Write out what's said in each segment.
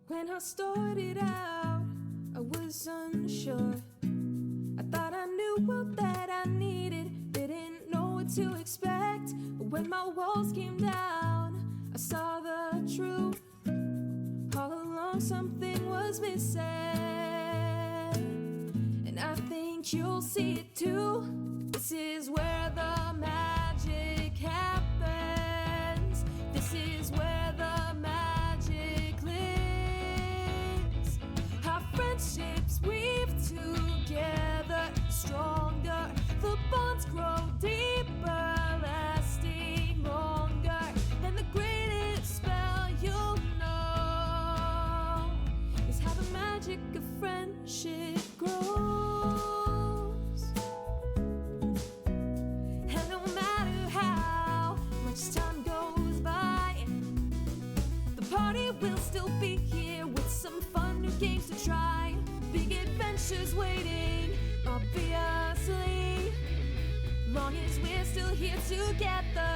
When I started out, I was unsure. I thought I knew all that I needed, didn't know what to expect. But when my walls came down, I saw the truth. All along something was missing, and I think you'll see it too. This is where the magic happens. This is where the magic lives. Our friendships weave together stronger. The bonds grow deeper, lasting longer. And the greatest spell you'll know is how the magic of friendship grows. And no matter how much time goes by, the party will still be here with some fun new games to try. Big adventures waiting, obviously, long as we're still here together.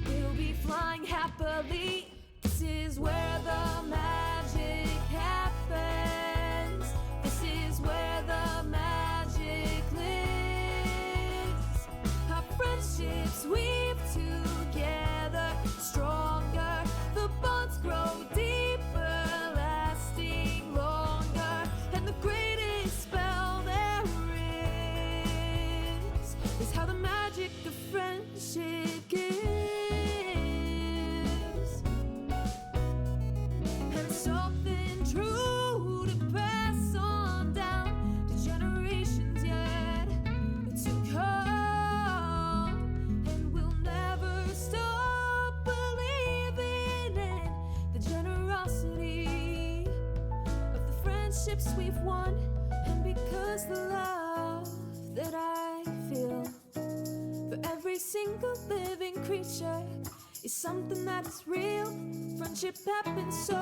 We'll be flying happily. This is where the magic happens. This is where the magic lives. Our friendships weave together stronger. The bonds grow deeper, lasting longer. And the greatest spell there is how the magic of friendship gives. And it's something true to pass on down to generations yet to come. And we'll never stop believing in the generosity of the friendships we've won. And because the love that I feel for every single living creature is something that is real. Friendship happens so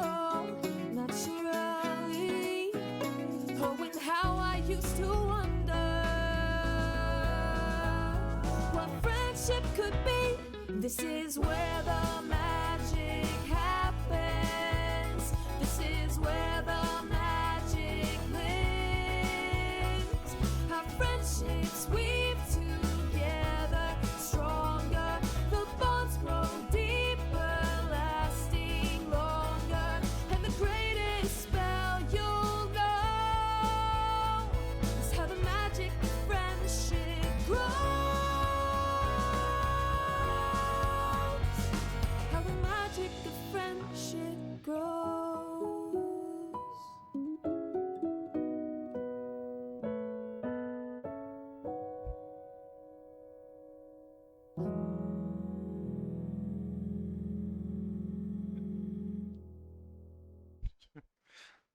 naturally. Oh, and how I used to wonder what friendship could be. This is where the magic happens. This is where the magic lives. Our friendships weave together stronger. The bonds grow deeper, lasting longer. And the greatest spell you'll know is how the magic of friendship grows. How the magic of friendship grows.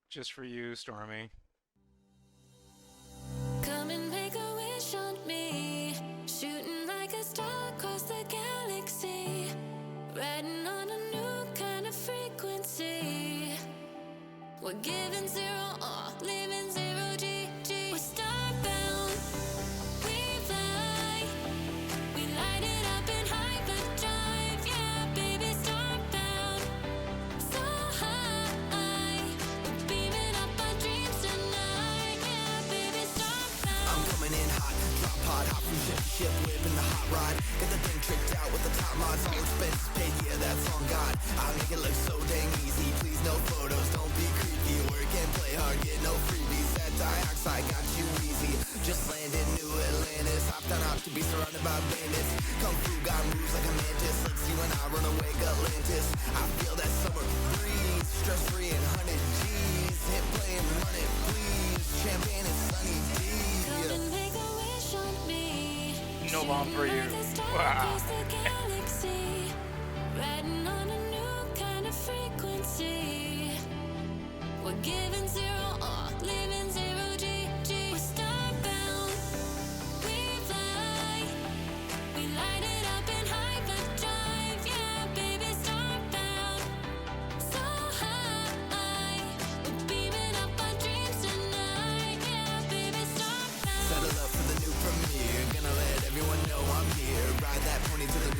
Just for you, Stormy. Come and make a wish on me, shooting like a star across the galaxy, riding on a new kind of frequency. We're giving zero, living zero G. We're starbound, we fly, we light it up in hyperdrive, yeah, baby, starbound, so high, we're beaming up our dreams tonight, yeah, baby, starbound. I'm coming in hot, drop pod, hop from ship to ship, whipping the hot rod. Get the thing tricked out with the top mods, all expenses paid, yeah, that's on God. I make it look so dang easy, please no photos, don't be creepy. Work and play hard, get no freebies. That dioxide got you easy. Just landed New Atlantis, hopped on out to be surrounded by bandits. Kung Fu got moves like a mantis. Let's see when I run away, Atlantis. I feel that summer breeze, stress free and 100 G's. Hit play and run it, please. Champagne and Sunny D. Come and make a wish on me. No bomb for you. Like a star Wow. across the galaxy, riding on a new kind of frequency. We're giving zero, living zero G. We're starbound, we fly, we light it up in hyperdrive, yeah, baby, starbound, so high, we're beaming up our dreams tonight, yeah, baby, starbound. Settle up for the new premiere. Gonna let everyone know I'm here. Ride that pony to the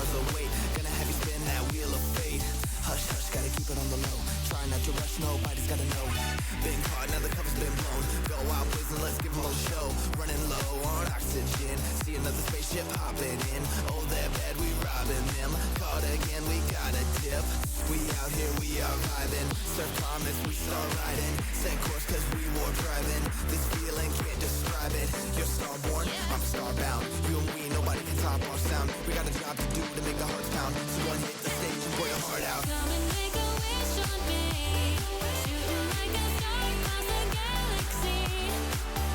hours await. Gonna have you spin that wheel of fate. Hush, hush, gotta keep it on the low. Try not to rush, nobody's gotta know. Been caught, now the cover's been blown. Go out blazing, let's give 'em a show. Running low on oxygen. See another spaceship hopping in. Oh, they're bad, we robbing them. Caught again, we got a tip. We out here, we are vibing. Surf comments, we start riding. Set course, cause we war driving. This feeling can't describe it. You're starborn, I'm starbound. You and we, nobody can top our sound. We got a job to do to make the hearts pound. So go and hit the stage and pour your heart out. Come and make a wish on me. Shooting like a star across the galaxy.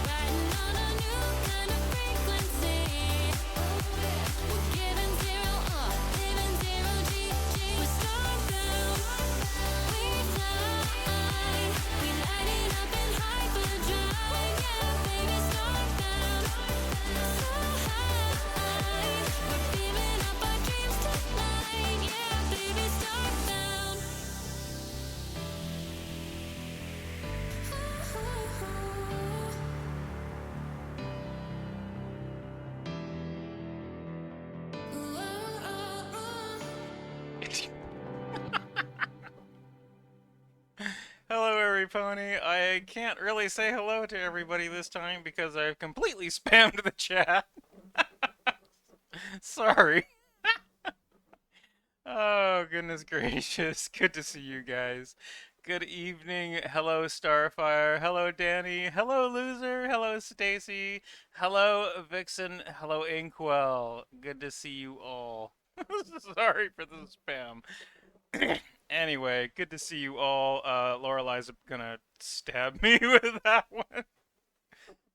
Riding on a new kind of frequency. We're giving zero, living zero G. We're starbound. We fly. We light it up in hyperdrive. Yeah, baby, starbound. So high. We're beaming up our dreams tonight. Yeah, baby, starbound. Hello, every pony. I can't really say hello to everybody this time because I've completely spammed the chat. Sorry. Oh, goodness gracious. Good to see you guys. Good evening. Hello, Starfire. Hello, Danny. Hello, Loser. Hello, Stacy. Hello, Vixen. Hello, Inkwell. Good to see you all. Sorry for the spam. Anyway, good to see you all. Lorelai's gonna stab me with that one.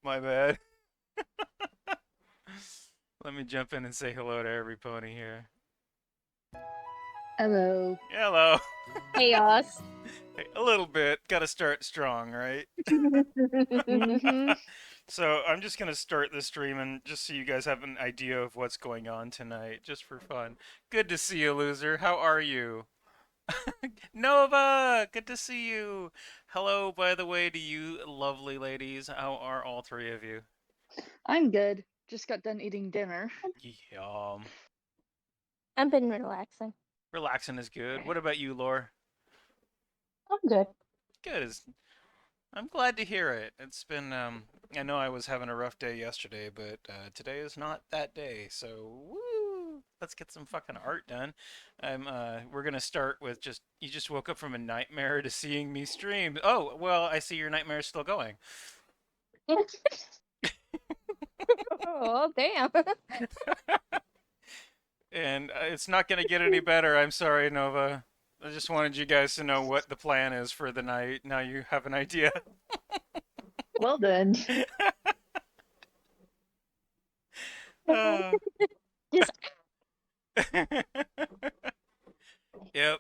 My bad. Let me jump in and say hello to every pony here. Hello. Hello. Chaos. Hey, a little bit. Gotta start strong, right? Mhm. So I'm just gonna start the stream and just so you guys have an idea of what's going on tonight, just for fun. Good to see you, Loser. How are you? Nova, good to see you. Hello, by the way, to you lovely ladies. How are all three of you? I'm good. Just got done eating dinner. Yum. I've been relaxing. Relaxing is good. What about you, Lore? I'm good. Good. I'm glad to hear it. It's been, I know I was having a rough day yesterday, but today is not that day. So, woo! Let's get some fucking art done. We're gonna start with you just woke up from a nightmare to seeing me stream. Oh, well, I see your nightmare is still going. Oh, damn. And it's not gonna get any better. I'm sorry, Nova. I just wanted you guys to know what the plan is for the night. Now you have an idea. Well done. Uh, Just Yep.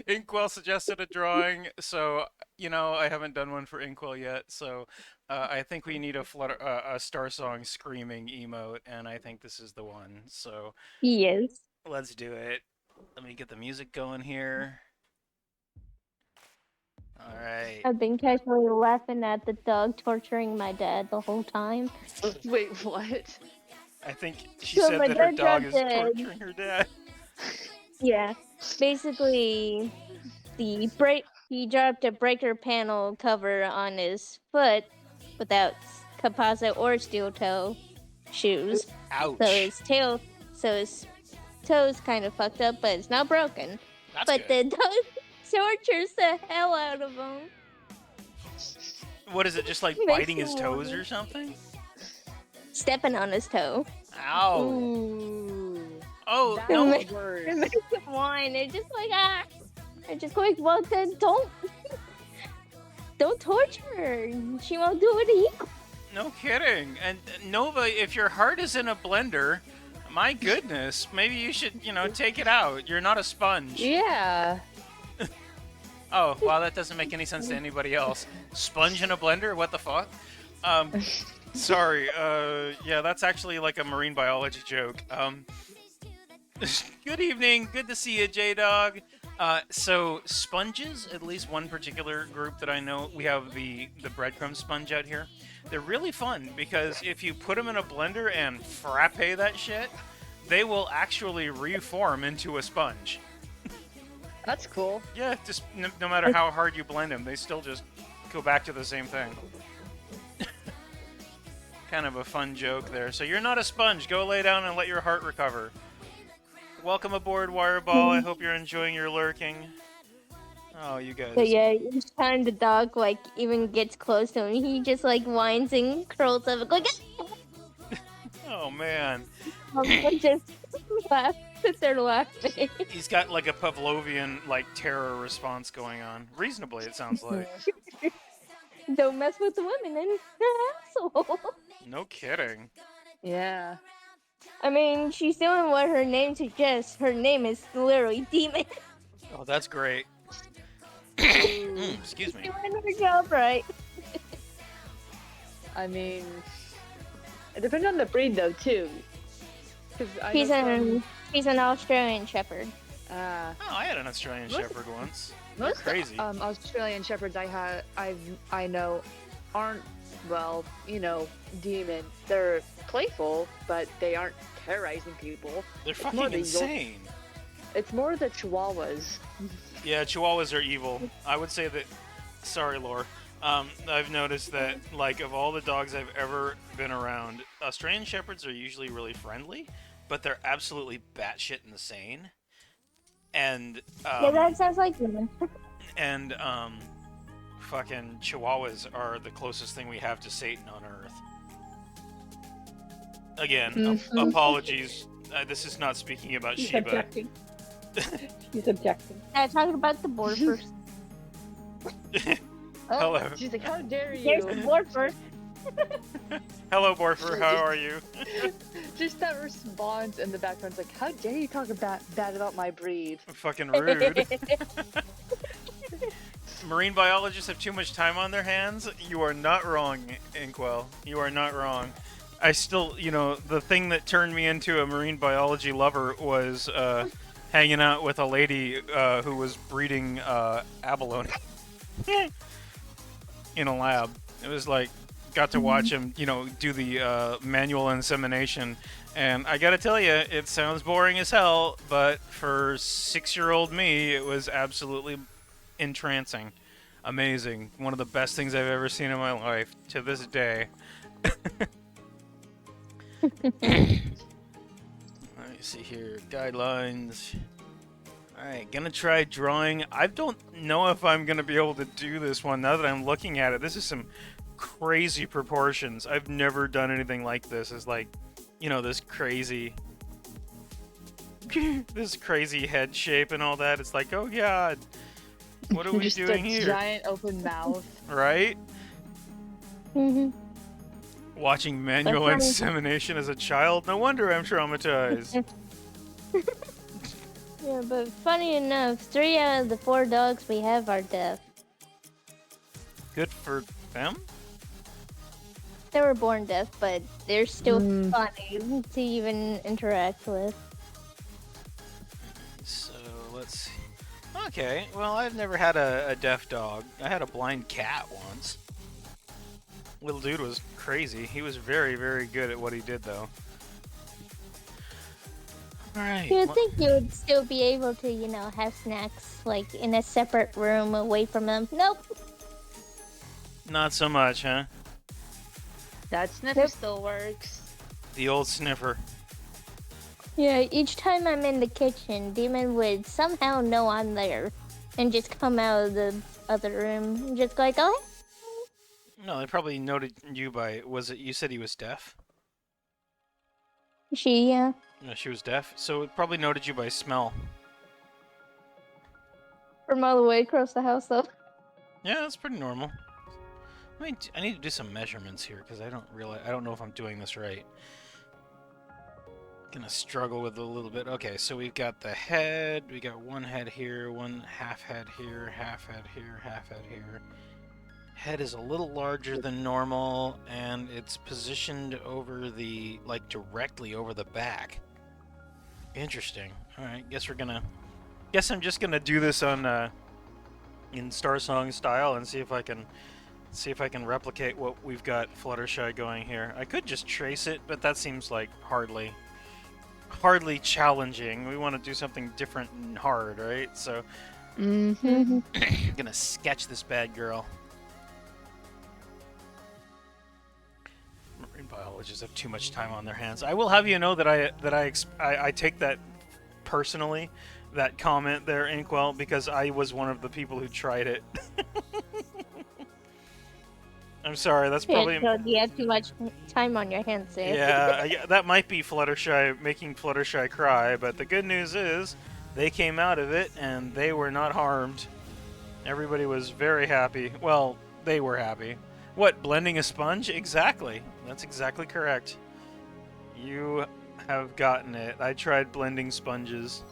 Inkwell suggested a drawing, so I haven't done one for Inkwell yet. So I think we need a Star Song screaming emote, and I think this is the one. So yes. let's do it. Let me get the music going here. All right. I've been casually laughing at the dog torturing my dad the whole time. Wait, what? I think she So said my that her dad dog is dropped dead. torturing her dad. Yeah. Basically, he dropped a breaker panel cover on his foot without composite or steel toe shoes. Ouch. So his toe's kind of fucked up, but it's not broken. That's But good. the dog tortures the hell out of him. What is it, just like Makes biting you his toes wanna- or something? Stepping on his toe. Ow. Ooh. Oh, That's no. It worse. makes him whine. It's just like, I'm just going, well, then don't torture her. She won't do it equal. No kidding. And Nova, if your heart is in a blender, my goodness, maybe you should, take it out. You're not a sponge. Yeah. Oh, wow, that doesn't make any sense to anybody else. Sponge in a blender? What the fuck? Sorry. Yeah, that's actually like a marine biology joke. Good evening. Good to see you, J-Dog. So sponges, at least one particular group that I know, we have the breadcrumb sponge out here. They're really fun because if you put them in a blender and frappe that shit, they will actually reform into a sponge. That's cool. Yeah, just no matter how hard you blend them, they still just go back to the same thing. Kind of a fun joke there. So you're not a sponge. Go lay down and let your heart recover. Welcome aboard, Wireball. I hope you're enjoying your lurking. Oh, you guys. So yeah, each time the dog like even gets close to him, he just like whines and curls up like Oh man. just laugh, sits there laughing. He's got like a Pavlovian like terror response going on. Reasonably, it sounds like. Don't mess with the women and they're asshole. No kidding. Yeah. I mean, she's doing what her name suggests. Her name is literally Demon. Oh, that's great. Excuse me. Doing her job right. I mean, it depends on the breed though too. He's an Australian Shepherd. Oh, I had an Australian Shepherd once. They're Most crazy. Australian Shepherds I know aren't, well, demon. They're playful, but they aren't terrorizing people. They're more fucking the insane. It's more the Chihuahuas. Yeah, Chihuahuas are evil. I would say that. Sorry, Lore. I've noticed that, like, of all the dogs I've ever been around, Australian Shepherds are usually really friendly, but they're absolutely batshit insane. And Yeah, that sounds like Demon. and fucking Chihuahuas are the closest thing we have to Satan on Earth. Again, apologies. This is not speaking about He's Sheba. objecting. He's objecting. Talking about the board first. Hello. She's like, how dare There's the you? board first. Hello, Borfer. How are you? Just that response in the background's like, how dare you talk bad about my breed? Fucking rude. Marine biologists have too much time on their hands. You are not wrong, Inkwell. You are not wrong. I still, the thing that turned me into a marine biology lover was hanging out with a lady who was breeding abalone in a lab. It was like, got to watch him, do the manual insemination. And I gotta tell you, it sounds boring as hell, but for 6-year-old me, it was absolutely entrancing. Amazing. One of the best things I've ever seen in my life, to this day. Let me see here. Guidelines. Alright, gonna try drawing. I don't know if I'm gonna be able to do this one now that I'm looking at it. This is some crazy proportions. I've never done anything like this. It's like, this crazy this crazy head shape and all that. It's like, oh god, what are we Just doing a here? giant open mouth. Right? Mm-hmm. Watching manual That's funny. insemination as a child. No wonder I'm traumatized. Yeah, but funny enough, 3 out of the 4 dogs we have are deaf. Good for them? They were born deaf, but they're still funny to even interact with. So, let's see. Okay, well, I've never had a deaf dog. I had a blind cat once. Little dude was crazy. He was very, very good at what he did, though. Alright. You would think you would still be able to, have snacks, like, in a separate room away from them. Nope. Not so much, huh? That sniffer still works. The old sniffer. Yeah, each time I'm in the kitchen, Demon would somehow know I'm there and just come out of the other room and just go like, oh, No, they probably noted you by... Was it... You said he was deaf? yeah. No, she was deaf. So it probably noted you by smell. From all the way across the house, though. Yeah, that's pretty normal. I need to do some measurements here because I don't know if I'm doing this right. Gonna struggle with it a little bit. Okay, so we've got the head. We got one head here, one half head here, half head here, half head here. Head is a little larger than normal, and it's positioned over the, like, directly over the back. Interesting. All right, guess I'm just gonna do this on in Star Song style and see if I can replicate what we've got Fluttershy going here. I could just trace it, but that seems like hardly hardly challenging. We want to do something different and hard, right? So Mm-hmm. I'm gonna sketch this bad girl. Marine biologists have too much time on their hands. I will have you know that I take that personally, that comment there, Inkwell, because I was one of the people who tried it. I'm sorry, that's Yeah, probably... so you have too much time on your hands there. Yeah, that might be Fluttershy making Fluttershy cry, but the good news is they came out of it and they were not harmed. Everybody was very happy. Well, they were happy. What, blending a sponge? Exactly. That's exactly correct. You have gotten it. I tried blending sponges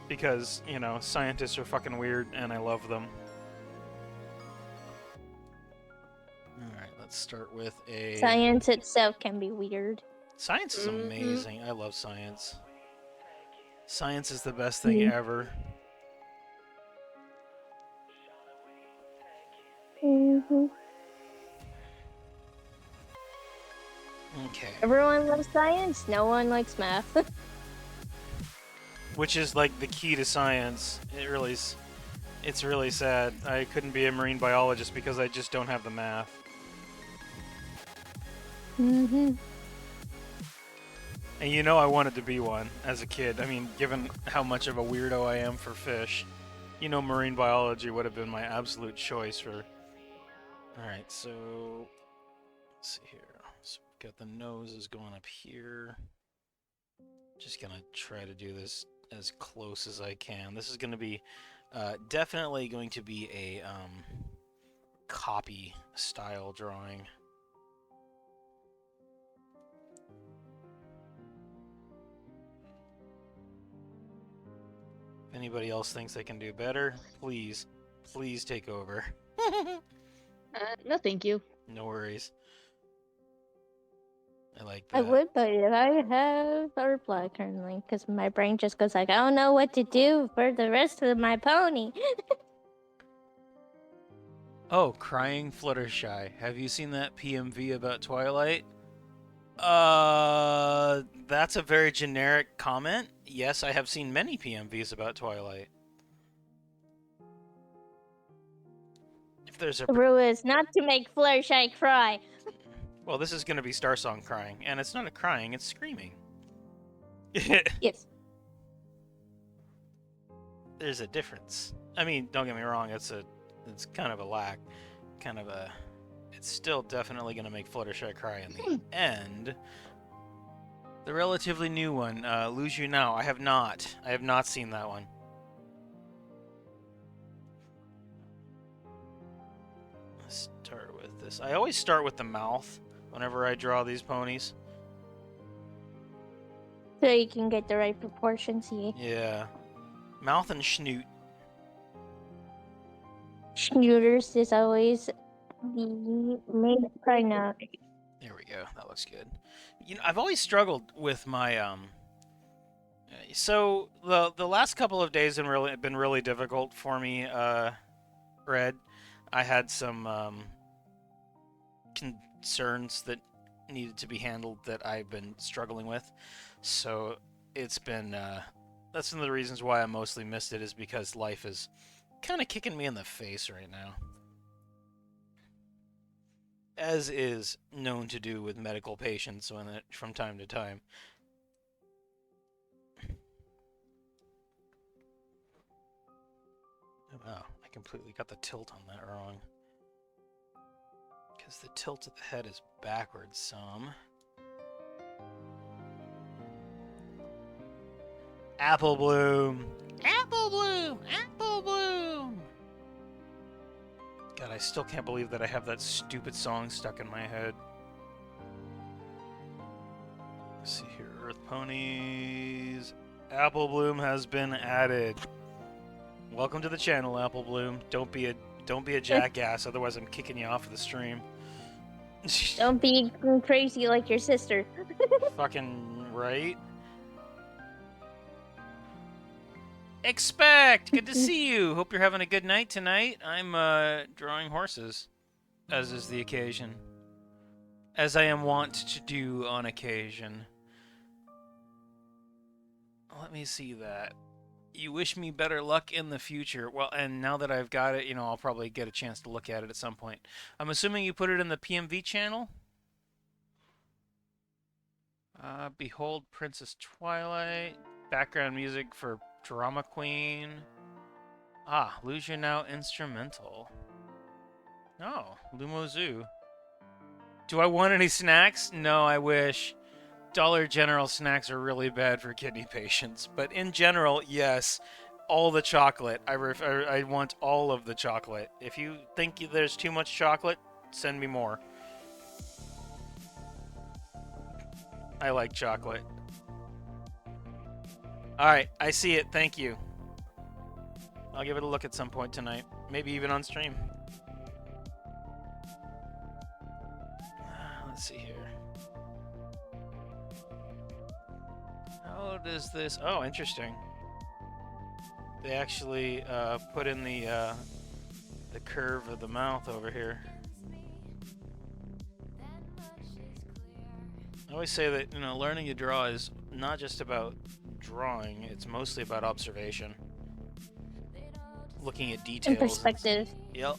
because, you know, scientists are fucking weird and I love them. Alright, let's start with a... Science itself can be weird. Science is amazing. I love science. Science is the best thing Mm. ever. Mm-hmm. Okay. Everyone loves science, no one likes math. Which is like the key to science. It's really sad. I couldn't be a marine biologist because I just don't have the math. Mm-hmm. And you know I wanted to be one as a kid. I mean, given how much of a weirdo I am for fish, you know marine biology would have been my absolute choice for... Alright, so... Let's see here. So we've got the noses going up here. Just gonna try to do this as close as I can. This is gonna be definitely going to be a copy style drawing. If anybody else thinks they can do better, please take over. No, thank you. No worries. I like that. I would, but I have a reply currently, because my brain just goes like, I don't know what to do for the rest of my pony. Oh, crying Fluttershy. Have you seen that PMV about Twilight? That's a very generic comment. Yes, I have seen many PMVs about Twilight. If there's a... The rule is not to make Fluttershy cry. Well, this is going to be Starsong crying, and it's not a crying, it's screaming. Yes. There's a difference. I mean, don't get me wrong, it's kind of a lack. It's still definitely going to make Fluttershy cry in the end. The relatively new one, Lose You Now. I have not seen that one. Let's start with this. I always start with the mouth whenever I draw these ponies. So you can get the right proportions here. Yeah. Mouth and snoot. Snooters is always the main pronoun. There we go. That looks good. You know, I've always struggled with my so the last couple of days have been really difficult for me, Red. I had some concerns that needed to be handled that I've been struggling with. So it's been that's one of the reasons why I mostly missed it, is because life is kind of kicking me in the face right now. As is known to do with medical patients from time to time. Oh, wow, I completely got the tilt on that wrong. Because the tilt of the head is backwards some. Apple Bloom! Apple Bloom! Apple Bloom! God, I still can't believe that I have that stupid song stuck in my head. Let's see here, Earth Ponies. Apple Bloom has been added. Welcome to the channel, Apple Bloom. Don't be a jackass, otherwise I'm kicking you off of the stream. Don't be crazy like your sister. Fucking right. Expect! Good to see you! Hope you're having a good night tonight. I'm drawing horses, as is the occasion. As I am wont to do on occasion. Let me see that. You wish me better luck in the future. Well, and now that I've got it, I'll probably get a chance to look at it at some point. I'm assuming you put it in the PMV channel? Behold Princess Twilight. Background music for Drama Queen. Ah, Lose You Now instrumental. Oh, Lumo Zoo. Do I want any snacks? No, I wish. Dollar General snacks are really bad for kidney patients. But in general, yes. All the chocolate. I want all of the chocolate. If you think there's too much chocolate, send me more. I like chocolate. Alright, I see it. Thank you. I'll give it a look at some point tonight. Maybe even on stream. Let's see here. How does this... Oh, interesting. They actually put in the curve of the mouth over here. I always say that, learning to draw is not just about drawing, it's mostly about observation. Looking at details. And perspective. Yep,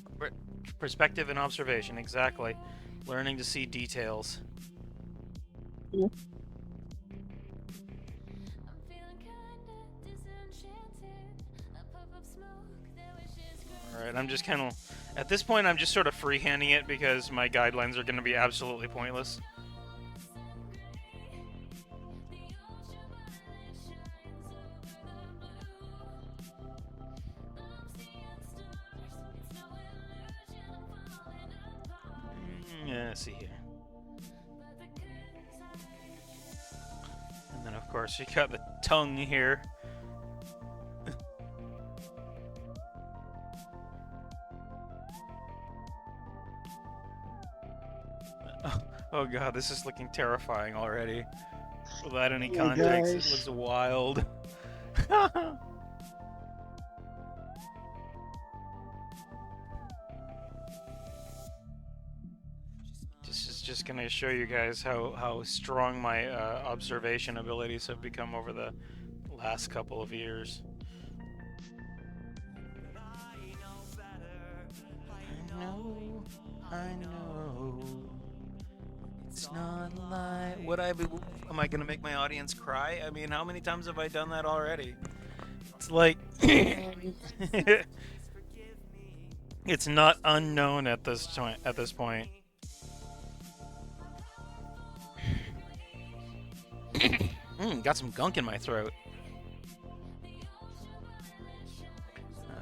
perspective and observation, exactly. Learning to see details. Yeah. Alright, I'm just kind of... At this point, I'm just sort of freehanding it because my guidelines are going to be absolutely pointless. Yeah, let's see here. And then, of course, you got the tongue here. Oh god, this is looking terrifying already. Without any context, it looks wild. This is just gonna show you guys how strong my observation abilities have become over the last couple of years. I know. It's not a lie. Am I gonna make my audience cry? I mean, how many times have I done that already? It's like it's not unknown at this point. Got some gunk in my throat.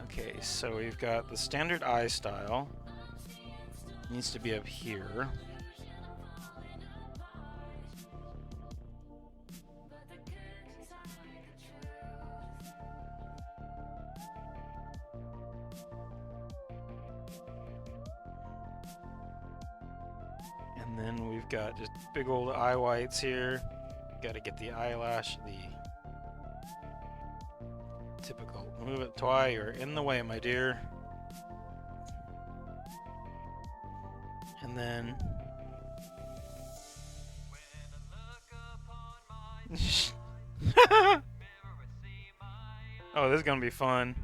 Okay, so we've got the standard eye style. Needs to be up here. And then we've got just big old eye whites here. Got to get the eyelash, the typical. Move it, Twi, you're in the way, my dear. And then... Oh, this is gonna be fun.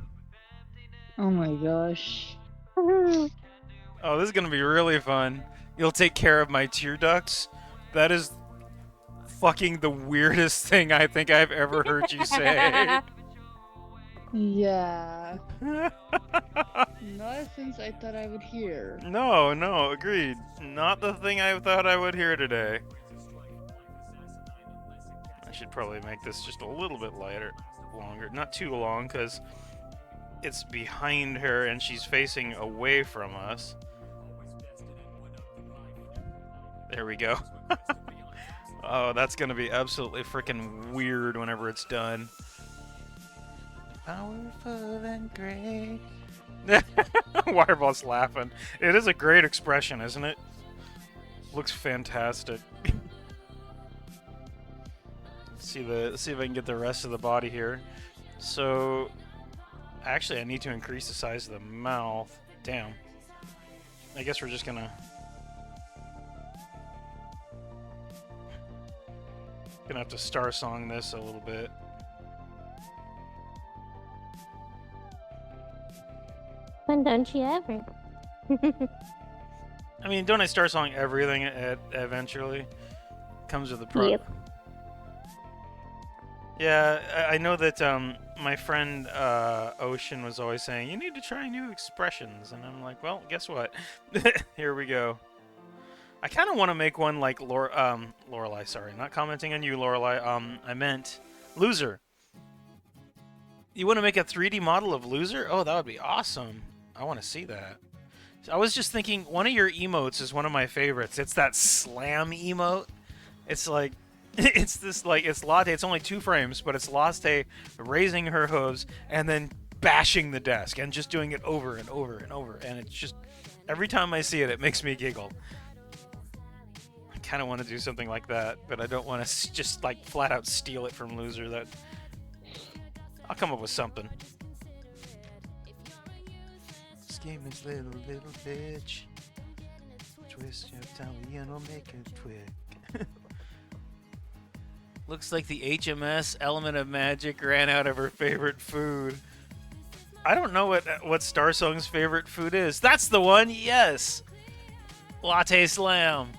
Oh my gosh. Oh, this is gonna be really fun. You'll take care of my tear ducts? That is fucking the weirdest thing I think I've ever heard you say. Yeah. Not things I thought I would hear. No, agreed. Not the thing I thought I would hear today. I should probably make this just a little bit longer. Not too long, because it's behind her and she's facing away from us. There we go. Oh, that's gonna be absolutely freaking weird whenever it's done. Powerful and great. Wireball's laughing. It is a great expression, isn't it? Looks fantastic. See if I can get the rest of the body here. So, actually, I need to increase the size of the mouth. Damn. I guess we're just gonna have to star song this a little bit. When don't you ever? I mean, don't I start song everything eventually comes with a pro. Yep. Yeah, I know that my friend Ocean was always saying you need to try new expressions, and I'm like, well, guess what? Here we go. I kind of want to make one like Lorelai. Sorry, not commenting on you, Lorelai. I meant Loser. You want to make a 3D model of Loser? Oh, that would be awesome. I want to see that. I was just thinking, one of your emotes is one of my favorites. It's that slam emote. It's like, it's Latte. It's only 2 frames, but it's Latte raising her hooves and then bashing the desk and just doing it over and over and over. And it's just, every time I see it, it makes me giggle. I kind of want to do something like that, but I don't want to just like flat out steal it from Loser. That I'll come up with something. Scheming's little bitch. Twist your tongue and we'll make it twig. Looks like the HMS Element of Magic ran out of her favorite food. I don't know what Starsong's favorite food is. That's the one, yes! Latte Slam.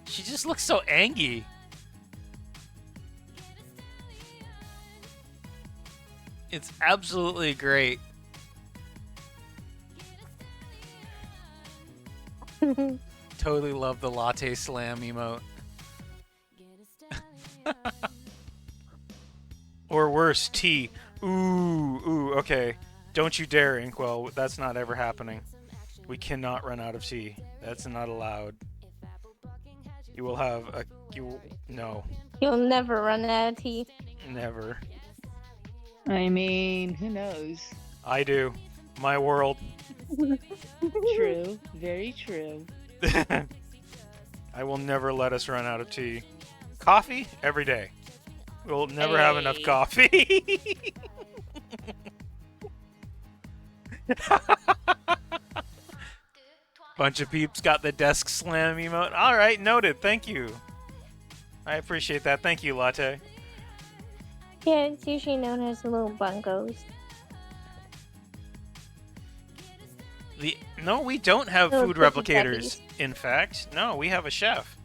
She just looks so angry. It's absolutely great. Totally love the Latte Slam emote. Or worse, tea. Ooh, okay. Don't you dare, Inkwell. That's not ever happening. We cannot run out of tea. That's not allowed. You will have a... No. You'll never run out of tea. Never. I mean, who knows? I do. My world. True. Very true. I will never let us run out of tea. Coffee? Every day. We'll never have enough coffee. Bunch of peeps got the desk slam emote. Alright, noted. Thank you. I appreciate that. Thank you, Latte. Yeah, it's usually known as little bungos. No, we don't have Little food cookie replicators. puppies. In fact, no, we have a chef.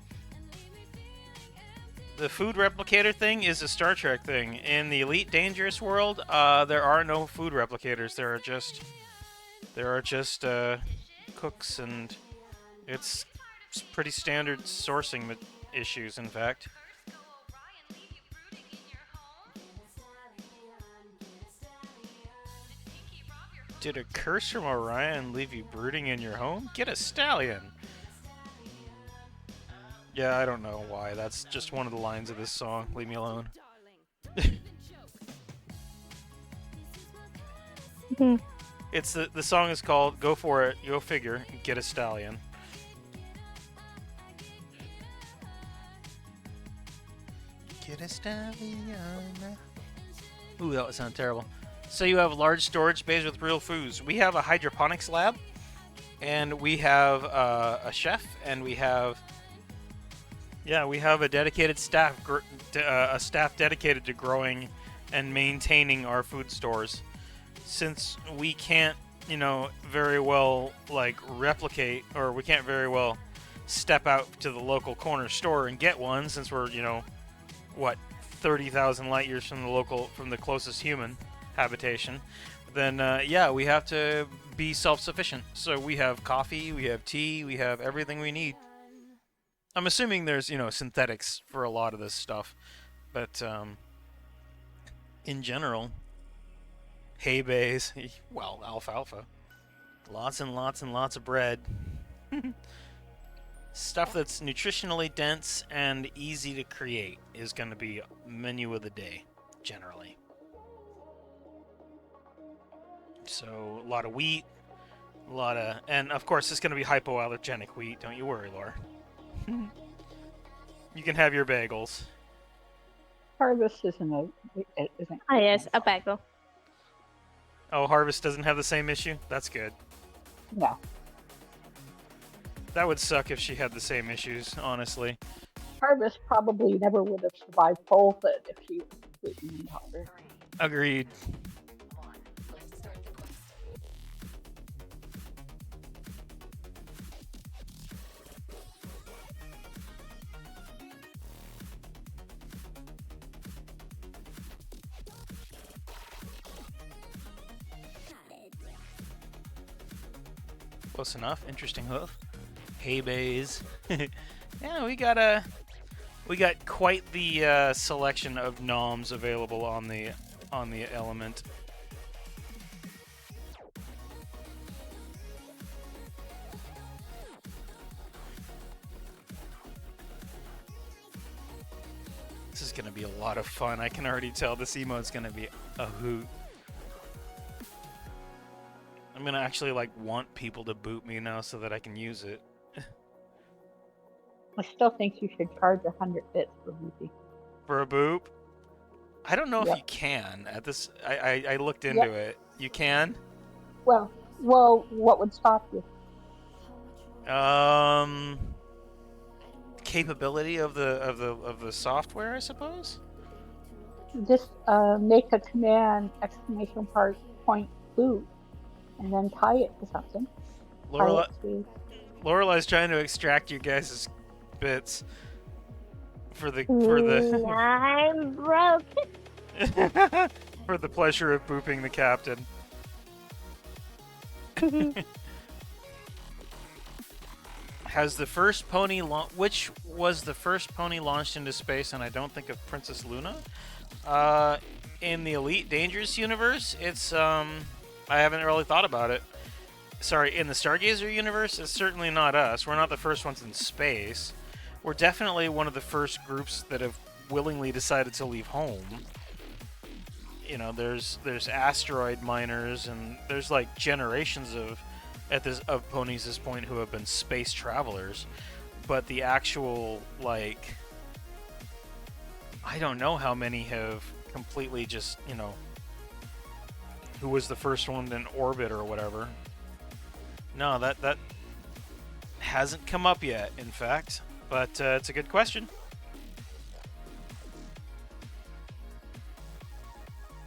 The food replicator thing is a Star Trek thing. In the Elite Dangerous world, there are no food replicators. There are just cooks, and it's pretty standard sourcing issues. In fact. Did a curse from Orion leave you brooding in your home? Get a stallion! Yeah, I don't know why. That's just one of the lines of this song. Leave me alone. It's the song is called Go For It, Go Figure, Get a Stallion. Get a stallion. Ooh, that would sound terrible. So you have large storage bays with real foods. We have a hydroponics lab, and we have a chef, and we have a dedicated staff, a staff dedicated to growing and maintaining our food stores. Since we can't, very well replicate, or we can't very well step out to the local corner store and get one, since we're 30,000 light years from the closest human habitation, then we have to be self-sufficient. So we have coffee, we have tea, we have everything we need. I'm assuming there's synthetics for a lot of this stuff, but in general, hay bays, well, alfalfa, lots and lots and lots of bread. Stuff that's nutritionally dense and easy to create is going to be menu of the day, generally. So, a lot of wheat, and of course, it's going to be hypoallergenic wheat. Don't you worry, Laura. You can have your bagels. Harvest isn't. Ah, yes, a bagel. Oh, Harvest doesn't have the same issue? That's good. No. That would suck if she had the same issues, honestly. Harvest probably never would have survived Bolford if she was completely intolerant. Agreed. Close enough. Interesting hoof. Hay bays. Yeah, we got quite the selection of noms available on the element. This is gonna be a lot of fun. I can already tell this emote's gonna be a hoot. I'm gonna actually like want people to boot me now so that I can use it. I still think you should charge 100 bits for booping. For a boop? I don't know if Yep. you can at this. I looked into it. You can. Well, what would stop you? Capability of the software, I suppose. Just make a command point boot, and then tie it to something. Lorelai's trying to extract you guys' bits for the I'm broke. for the pleasure of booping the captain. Has the first pony which was the first pony launched into space? And I don't think of Princess Luna. In the Elite Dangerous universe, it's I haven't really thought about it. Sorry, in the Stargazer universe, it's certainly not us. We're not the first ones in space. We're definitely one of the first groups that have willingly decided to leave home. You know, there's asteroid miners, and there's like generations of ponies at this point who have been space travelers. But the actual, like, I don't know how many have completely just, you know, who was the first one in orbit or whatever. No, that hasn't come up yet, in fact. But it's a good question.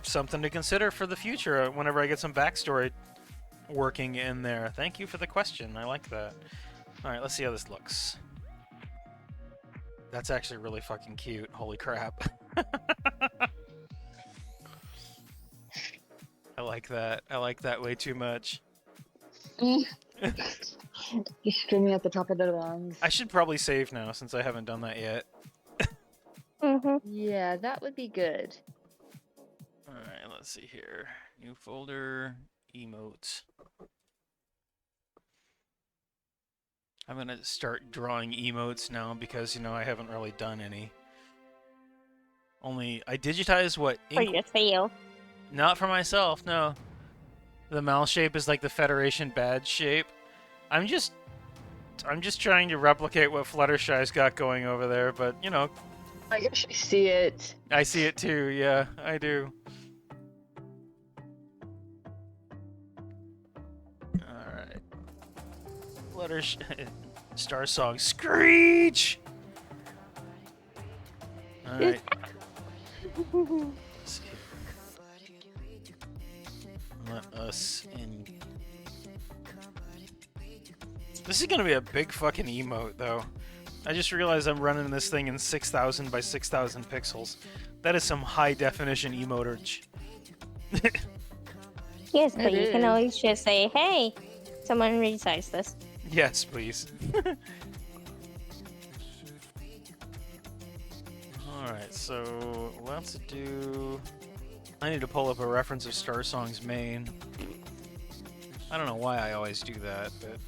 Something to consider for the future whenever I get some backstory working in there. Thank you for the question. I like that. Alright, let's see how this looks. That's actually really fucking cute. Holy crap. I like that. I like that way too much. You're screaming at the top of their lungs. I should probably save now since I haven't done that yet. Yeah, that would be good. Alright, let's see here. New folder, emotes. I'm gonna start drawing emotes now because, you know, I haven't really done any. Only, I digitized what? For yourself. Not for myself, no. The mouth shape is like the Federation badge shape. I'm just trying to replicate what Fluttershy's got going over there, but, you know. I actually see it. I see it too, yeah, I do. Alright. Star Song Screech! Alright. Let's see. Let us in. This is gonna be a big fucking emote, though. I just realized I'm running this thing in 6,000 by 6,000 pixels. That is some high definition emotage. Yes, but you can always just say, hey, someone resize this. Yes, please. Alright, so let's do... I need to pull up a reference of Star Song's main. I don't know why I always do that, but...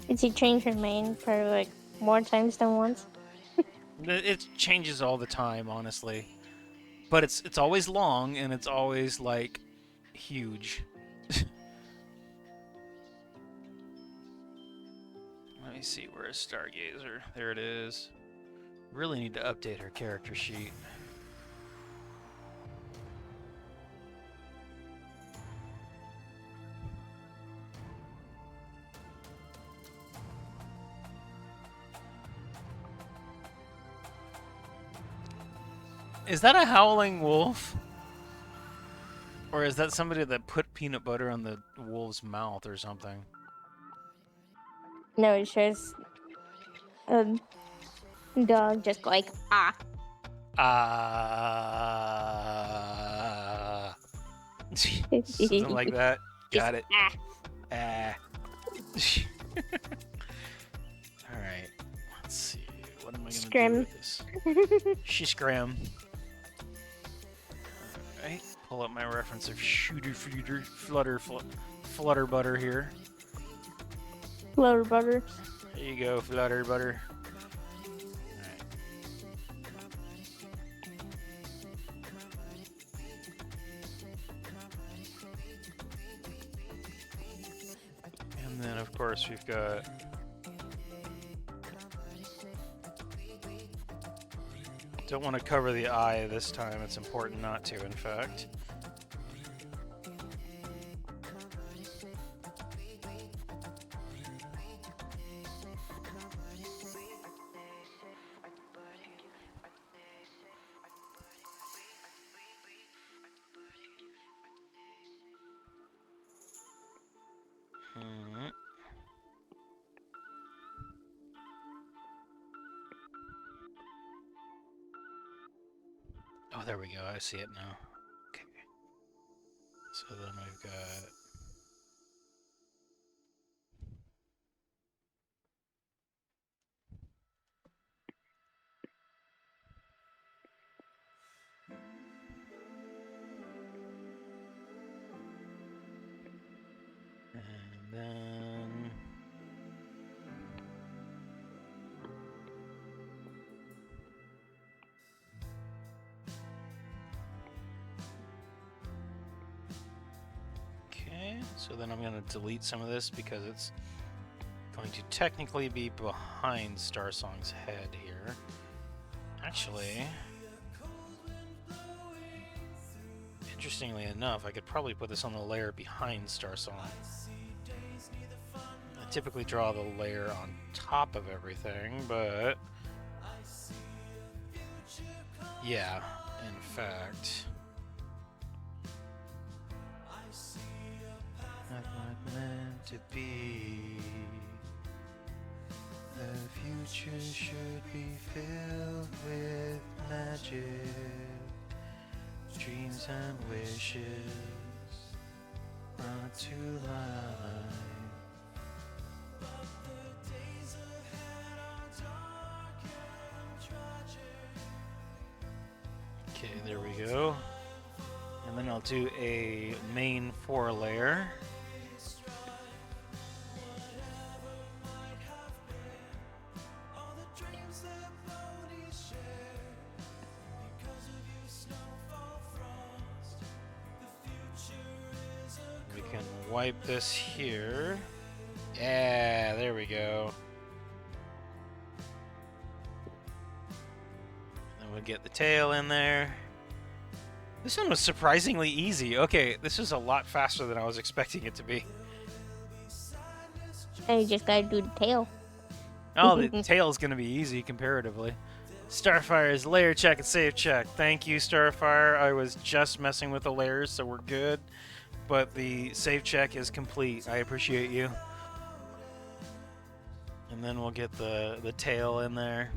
Did he change her main for, like, more times than once? It changes all the time, honestly. But it's always long, and it's always, like, huge. Let me see, where is Stargazer? There it is. Really need to update her character sheet. Is that a howling wolf? Or is that somebody that put peanut butter on the wolf's mouth or something? No, it's just a dog just like, ah. Something like that. Got it. Ah. Ah. Alright. Let's see. What am I gonna Scrim. do with this? Scrim. Alright. Pull up my reference of flutter butter here. Flower butter. There you go, flutter butter. Alright. And then, of course, we've got don't want to cover the eye this time. It's important not to, in fact. Oh, there we go. I see it now. Okay. So then we've got... And then... Okay, so then I'm going to delete some of this because it's going to technically be behind Starsong's head here. Actually, interestingly enough, I could probably put this on the layer behind Starsong. I typically draw the layer on top of everything, but yeah, in fact, not meant to be. The future should be filled with magic, dreams and wishes brought to life. Okay, there we go. And then I'll do a main 4 layer. We can wipe this here. Yeah, there we go. Then we'll get the tail in there. This one was surprisingly easy. Okay, this is a lot faster than I was expecting it to be. And you just gotta do the tail. Oh, the tail is going to be easy comparatively. Starfire's layer check and save check. Thank you, Starfire. I was just messing with the layers, so we're good. But the save check is complete. I appreciate you. And then we'll get the tail in there.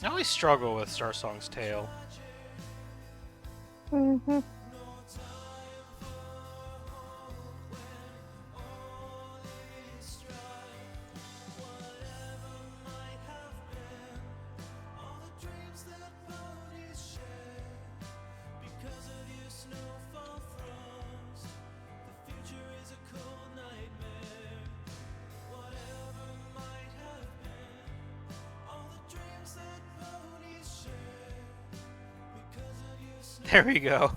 I always struggle with Starsong's tail. Mm-hmm. There we go.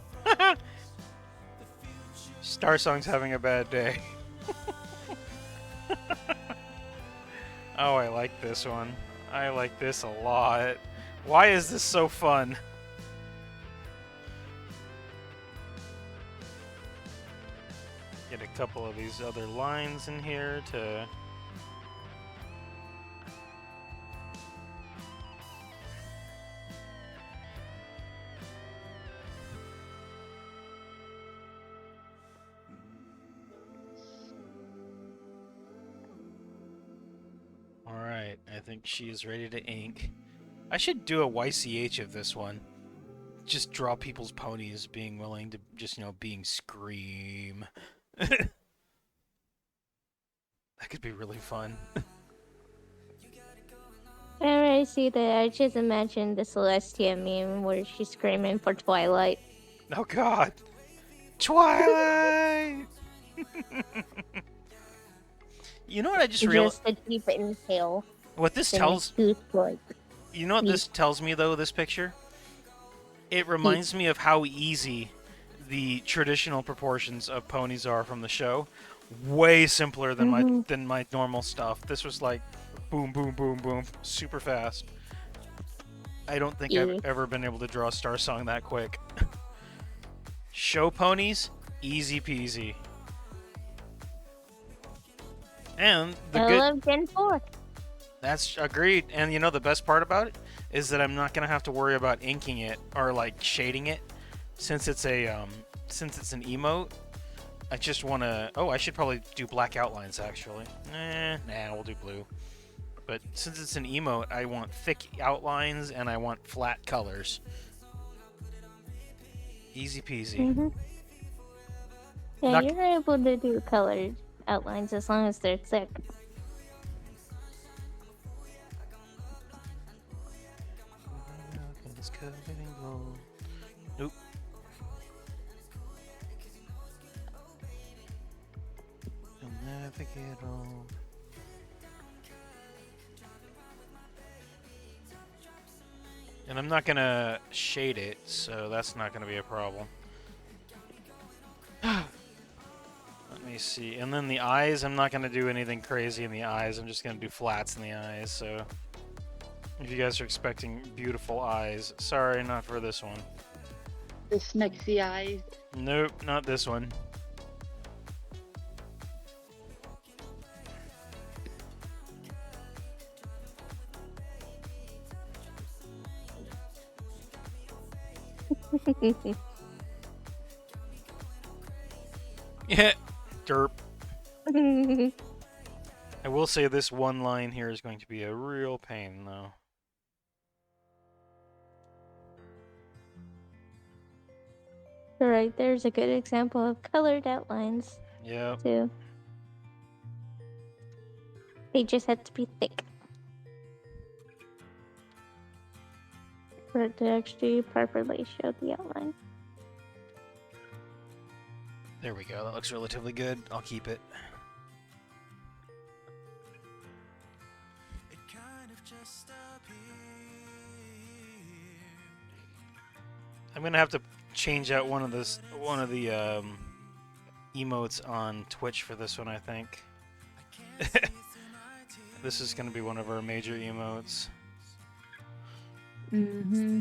Starsong's having a bad day. Oh, I like this one. I like this a lot. Why is this so fun? Get a couple of these other lines in here to... I think she is ready to ink. I should do a YCH of this one. Just draw people's ponies being willing to just, being scream. That could be really fun. I already see that. I just imagined the Celestia meme where she's screaming for Twilight. Oh god! Twilight! You know what I just realized? Just a deep inhale. What this Then tells... a toothbrush. You know what this tells me, though, this picture? It reminds me of how easy the traditional proportions of ponies are from the show. Way simpler than my normal stuff. This was like boom, boom, boom, boom, super fast. I don't think I've ever been able to draw a Star Song that quick. Show ponies, easy peasy. And the I love Gen 4. That's agreed. And you know the best part about it is that I'm not gonna have to worry about inking it or like shading it, since it's an emote. I just wanna. Oh, I should probably do black outlines actually. Nah, we'll do blue. But since it's an emote, I want thick outlines and I want flat colors. Easy peasy. Yeah, you're able to do colored outlines as long as they're thick. Nope. You'll never get old. And I'm not gonna shade it, so that's not gonna be a problem. Let me see. And then the eyes, I'm not gonna do anything crazy in the eyes. I'm just gonna do flats in the eyes, so if you guys are expecting beautiful eyes, sorry, not for this one. The smexy eyes. Nope, not this one. Yeah, derp. I will say this one line here is going to be a real pain, though. Alright, there's a good example of colored outlines. Yeah. Too. They just have to be thick. For it to actually properly show the outline. There we go. That looks relatively good. I'll keep it. I'm gonna have to change out one of the emotes on Twitch for this one, I think. This is gonna be one of our major emotes. Mm-hmm.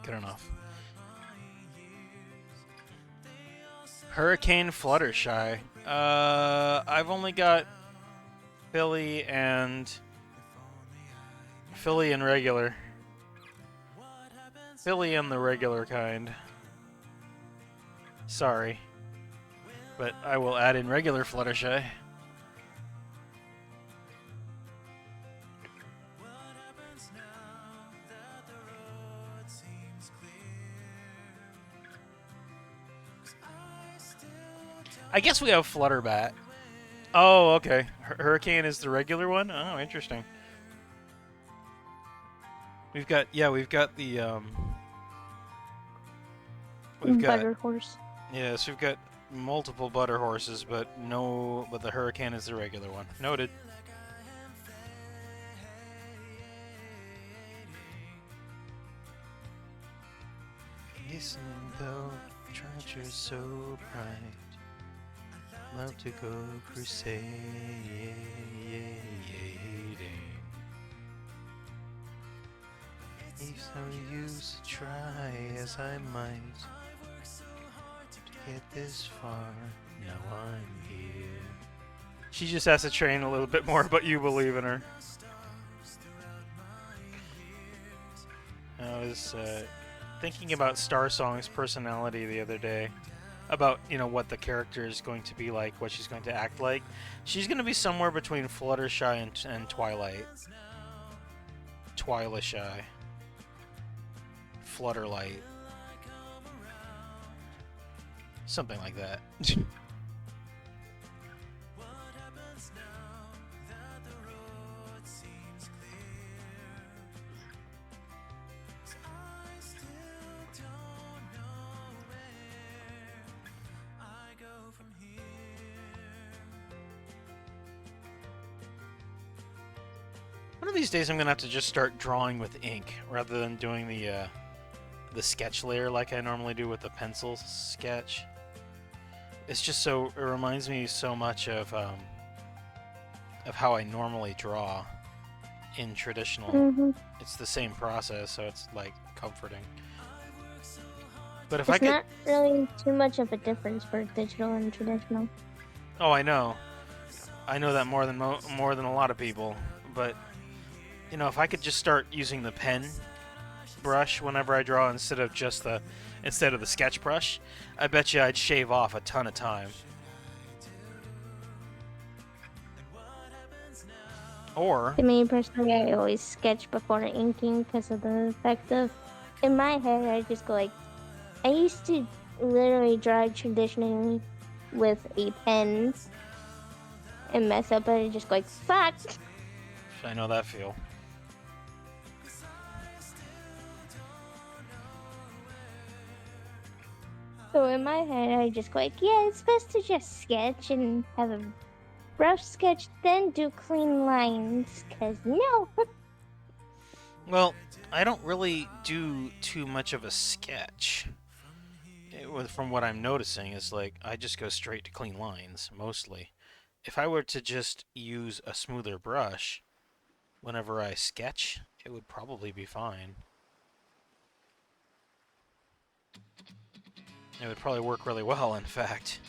Good enough. Hurricane Fluttershy. I've only got Philly and regular. Philly and the regular kind. Sorry. But I will add in regular Fluttershy. I guess we have Flutterbat. Oh, okay. Hurricane is the regular one? Oh, interesting. We've got the Butter horse. Yes, we've got multiple butter horses, but the Hurricane is the regular one. Noted. Listening though, treasure so bright. Love to go crusading. If so used to try as I might to get this far, now I'm here. She just has to train a little bit more, but you believe in her. I was thinking about Star Song's personality the other day. About, you know, what the character is going to be like, what she's going to act like. She's going to be somewhere between Fluttershy and Twilight. Twilishy. Flutterlight. Something like that. One of these days I'm gonna have to just start drawing with ink rather than doing the sketch layer like I normally do with the pencil sketch. It's just so, it reminds me so much of how I normally draw in traditional. Mm-hmm. It's the same process, so it's like comforting. But if It's I could, not really too much of a difference for digital and traditional. oh, I know that more than a lot of people, but you know, if I could just start using the pen brush whenever I draw instead of the sketch brush, I bet you I'd shave off a ton of time. Or To me personally, I always sketch before inking because of the effect of. In my head, I just go like, I used to literally draw traditionally with a pen and mess up, and I just go like, fuck. I know that feel. So in my head, I just go like, yeah, it's best to just sketch and have a rough sketch, then do clean lines, cause no. Well, I don't really do too much of a sketch. From what I'm noticing, is like I just go straight to clean lines mostly. If I were to just use a smoother brush whenever I sketch, it would probably be fine. It would probably work really well, in fact.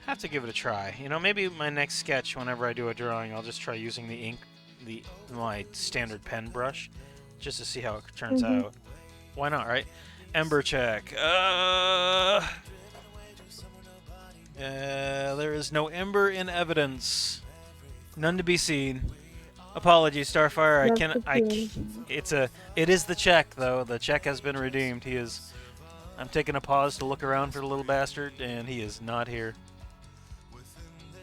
Have to give it a try. You know, maybe my next sketch, whenever I do a drawing, I'll just try using the ink, my standard pen brush, just to see how it turns out. Why not, right? Ember check. There is no ember in evidence. None to be seen. Apologies, Starfire. It is the check, though. The check has been redeemed. I'm taking a pause to look around for the little bastard, and he is not here.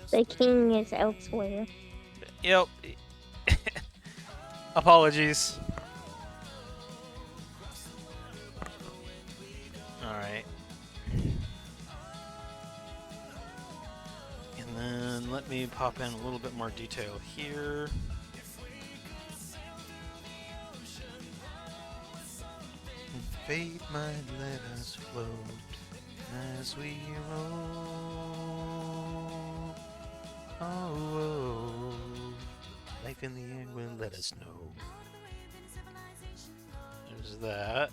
The king is elsewhere. Yep. Apologies. Alright. And then let me pop in a little bit more detail here. Fate might let us float as we roll. Oh, life in the air will let us know. There's that.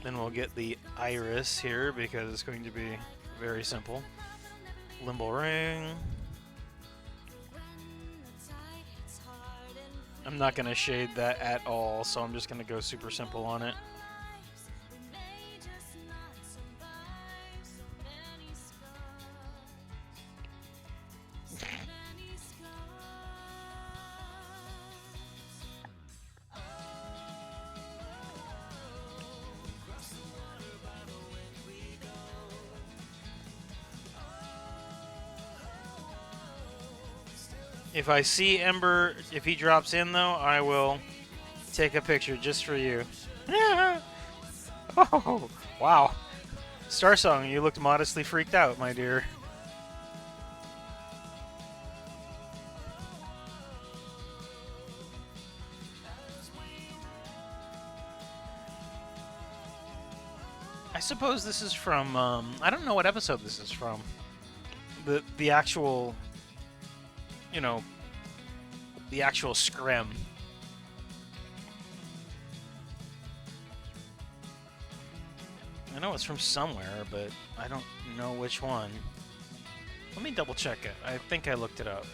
Then we'll get the iris here because it's going to be very simple. Limbo ring. I'm not going to shade that at all, so I'm just going to go super simple on it. If I see Ember, if he drops in though, I will take a picture just for you. Oh, wow. Starsong, you looked modestly freaked out, my dear. I suppose this is from, I don't know what episode this is from. The actual, you know, the actual scrim. I know it's from somewhere, but I don't know which one. Let me double check it. I think I looked it up.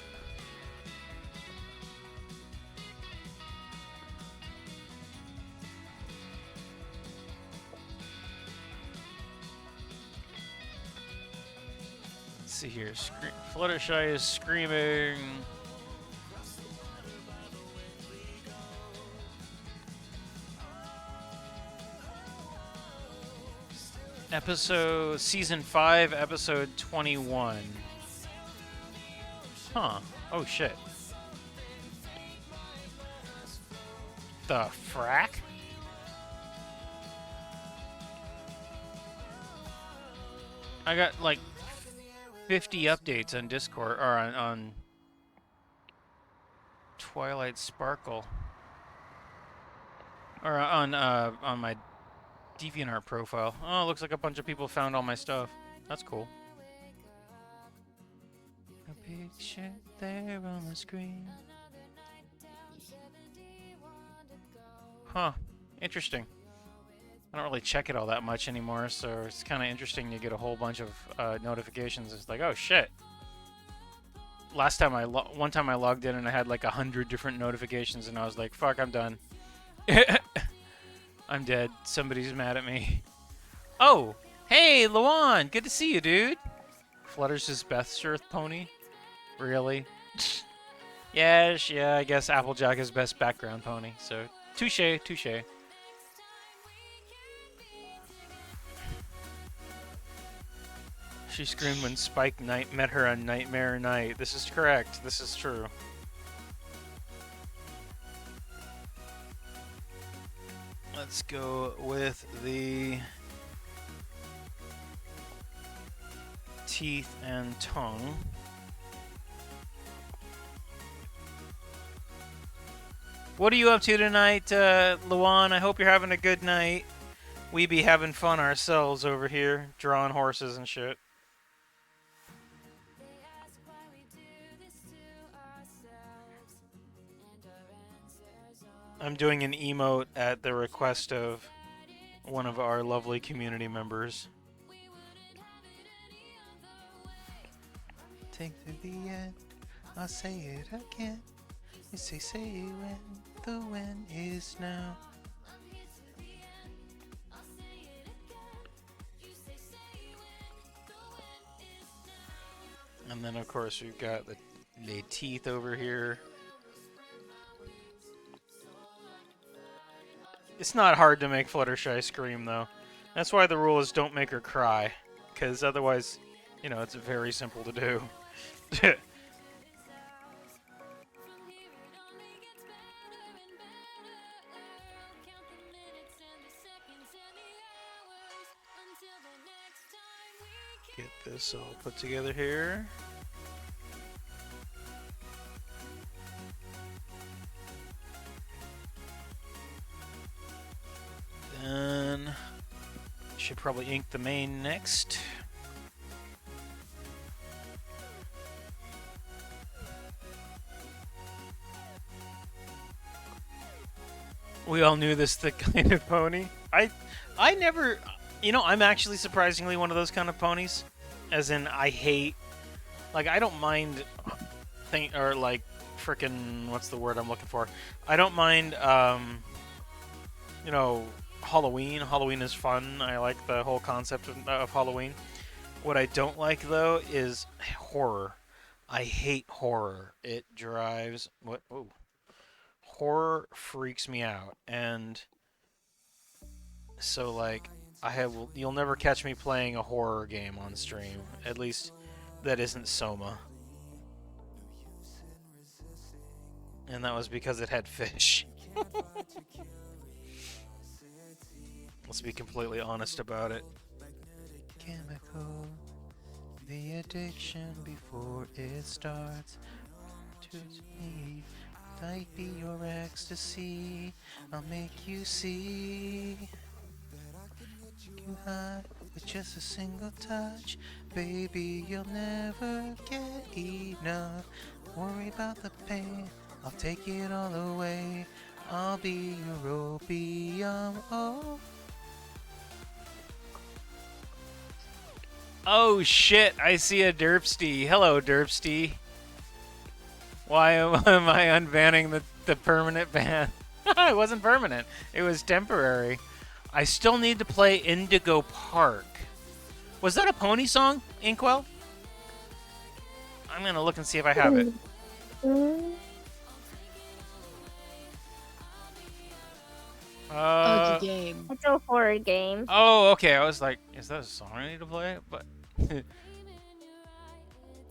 Let's see here. Fluttershy is screaming. Season 5, episode 21. Huh. Oh shit. The frack? I got like 50 updates on Discord, or on Twilight Sparkle. Or on my DeviantArt profile. Oh, looks like a bunch of people found all my stuff. That's cool. A picture there on the screen. Huh. Interesting. I don't really check it all that much anymore, so it's kind of interesting to get a whole bunch of notifications. It's like, oh shit. One time I logged in and I had like 100 different notifications, and I was like, fuck, I'm done. I'm dead. Somebody's mad at me. Oh, hey, Luan, good to see you, dude. Flutter's his best Earth pony? Really? Yeah, I guess Applejack is best background pony. So, touche. She screamed when Spike Knight met her on Nightmare Night. This is correct. This is true. Let's go with the teeth and tongue. What are you up to tonight, Luan? I hope you're having a good night. We be having fun ourselves over here, drawing horses and shit. I'm doing an emote at the request of one of our lovely community members. Take to the end, I'll say it again. You say when, the when is now. And then of course we've got the teeth over here. It's not hard to make Fluttershy scream, though. That's why the rule is don't make her cry. Because otherwise, you know, it's very simple to do. Get this all put together here. Then should probably ink the mane next. We all knew this thick kind of pony. I never, you know, I'm actually surprisingly one of those kind of ponies. As in, I hate, like, I don't mind, or like, frickin', what's the word I'm looking for? I don't mind, you know, Halloween. Halloween is fun. I like the whole concept of Halloween. What I don't like, though, is horror. I hate horror. It drives... What? Oh. Horror freaks me out. And so, like, you'll never catch me playing a horror game on stream. At least, that isn't Soma. And that was because it had fish. Let's be completely honest about it. Chemical, the addiction before it starts to me. Might be your ecstasy. I'll make you see. You high with just a single touch, baby. You'll never get enough. Worry about the pain. I'll take it all away. I'll be your opium. Oh. Oh shit, I see a Derpsty. Hello, Derpsty. Why am I unbanning the permanent ban? It wasn't permanent. It was temporary. I still need to play Indigo Park. Was that a pony song, Inkwell? I'm gonna look and see if I have it. Mm, Oh, it's a game. it's a horror game. Oh, okay. I was like, is that a song I need to play? But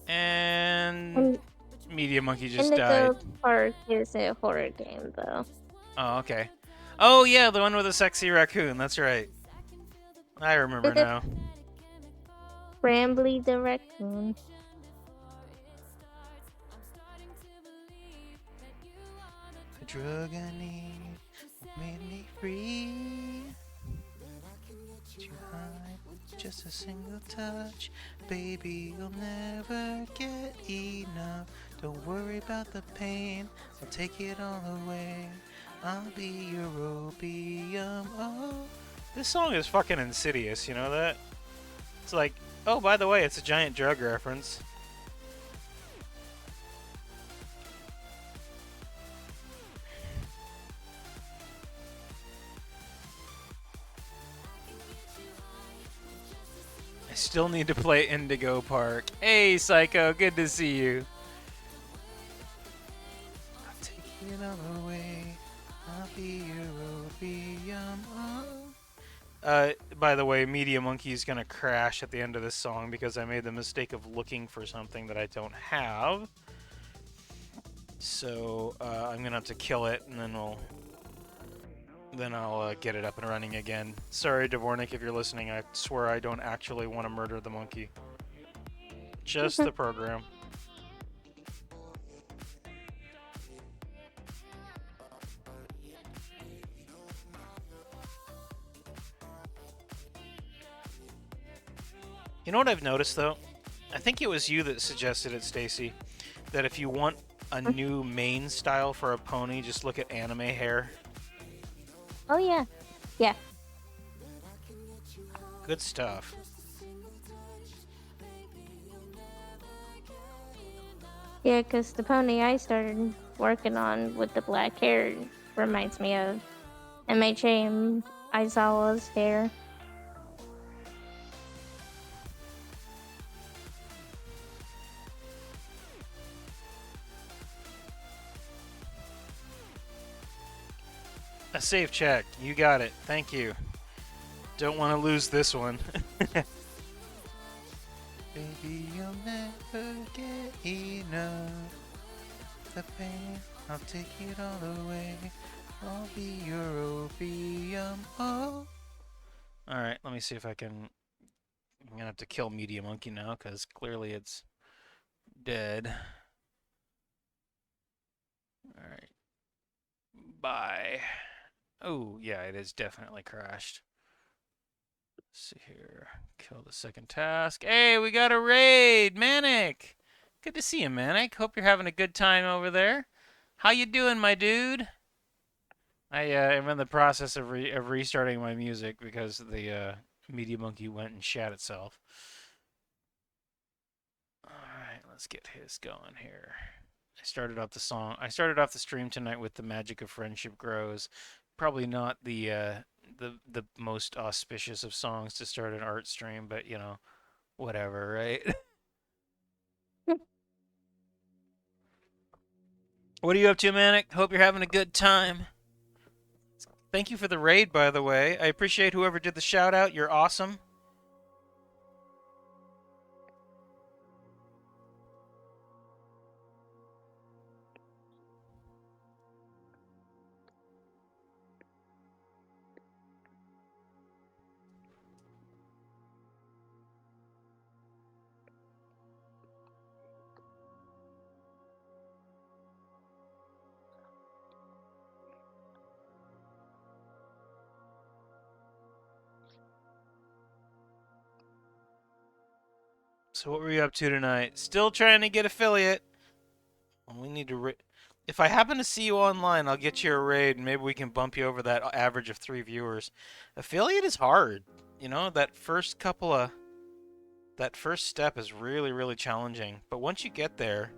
and And Media Monkey just Indigo died. Park is a horror game, though. Oh, okay. Oh yeah, the one with the sexy raccoon. That's right. I remember now. Brambly the raccoon. The drug I need made me free. You hide with just a single touch, baby. You'll never get enough. Don't worry about the pain. I'll take it all away. I'll be your opium. Oh, this song is fucking insidious. You know that? It's like, oh, by the way, it's a giant drug reference. I still need to play Indigo Park. Hey, Psycho, good to see you. I'll take it all away. I'll be your opium. By the way, Media Monkey is gonna crash at the end of this song because I made the mistake of looking for something that I don't have. So I'm gonna have to kill it, and then I'll get it up and running again. Sorry, Dvornik, if you're listening. I swear I don't actually want to murder the monkey. Just the program. You know what I've noticed, though? I think it was you that suggested it, Stacy, that if you want a new main style for a pony, just look at anime hair. Oh, yeah. Yeah. Good stuff. Yeah, because the pony I started working on with the black hair reminds me of MHA and Aizawa's hair. A safe check. You got it. Thank you. Don't want to lose this one. Baby, you'll never get enough. The pain, I'll take it all away. I'll be your opium. Oh. Alright, let me see if I can. I'm gonna have to kill Media Monkey now because clearly it's dead. Alright. Bye. Oh, yeah, it is definitely crashed. Let's see here. Kill the second task. Hey, we got a raid! Manic! Good to see you, Manic. Hope you're having a good time over there. How you doing, my dude? I am in the process of restarting my music because the Media Monkey went and shat itself. Alright, let's get his going here. I started off the stream tonight with The Magic of Friendship Grows. Probably not the most auspicious of songs to start an art stream, but you know, whatever, right? What are you up to, Manic? Hope you're having a good time. Thank you for the raid, by the way. I appreciate whoever did the shout out. You're awesome. So what were you up to tonight? Still trying to get affiliate. We need to. If I happen to see you online, I'll get you a raid, and maybe we can bump you over that average of 3 viewers. Affiliate is hard, you know. That first couple of That first step is really, really challenging. But once you get there,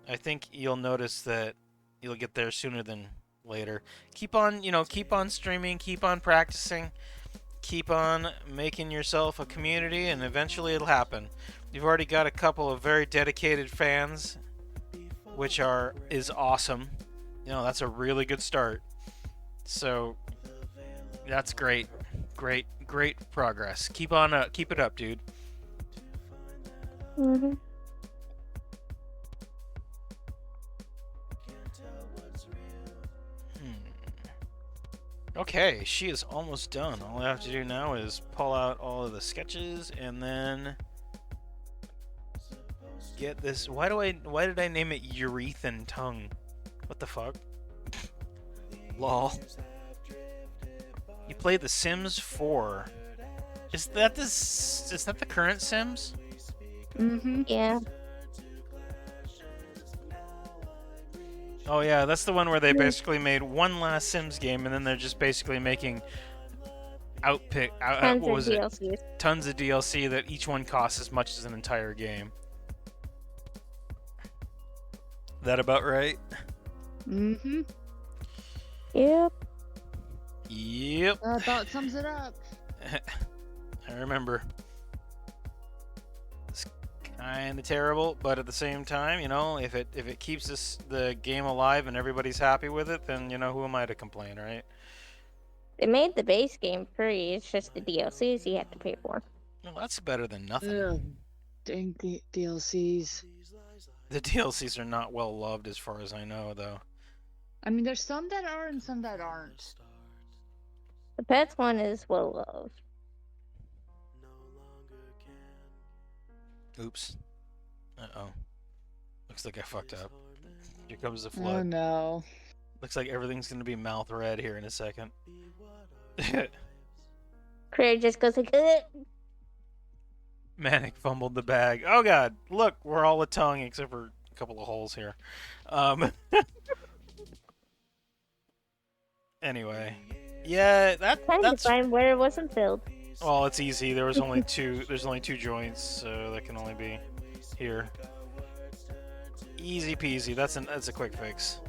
I think you'll notice that you'll get there sooner than later. Keep on, keep on streaming, keep on practicing, keep on making yourself a community, and eventually it'll happen. You've already got a couple of very dedicated fans, which is awesome. That's a really good start. So that's great. Great progress. Keep it up, dude. Mhm. Okay, she is almost done. All I have to do now is pull out all of the sketches and then get this. Why did I name it Urethane Tongue? What the fuck? Lol. You play The Sims 4. Is that the current Sims? Mm-hmm. Yeah. Oh yeah, that's the one where they basically made one last Sims game, and then they're just basically making Tons what of was it? DLCs. Tons of DLC that each one costs as much as an entire game. That about right? Mm-hmm. Yep. Yep. That about sums it up. I remember. It's kind of terrible, but at the same time, if it keeps the game alive and everybody's happy with it, then who am I to complain, right? They made the base game free. It's just the DLCs you have to pay for. Well, that's better than nothing. Ugh, dang DLCs. The DLCs are not well loved, as far as I know, though. I mean, there's some that are and some that aren't. The pets one is well loved. Oops. Uh-oh. Looks like I fucked up. Here comes the Oh flood. no. Looks like everything's gonna be mouth red here in a second. Craig just goes like, ugh. Manic fumbled the bag. Oh god, look, we're all a tongue except for a couple of holes here. Anyway. Yeah, Trying to that's find where it wasn't filled. well, it's easy. There's only two joints, so that can only be here. Easy peasy. That's a quick fix.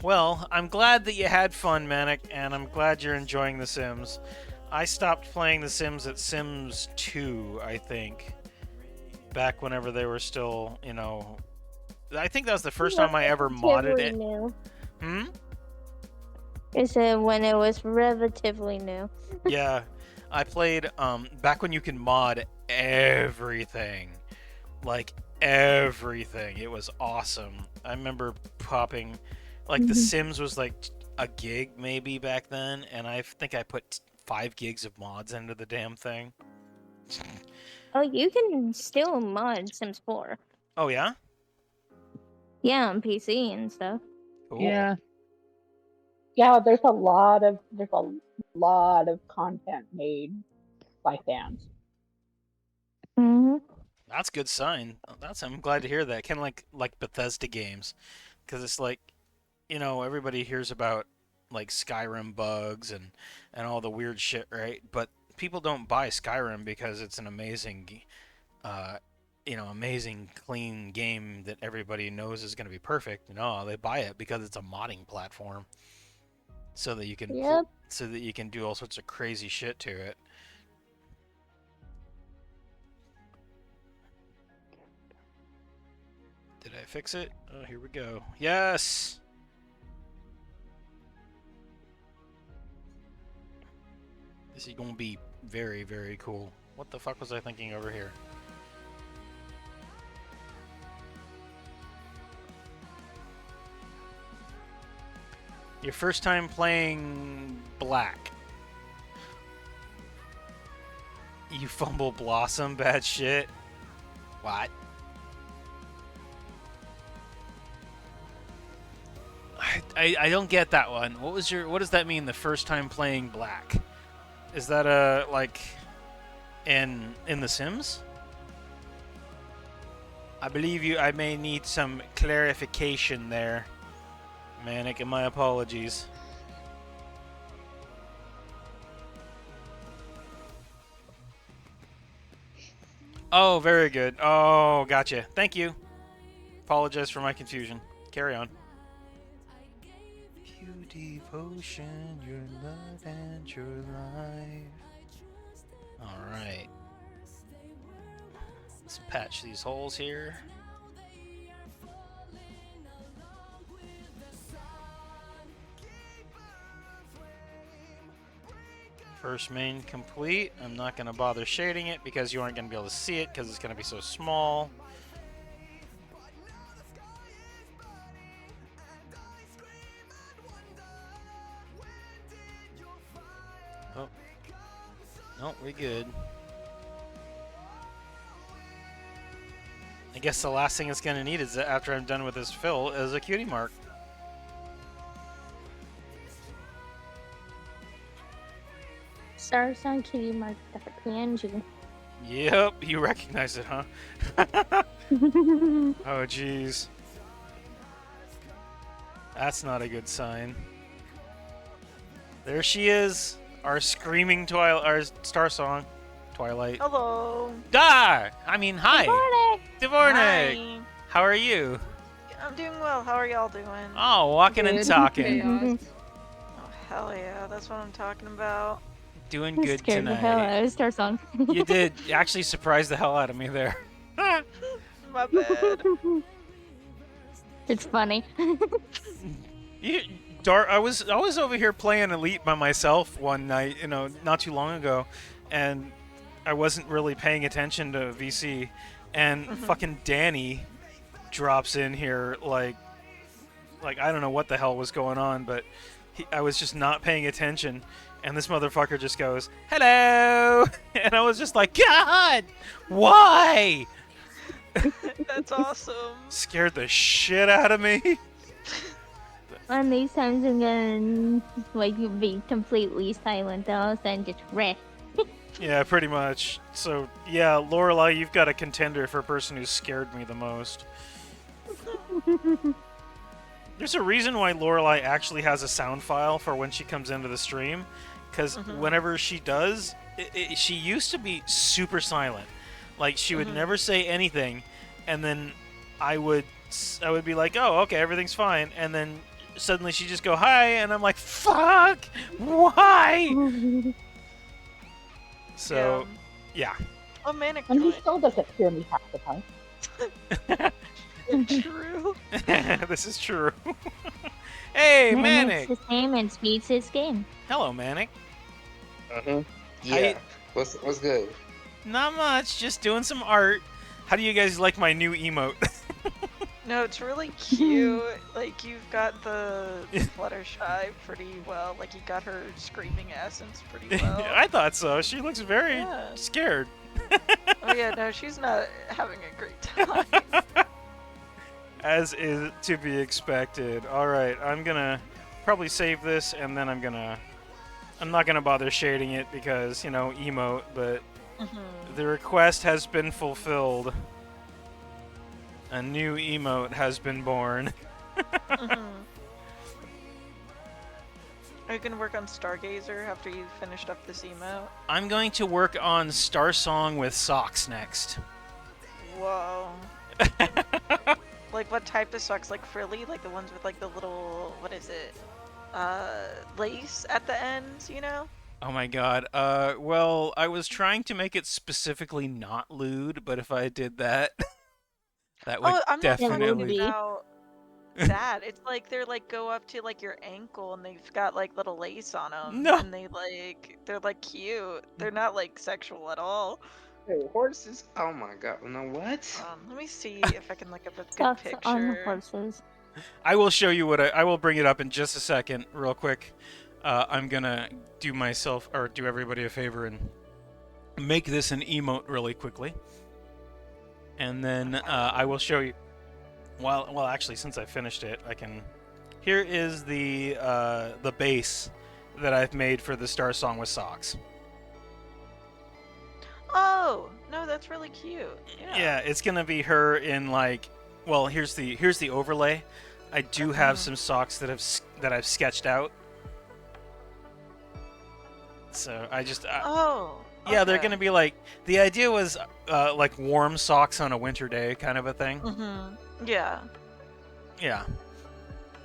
Well, I'm glad that you had fun, Manic, and I'm glad you're enjoying The Sims. I stopped playing The Sims at Sims 2, I think. Back whenever they were still, I think that was the first time I ever modded it. New. Hmm? I said when it was relatively new. Yeah. I played back when you can mod everything. Like everything. It was awesome. I remember popping The Sims was like a gig maybe back then, and I think I put 5 gigs of mods into the damn thing. Oh, you can still mod Sims 4. Oh yeah? Yeah, on PC and stuff. Cool. Yeah. Yeah, there's a lot of content made by fans. Mm-hmm. That's a good sign. I'm glad to hear that. Kind of like Bethesda games, because it's like, everybody hears about like Skyrim bugs and all the weird shit, right? But people don't buy Skyrim because it's an amazing, amazing clean game that everybody knows is going to be perfect. No, they buy it because it's a modding platform, so that you can do all sorts of crazy shit to it. Did I fix it? Oh, here we go. Yes! This is gonna be very, very cool. What the fuck was I thinking over here? Your first time playing Black. You fumble Blossom, bad shit. What? I don't get that one. What does that mean, the first time playing Black? Is that in The Sims? I believe I may need some clarification there, Manic, and my apologies. Oh, very good. Oh, gotcha. Thank you. Apologize for my confusion. Carry on. Pure devotion, your love and your life. Alright. Let's patch these holes here. First main complete. I'm not going to bother shading it because you aren't going to be able to see it because it's going to be so small. Oh. No, we're good. I guess the last thing it's going to need is after I'm done with this fill is a cutie mark. Stars on Kitty Mark PNG. Yep, you recognize it, huh? Oh, jeez. That's not a good sign. There she is, our screaming our star song, Twilight. Hello. Hi! Hi. Dvornik. Hi. How are you? I'm doing well. How are y'all doing? Oh, walking and Good. talking. Chaos. Oh, hell yeah. That's what I'm talking about. Doing I good scared the hell tonight. out of Star Song. You did actually surprise the hell out of me there. My bad. It's funny. I was over here playing Elite by myself one night, not too long ago, and I wasn't really paying attention to VC, and fucking Danny drops in here like I don't know what the hell was going on, but I was just not paying attention, and this motherfucker just goes, "Hello," and I was just like, "God, why?" That's awesome. Scared the shit out of me. And these times I'm gonna be completely silent though, and just rest. Yeah, pretty much. So, yeah, Lorelai, you've got a contender for a person who scared me the most. There's a reason why Lorelai actually has a sound file for when she comes into the stream, because whenever she does, she used to be super silent. Like, she would never say anything, and then I would be like, oh, okay, everything's fine, and then suddenly she just go, hi, and I'm like, fuck, why? So, yeah. Oh, Manic And he joined. still doesn't hear me half the time. True. This is true. Hey, Manic! It's the same and speeds his game. Hello, Manic. Yeah. What's good? Not much, just doing some art. How do you guys like my new emote? No, it's really cute. Like, you've got the Fluttershy pretty well. Like, you got her screaming essence pretty well. I thought so. She looks very Yeah. scared. Oh, yeah, no, she's not having a great time. As is to be expected. Alright, I'm gonna probably save this, and then I'm not gonna bother shading it because, emote, but the request has been fulfilled. A new emote has been born. Are you gonna work on Stargazer after you've finished up this emote? I'm going to work on Star Song with socks next. Whoa. Like, what type of socks? Like frilly? Like the ones with like the little, what is it? Lace at the ends, you know? Oh my god. Well, I was trying to make it specifically not lewd, but if I did that, that would I'm not talking definitely... about that. It's like they're like go up to like your ankle and they've got like little lace on them. No. And they're like cute. They're not like sexual at all. Hey, horses? Oh my god. No, what? Let me see if I can look up a good Socks picture. on horses. I will show you I will bring it up in just a second, real quick. I'm gonna do everybody a favor and make this an emote really quickly. And then I will show you. Well, actually, since I finished it, I can. Here is the base that I've made for the Star Song with socks. Oh no, that's really cute. Yeah, it's gonna be her in like. Well, here's the overlay. I do have some socks that I've sketched out. So I just. Oh, Yeah, they're Okay. gonna be like, the idea was like warm socks on a winter day kind of a thing. Yeah. Yeah.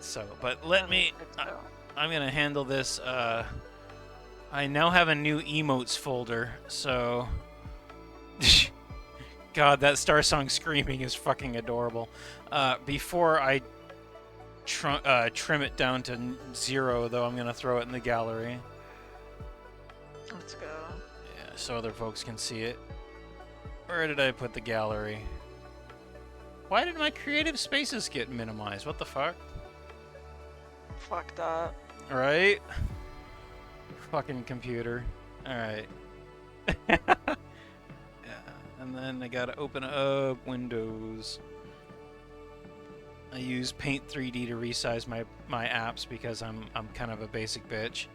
So, but I let don't me, think so. I'm gonna handle this. I now have a new emotes folder, so. God, that Star Song screaming is fucking adorable. Before I trim it down to 0, though, I'm gonna throw it in the gallery. Let's go. Yeah, so other folks can see it. Where did I put the gallery? Why did my creative spaces get minimized? What the fuck? Fucked up. Right? Fucking computer. Alright. Yeah. And then I gotta open up Windows. I use Paint 3D to resize my apps because I'm kind of a basic bitch.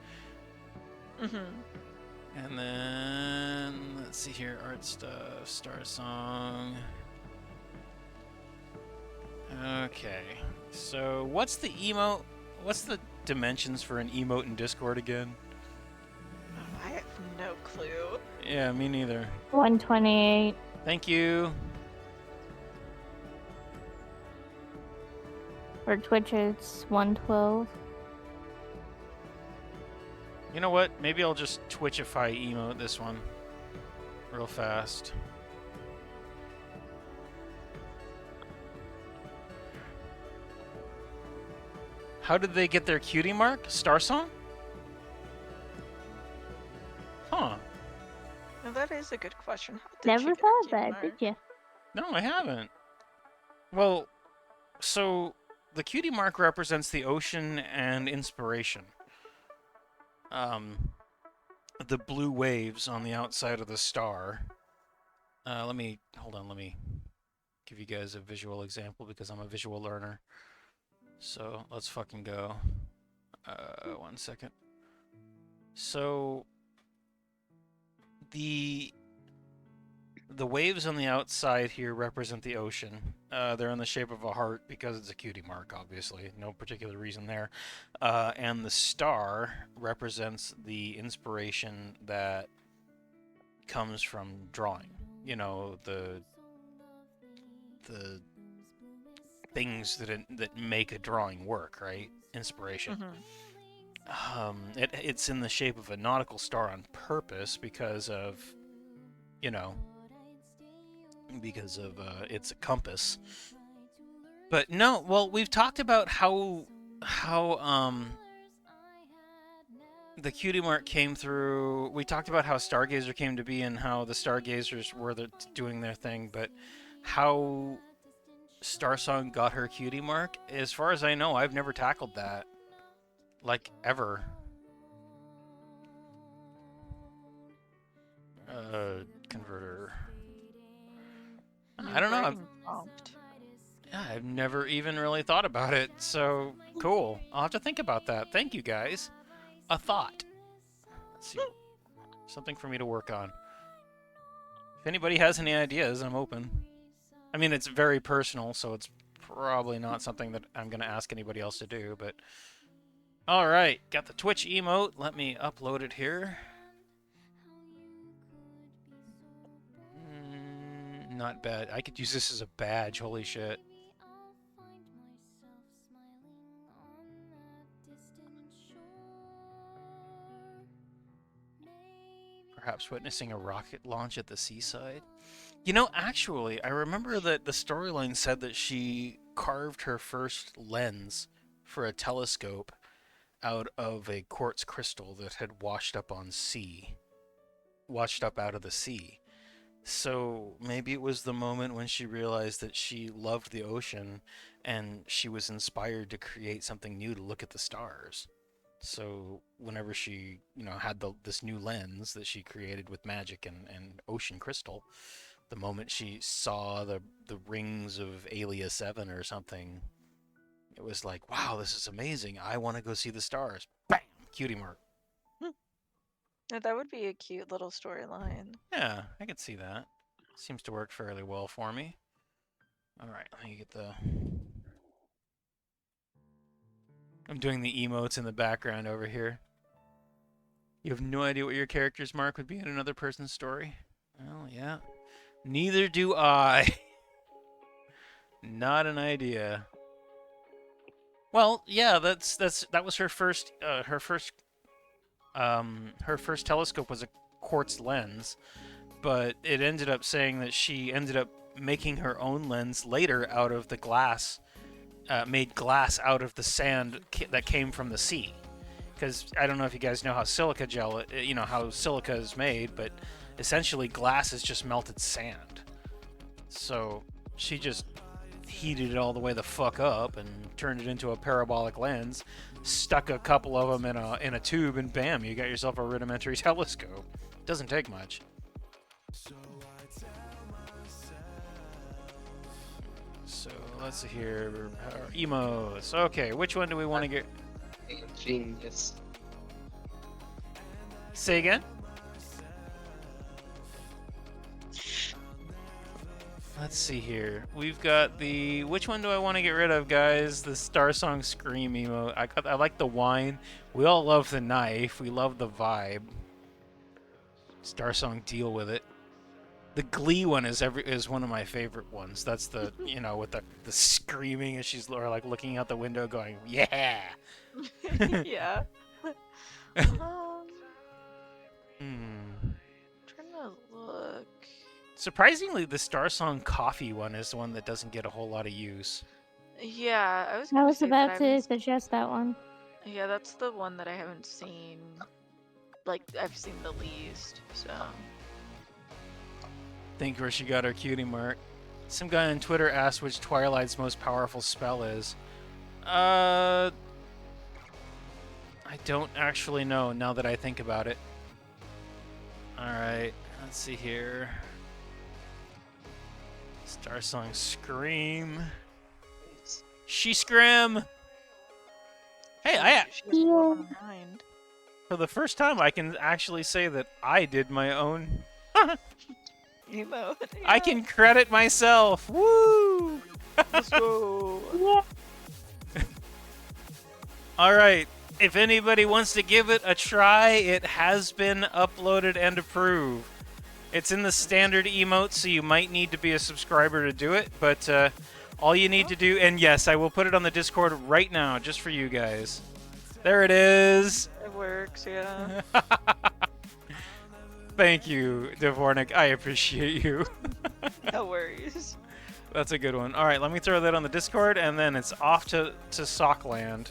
And then let's see here, art stuff, Star Song. Okay. So what's the emote? What's the dimensions for an emote in Discord again? I have no clue. Yeah, me neither. 128. Thank you. For Twitch, it's 112. You know what? Maybe I'll just Twitchify emote this one real fast. How did they get their cutie mark? Star Song? Huh. Now that is a good question. How did Never she get her thought cutie that, mark? did you? No, I haven't. Well, so the cutie mark represents the ocean and inspiration. The blue waves on the outside of the star. Let me give you guys a visual example because I'm a visual learner. So let's fucking go. 1 second. So the waves on the outside here represent the ocean. They're in the shape of a heart because it's a cutie mark, obviously. No particular reason there. And the star represents the inspiration that comes from drawing. You know, the things that make a drawing work, right? Inspiration. It's in the shape of a nautical star on purpose because of, you know, it's a compass. But no, well, we've talked about how the cutie mark came through. We talked about how Stargazer came to be and how the Stargazers were doing their thing, but how Starsong got her cutie mark, as far as I know, I've never tackled that. Like, ever. Converter. I don't know. Yeah, I've never even really thought about it, so cool. I'll have to think about that. Thank you, guys. A thought. Let's see. Something for me to work on. If anybody has any ideas, I'm open. I mean, it's very personal, so it's probably not something that I'm going to ask anybody else to do, but... Alright, got the Twitch emote. Let me upload it here. Not bad. I could use this as a badge, holy shit. Perhaps witnessing a rocket launch at the seaside. You know, actually, I remember that the storyline said that she carved her first lens for a telescope out of a quartz crystal that had washed up out of the sea. So maybe it was the moment when she realized that she loved the ocean and she was inspired to create something new to look at the stars. So whenever she, had this new lens that she created with magic and ocean crystal, the moment she saw the rings of Alia 7 or something, it was like, wow, this is amazing. I want to go see the stars. Bam! Cutie mark. Yeah, that would be a cute little storyline. Yeah, I could see that. Seems to work fairly well for me. Alright, let me get the... I'm doing the emotes in the background over here. You have no idea what your character's mark would be in another person's story? Well, yeah. Neither do I. Not an idea. Well, yeah, that was her first her first telescope was a quartz lens, but it ended up saying that she ended up making her own lens later out of the glass, made glass out of the sand that came from the sea. Because I don't know if you guys know how silica gel, how silica is made, but essentially glass is just melted sand. So she just heated it all the way the fuck up and turned it into a parabolic lens, stuck a couple of them in a tube, and bam, you got yourself a rudimentary telescope. Doesn't take much. So let's see here. Emotes. Okay, which one do we want to get? Genius. Say again? Let's see here. We've got the... Which one do I want to get rid of, guys? The Star Song Scream emote. I like the wine. We all love the knife. We love the vibe. Star Song, deal with it. The Glee one is one of my favorite ones. That's the, with the screaming as she's like looking out the window going, yeah! Yeah. Trying to look. Surprisingly, the Star Song Coffee one is the one that doesn't get a whole lot of use. Yeah, I was I gonna was say about that I to haven't- suggest that one. Yeah, that's the one that I haven't seen. Like, I've seen the least, so. Think where she got her cutie mark. Some guy on Twitter asked which Twilight's most powerful spell is. I don't actually know now that I think about it. Alright, let's see here. Star Song Scream. She Scrim! Hey, She has more behind. for the first time I can actually say that I did my own. Emote. I can credit myself. Woo! Let's go. All right. If anybody wants to give it a try, it has been uploaded and approved. It's in the standard emote, so you might need to be a subscriber to do it, but all you need to do, and yes, I will put it on the Discord right now, just for you guys. There it is. It works, yeah. Thank you, Dvornik. I appreciate you. No worries. That's a good one. All right, let me throw that on the Discord, and then it's off to Sockland.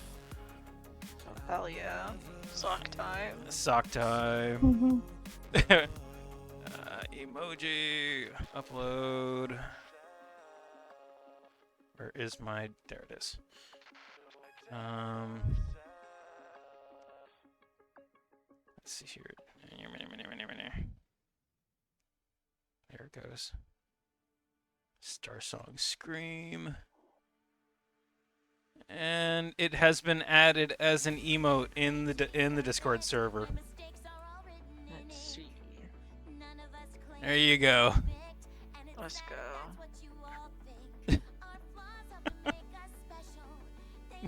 Hell yeah. Sock time. Sock time. Emoji. Upload. Where is my... There it is. Let's see here. There it goes. Star Song Scream. And it has been added as an emote in the Discord server. Let's see. There you go. Let's go.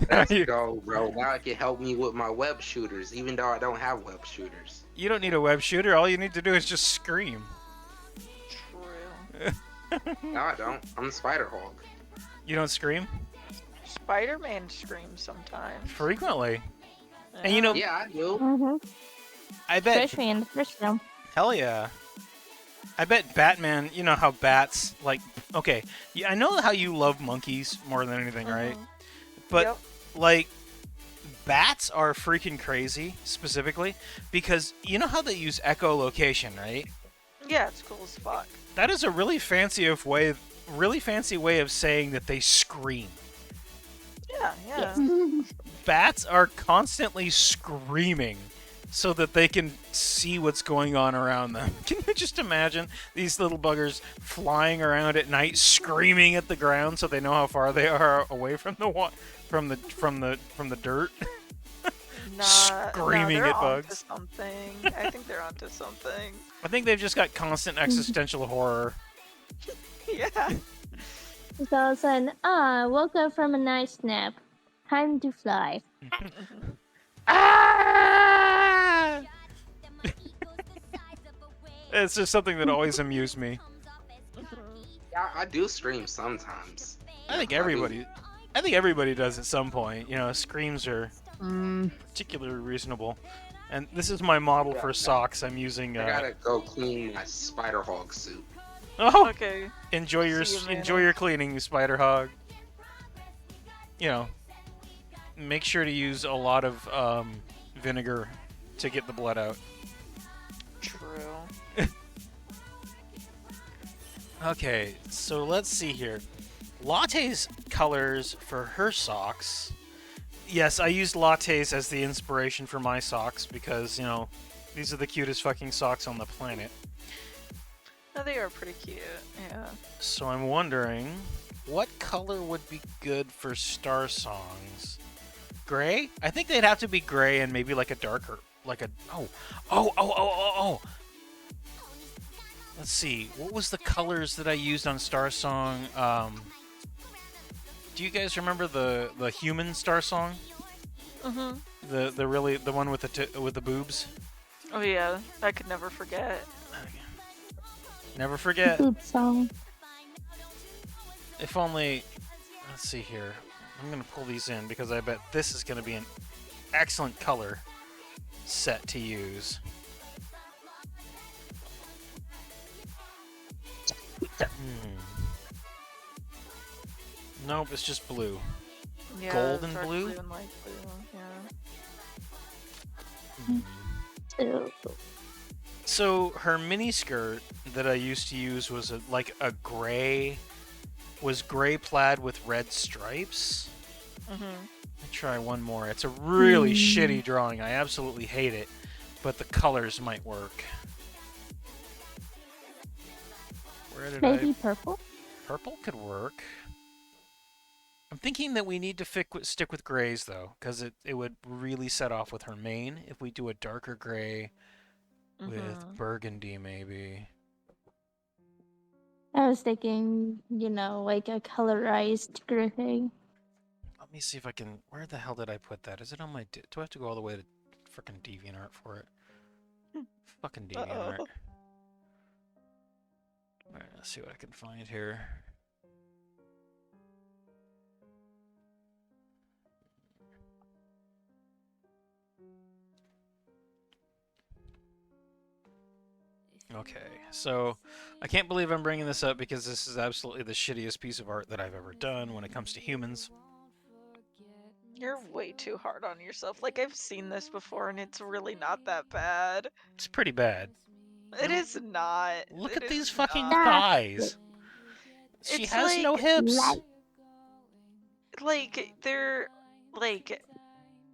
Let's go, bro. Now it can help me with my web shooters, even though I don't have web shooters. You don't need a web shooter. All you need to do is just scream. True. No, I don't. I'm Spider-Hawk. You don't scream? Spider-Man screams sometimes. Frequently. And you know... Yeah, I do. Mm-hmm. I bet... Especially in the first film. Hell yeah. I bet Batman, you know how bats, like... Okay, yeah, I know how you love monkeys more than anything, right? But, Yep. like, bats are freaking crazy, specifically, because you know how they use echolocation, right? Yeah, it's cool as fuck. That is a really fancy way of saying that they scream. Yeah, yeah. Bats are constantly screaming so that they can see what's going on around them. Can you just imagine these little buggers flying around at night, screaming at the ground so they know how far they are away from the from the dirt? Screaming they're at onto bugs. something. I think they're onto something. I think they've just got constant existential horror. Yeah. So all of a sudden, woke up from a nice nap. Time to fly. Ah! It's just something that always amused me. Yeah, I do stream sometimes. I think Yeah, I do. everybody does at some point. You know, screams are Mm, particularly reasonable. And this is my model Yeah, for socks. I'm using. I gotta go clean my spider hog suit. Oh, Okay. enjoy your See you, enjoy Manny. your cleaning, you spider hog. You know, make sure to use a lot of vinegar to get the blood out. True. Okay, so let's see here. Latte's colors for her socks. Yes, I used lattes as the inspiration for my socks because, you know, these are the cutest fucking socks on the planet. No, they are pretty cute. Yeah. So I'm wondering, what color would be good for Star Songs? Gray? I think they'd have to be gray and maybe like a darker, like a oh. Let's see. What was the colors that I used on Star Song? Do you guys remember the human Star Song? Mhm. The one with the boobs? Oh yeah, I could never forget. Never forget. Poop song. If only. Let's see here. I'm gonna pull these in because I bet this is gonna be an excellent color set to use. Nope, it's just blue. Yeah, Gold and dark blue? and light blue. Yeah. Ew. So her mini skirt that I used to use was gray plaid with red stripes. Mhm. Let me try one more. It's a really shitty drawing. I absolutely hate it, but the colors might work. Where did Maybe purple? Purple could work. I'm thinking that we need to stick with grays though, because it would really set off with her mane if we do a darker gray with burgundy maybe. I was thinking, you know, like a colorized gray. Let me see if I can. Where the hell did I put that? Is it on my? Do I have to go all the way to frickin' DeviantArt for it? Fucking DeviantArt. Alright, let's see what I can find here. Okay, so I can't believe I'm bringing this up because this is absolutely the shittiest piece of art that I've ever done when it comes to humans. You're way too hard on yourself. Like, I've seen this before and it's really not that bad. It's pretty bad. It is not. Look It at these is fucking not. thighs. She It's has no like- hips. Like, they're, like,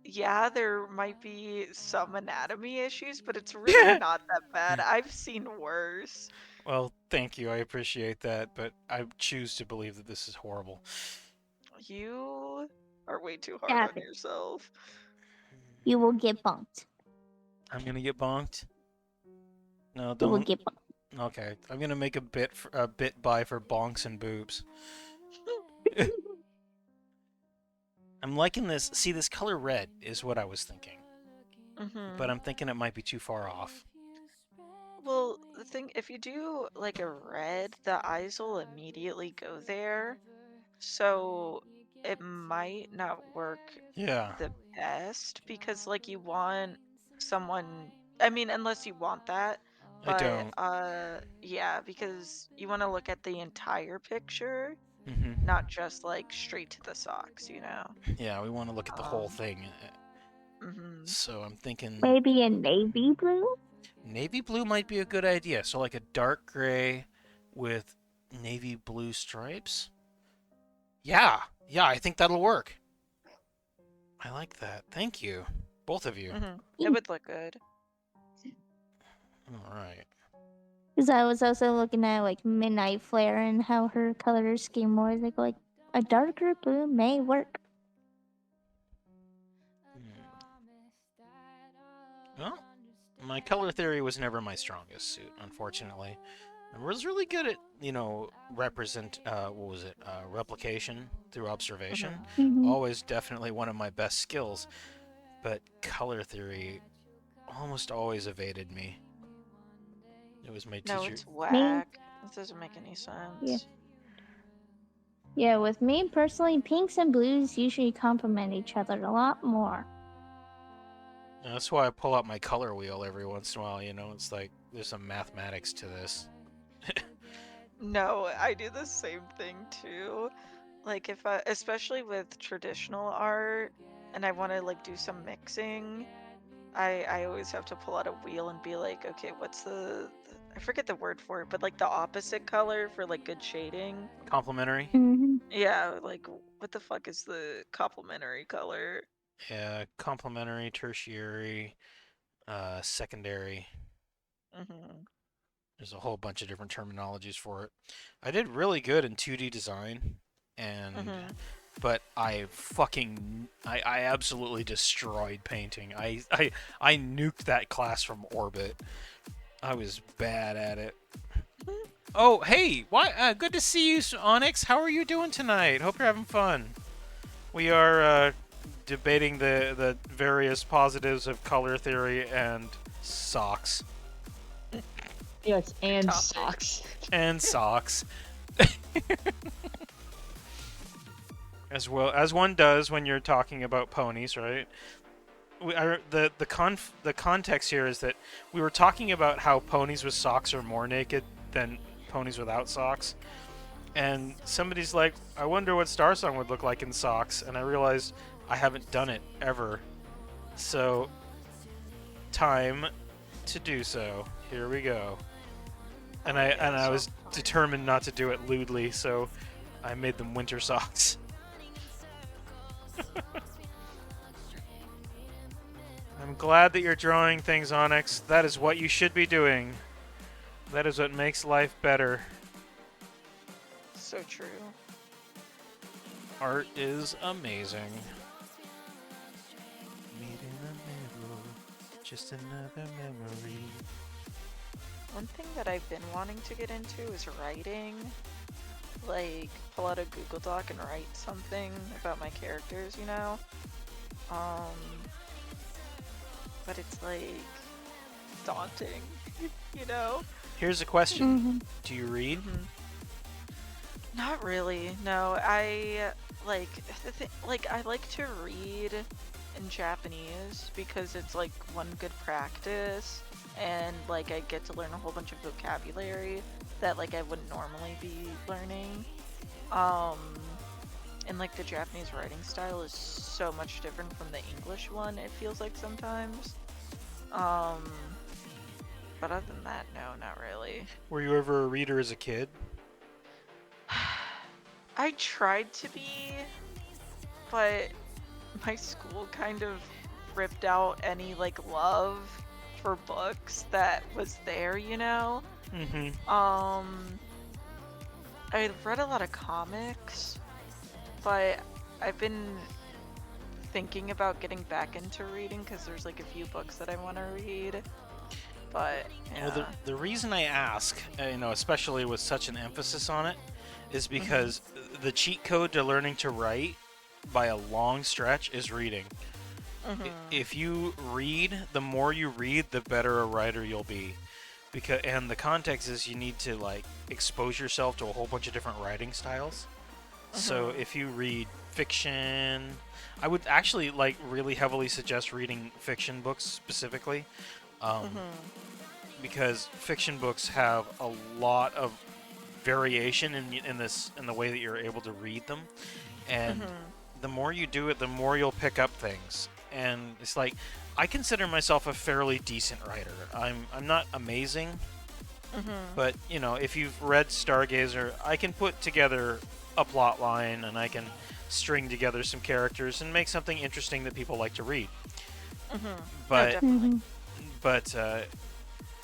yeah, there might be some anatomy issues, but it's really not that bad. I've seen worse. Well, thank you. I appreciate that, but I choose to believe that this is horrible. You are way too hard Stop on it. yourself. You will get bumped. I'm gonna get bonked. No, You will don't. get bumped. Okay, I'm gonna make a bit buy for bonks and boobs. I'm liking this. See, this color red is what I was thinking, but I'm thinking it might be too far off. Well, the thing, if you do like a red, the eyes will immediately go there. So it might not work Yeah. the best because like you want someone, I mean, unless you want that, I but don't. yeah, because you want to look at the entire picture, Hmm. not just like straight to the socks, you know. Yeah, we want to look at the whole thing. Mhm. So I'm thinking Maybe a navy blue? navy blue might be a good idea. So like a dark gray with navy blue stripes. Yeah, I think that'll work. I like that. Thank you, both of you. It would look good. All right. Because I was also looking at like Midnight Flare and how her color scheme was. Like a darker blue may work. Well, my color theory was never my strongest suit, unfortunately. I was really good at, replication through observation. Always definitely one of my best skills. But color theory almost always evaded me. It was my No, teacher. it's Me? whack. This doesn't make any sense. Yeah. Yeah, with me personally, pinks and blues usually complement each other a lot more. That's why I pull out my color wheel every once in a while, you know? It's like, there's some mathematics to this. No, I do the same thing too. Like if I, especially with traditional art, and I want to like do some mixing, I always have to pull out a wheel and be like, okay, what's I forget the word for it, but like the opposite color for like good shading. Complementary? Mm-hmm. Yeah, like what the fuck is the complementary color? Yeah, complementary, tertiary, secondary. Mm-hmm. There's a whole bunch of different terminologies for it. I did really good in 2D design, and Mm-hmm. but I absolutely destroyed painting. I nuked that class from orbit. I was bad at it. Oh, hey, why? Good to see you, Onyx. How are you doing tonight? Hope you're having fun. We are debating the various positives of color theory and socks. Yes, and Topic. socks. And socks. As well as one does when you're talking about ponies, right? The context here is that we were talking about how ponies with socks are more naked than ponies without socks. And somebody's like, I wonder what Star Song would look like in socks. And I realized I haven't done it ever. So, time to do so. Here we go. And I was determined not to do it lewdly, so I made them winter socks. I'm glad that you're drawing things, Onyx. That is what you should be doing. That is what makes life better. So true. Art is amazing. Meet in the middle, just another memory. One thing that I've been wanting to get into is writing. Like, pull out a Google Doc and write something about my characters, you know? But it's like daunting, you know? Here's a question. Mm-hmm. Do you read? Not really. No, I like I like to read in Japanese because it's like one good practice, and like I get to learn a whole bunch of vocabulary that like I wouldn't normally be learning. And like the Japanese writing style is so much different from the English one, it feels like sometimes. But other than that, no, not really. Were you ever a reader as a kid? I tried to be, but my school kind of ripped out any like love for books that was there, you know? Mm-hmm. I read a lot of comics, but I've been thinking about getting back into reading because there's like a few books that I want to read. But yeah. Well, the reason I ask, you know, especially with such an emphasis on it, is because the cheat code to learning to write by a long stretch is reading. If you read, the more you read, the better a writer you'll be. And the context is you need to like expose yourself to a whole bunch of different writing styles. So if you read fiction, I would actually like really heavily suggest reading fiction books specifically. Because fiction books have a lot of variation in the way that you're able to read them, and the more you do it, the more you'll pick up things. And it's like I consider myself a fairly decent writer. I'm not amazing, but you know, if you've read Stargazer, I can put together a plot line and I can string together some characters and make something interesting that people like to read. But but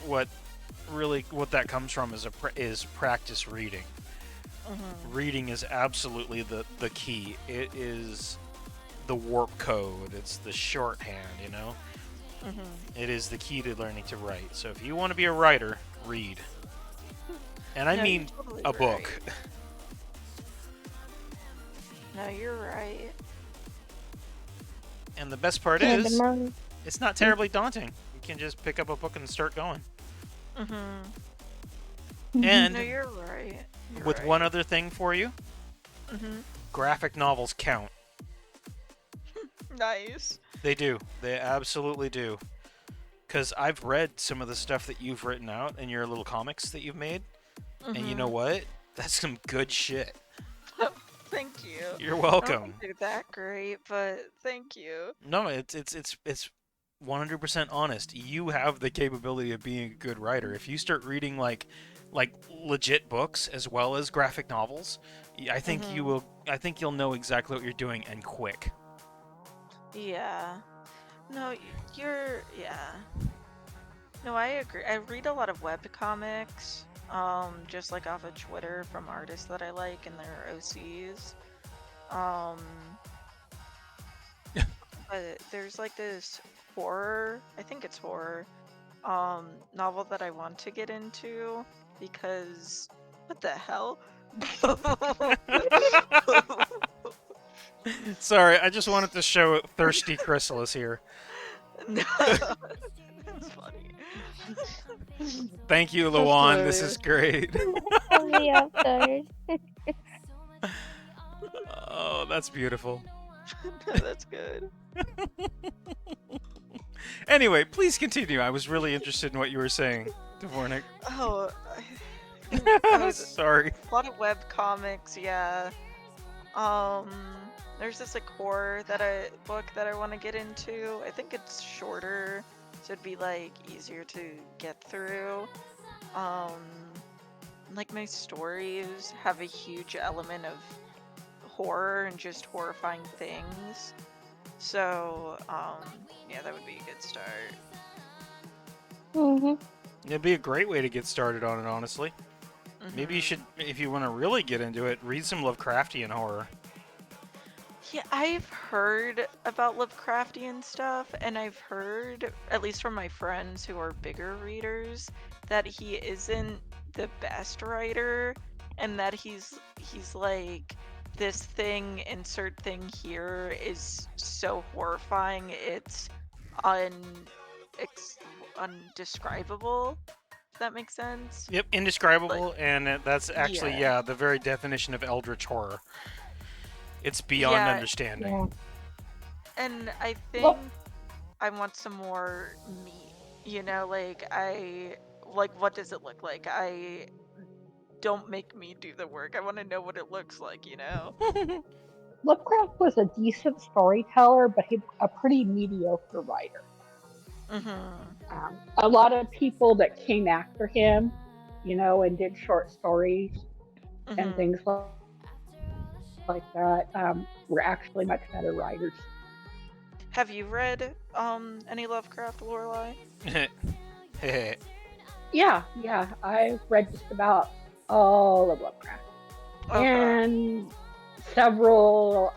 what that comes from is practice reading. Reading is absolutely the key. It is the warp code. It's the shorthand, you know? It is the key to learning to write. So if you want to be a writer, read. And I mean totally a book. No, you're right. And the best part Yeah, is, it's not terribly daunting. You can just pick up a book and start going. And No, you're right. You're with right. one other thing for you, graphic novels count. Nice. They do. They absolutely do. Because I've read some of the stuff that you've written out in your little comics that you've made, and you know what? That's some good shit. Thank you. You're I welcome. don't do that great, but thank you. No, it's 100% honest. You have the capability of being a good writer. If you start reading like legit books as well as graphic novels, I think you will. I think you'll know exactly what you're doing and quick. Yeah. No, you're yeah. No, I agree. I read a lot of web comics, just like off of Twitter from artists that I like and their OCs. But there's like this horror, I think it's horror, novel that I want to get into because what the hell? Sorry, I just wanted to show Thirsty Chrysalis here. No, that's funny. Thank you, That's Luan. This is hilarious. great. Oh, yeah, of course. Oh, that's beautiful. That's good. Anyway, please continue. I was really interested in what you were saying, Dvornik. Oh, I was Sorry. a lot of web comics, yeah. There's this like horror book that I want to get into. I think it's shorter, so it'd be like easier to get through. Like my stories have a huge element of horror and just horrifying things. So, yeah, that would be a good start. It'd be a great way to get started on it, honestly. Maybe you should, if you want to really get into it, read some Lovecraftian horror. Yeah, I've heard about Lovecraftian stuff, and I've heard, at least from my friends who are bigger readers, that he isn't the best writer, and that he's like, this thing, insert thing here, is so horrifying, it's undescribable, if that makes sense. Yep, indescribable, and that's actually, Yeah. the very definition of eldritch horror. It's beyond Yeah. understanding. Yeah. And I think Well- I want some more meat, you know, like what does it look like? Don't make me do the work. I want to know what it looks like, you know? Lovecraft was a decent storyteller, but he's a pretty mediocre writer. A lot of people that came after him, and did short stories and things like that, were actually much better writers. Have you read any Lovecraft, Lorelai? Yeah, I've read just about all of Lovecraft. And several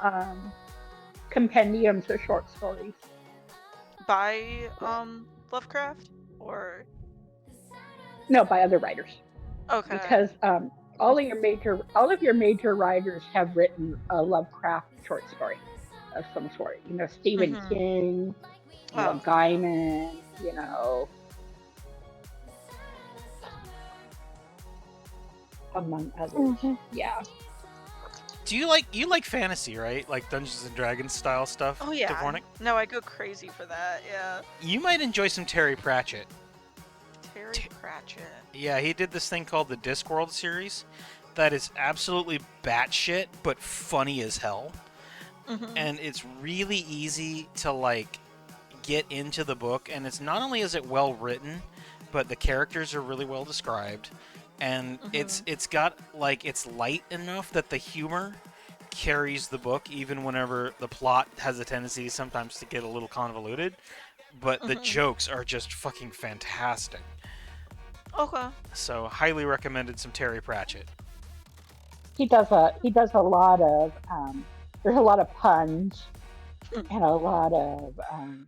compendiums of short stories. By Lovecraft? Or No, by other writers. okay. Because all of your major writers have written a Lovecraft short story of some sort. Stephen King, Gaiman, among others. Yeah. Do you like fantasy, right? Like Dungeons and Dragons style stuff? Oh yeah. Dvornik? No, I go crazy for that. Yeah. You might enjoy some Terry Pratchett. Terry Pratchett. Yeah, he did this thing called the Discworld series that is absolutely batshit but funny as hell. And it's really easy to get into the book, and it's not only is it well written, but the characters are really well described, and it's got it's light enough that the humor carries the book even whenever the plot has a tendency sometimes to get a little convoluted, but the jokes are just fucking fantastic. Okay. So highly recommended some Terry Pratchett. He does a lot of there's a lot of puns and a lot of I'm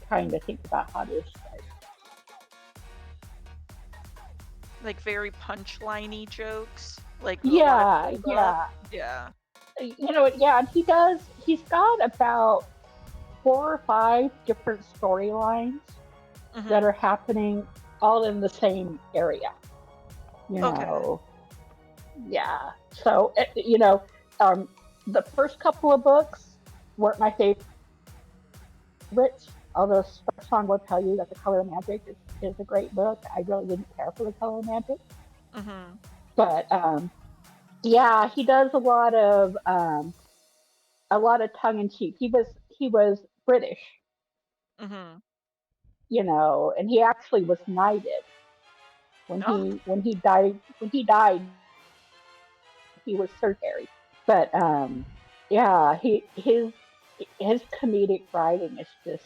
trying to think about how to describe. Like very punchliney jokes. Like Yeah. Yeah. And he's got about 4 or 5 different storylines that Mhm. are happening all in the same area. You Okay. know, yeah. So um, the first couple of books weren't my favorites. Although Song will tell you that The Color of Magic is a great book. I really didn't care for The Color of Magic, Mhm. but yeah, he does a lot of tongue in cheek. He was British, Mhm. and he actually was knighted Oh. when he died. He was surgery, but yeah, his comedic writing is just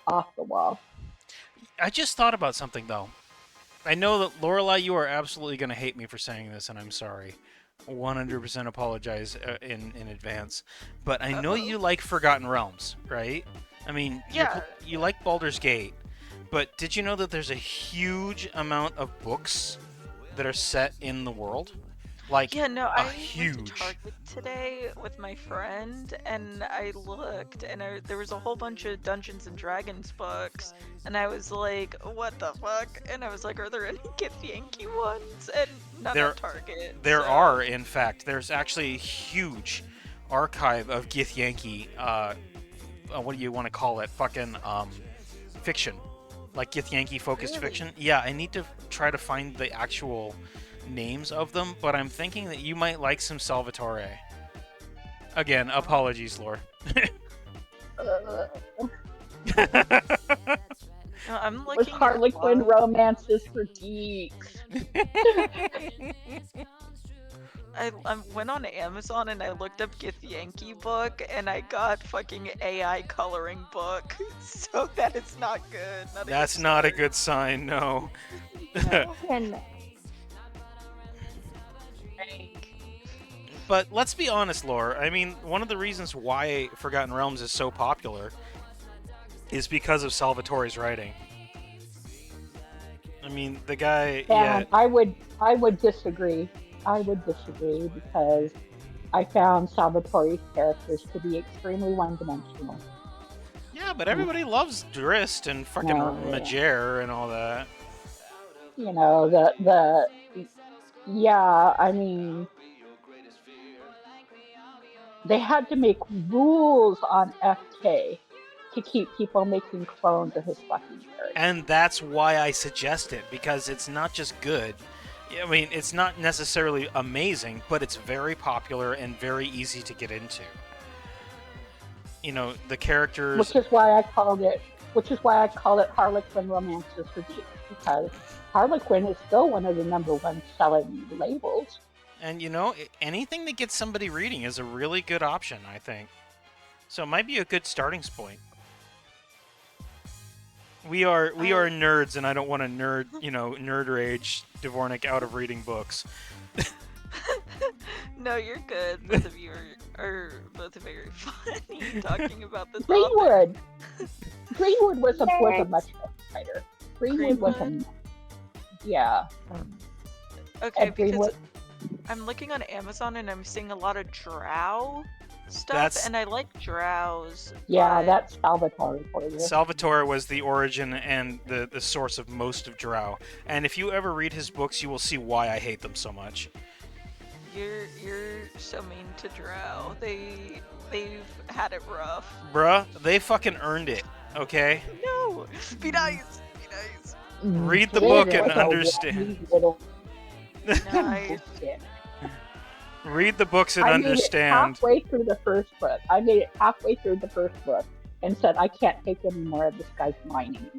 off the wall. I just thought about something though. I know that Lorelai, you are absolutely going to hate me for saying this, and I'm sorry. 100% apologize in advance. But I know Uh-oh. you like Forgotten Realms, right? I mean, Yeah. you like Baldur's Gate, but did you know that there's a huge amount of books that are set in the world? Like Yeah, no, a I went to huge. Target today with my friend and I looked and there was a whole bunch of Dungeons and Dragons books and I was like, what the fuck? And I was like, are there any Get Yankee ones? And none There at Target, there so are, in fact, there's actually a huge archive of Githyanki what do you want to call it? Fucking fiction, like Githyanki focused really? fiction. Yeah, I need to try to find the actual names of them, but I'm thinking that you might like some Salvatore. Again, Oh. apologies, Lore. Uh, No, I'm was looking at Harlequin lot. romances for geeks. I went on Amazon and I looked up Githyanki book and I got fucking AI coloring book. So that is not good. Not a good That's not a start. good sign, no. No. And Frank. But let's be honest, Lore. I mean, one of the reasons why Forgotten Realms is so popular is because of Salvatore's writing. I mean, the guy, yeah, And I would disagree. I would disagree because I found Salvatore's characters to be extremely one-dimensional. yeah, but You everybody loves Drist and fucking know, Majer and all that. the yeah. I mean, they had to make rules on FK to keep people making clones of his fucking And characters. that's why I suggest it, because it's not just good. I mean, it's not necessarily amazing, but it's very popular and very easy to get into. You know, the characters, Which is why I called it. Which is why I call it Harlequin Romances for Geeks because Harlequin is still one of the number one selling labels. and you know, anything that gets somebody reading is a really good option, I think. So it might be a good starting point. We are I nerds, and I don't want to nerd rage Dvornik out of reading books. No, you're good. Both of you are both very funny talking about the topic. Greenwood. Greenwood was a much nerds. better writer. Greenwood was Greenwood. a yeah. Okay, Ed because Greenwood. I'm looking on Amazon and I'm seeing a lot of drow stuff, That's and I like drows, Yeah, but that's Salvatore for you. Salvatore was the origin and the source of most of Drow. And if you ever read his books, you will see why I hate them so much. you're so mean to drow. They've had it rough. Bruh, they fucking earned it, okay? No, be nice, be nice. Read the It book Literally. and was a understand. whiny little Nice. shit. Read the books and I made it understand. halfway through the first book. I made it halfway through the first book and said, I can't take any more of this guy's whining.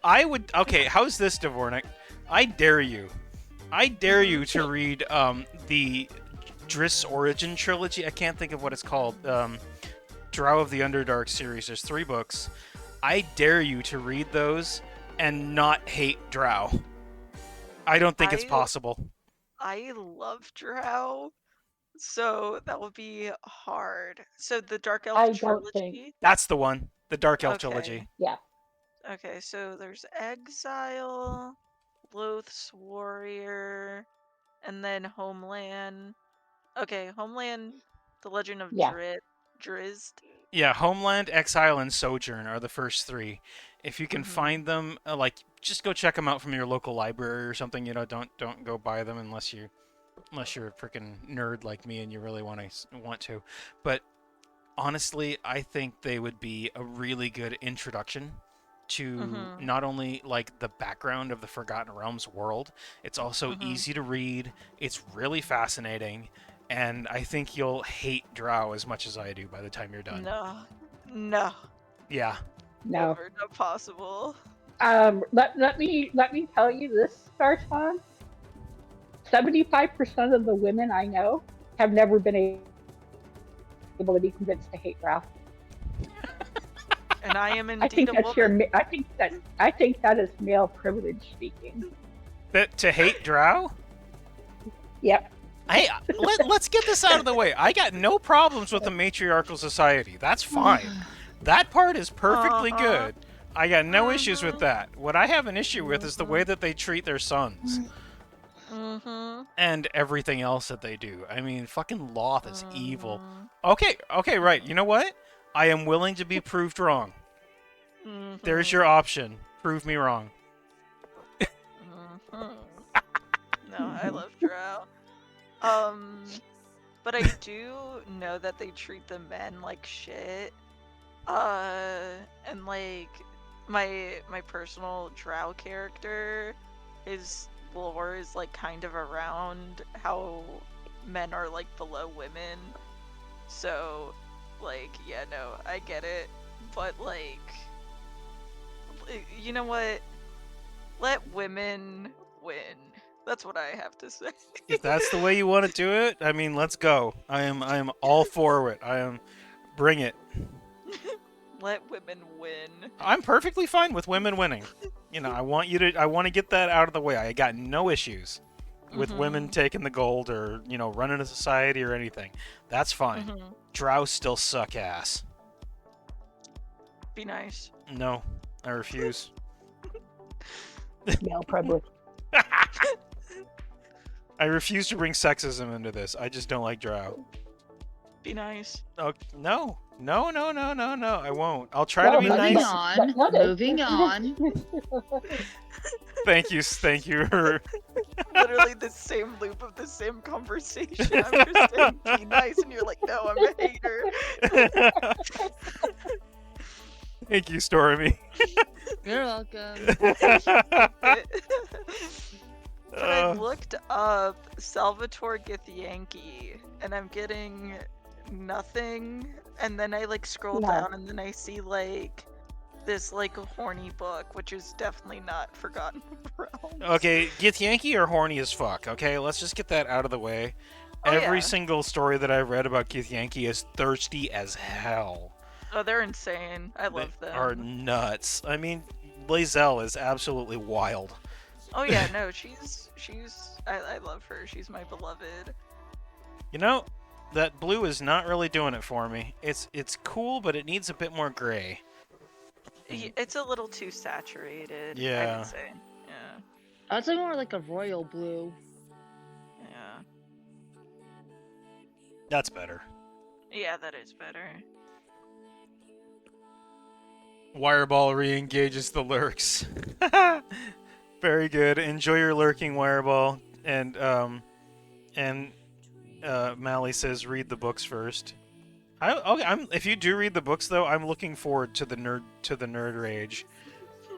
I would. Okay, how's this, Dvornik? I dare you. I dare you to read the Driss Origin trilogy. I can't think of what it's called. Drow of the Underdark series. There's 3 books. I dare you to read those and not hate Drow. I don't think it's I possible. I love drow, so that would be hard. So the Dark Elf I don't think, trilogy. That's the one. The Dark Elf Okay. trilogy. yeah. Okay, so there's Exile, Loth's Warrior, and then Homeland. Okay, Homeland, The Legend of Yeah. Drit. Drizzt. Yeah, Homeland, Exile, and Sojourn are the first 3. If you can Mhm. find them, just go check them out from your local library or something. Don't go buy them unless you're a freaking nerd like me and you really want to. But honestly, I think they would be a really good introduction to Mhm. not only like the background of the Forgotten Realms world, it's also Mhm. easy to read, it's really fascinating, and I think you'll hate Drow as much as I do by the time you're done. No. Yeah. No. Never. Not possible. Let me tell you this, Starshine. 75% of the women I know have never been able to be convinced to hate Ralph. And I am I indeed think a that's woman. I think that is male privilege speaking. That to hate Drow? Yep. Hey, let's get this out of the way. I got no problems with the matriarchal society. That's fine. That part is perfectly good. I got no issues with that. What I have an issue with is the way that they treat their sons. And everything else that they do. I mean, fucking Loth is evil. Okay, right. You know what? I am willing to be proved wrong. There's your option. Prove me wrong. No, I love Drow. But I do know that they treat the men like shit. And like my personal Drow character, his lore is like kind of around how men are like below women. So, like, yeah, no, I get it. But like, you know what? Let women win. That's what I have to say. If that's the way you want to do it, I mean, let's go. I am all for it. Bring it. Let women win. I'm perfectly fine with women winning. You know, I want to get that out of the way. I got no issues with women taking the gold or, running a society or anything. That's fine. Drow still suck ass. Be nice. No, I refuse. Male privilege. I refuse to bring sexism into this. I just don't like Drow. Be nice. Oh, no. I won't. I'll try to be Moving nice. on. Moving on. Thank you. Literally the same loop of the same conversation. I'm just saying be nice, and you're like, no, I'm a hater. Thank you, Stormy. You're welcome. But I looked up Salvatore Githyanki, and I'm getting nothing. And then I like scroll down, and then I see like this like horny book, which is definitely not Forgotten Realms. Okay, Githyanki are horny as fuck. Okay, let's just get that out of the way. Every single story that I've read about Githyanki is thirsty as hell. Oh, they're insane. I love them. Are nuts. I mean, Lae'zel is absolutely wild. Oh yeah, no, she's I love her. She's my beloved. You know, that blue is not really doing it for me. It's cool, but it needs a bit more gray. It's a little too saturated. Yeah. I would say. Yeah. I'd say more like a royal blue. Yeah. That's better. Yeah, that is better. Wireball re-engages the lurks. Very good. Enjoy your lurking, Wireball. And Mally says read the books first. If you do read the books though, I'm looking forward to the nerd rage.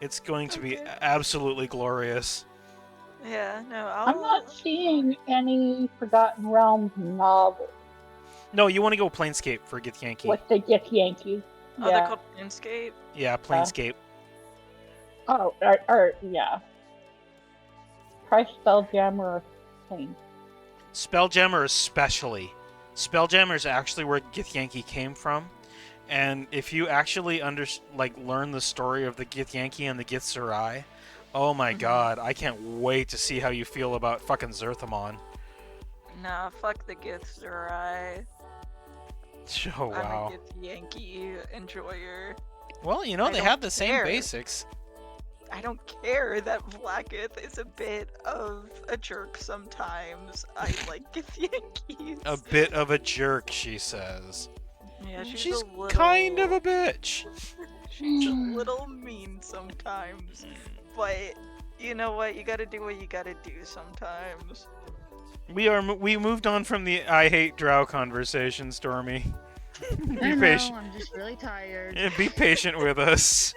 It's going to be absolutely glorious. Yeah, no, I'm not seeing any Forgotten Realms novels. No, you want to go Planescape for Githyanki. What's the Githyanki? Oh, they're called Planescape? Yeah, Planescape. Yeah. Try Spelljammer or Plane. Spelljammer especially. Spelljammer is actually where Githyanki came from. And if you actually learn the story of the Githyanki and the Githzerai, oh my god, I can't wait to see how you feel about fucking Zerthamon. Nah, fuck the Githzerai. Oh, wow. I'm a Githyanki enjoyer. Well, they have the same basics. I don't care that Blackith is a bit of a jerk sometimes. I like Githyankis. A bit of a jerk, she says. Yeah, she's She's a little. kind of a bitch. She's a little mean sometimes, but you know what? You gotta do what you gotta do sometimes. We moved on from the I hate drow conversation, Stormy. I Be know, patient. I'm just really tired. Be patient with us.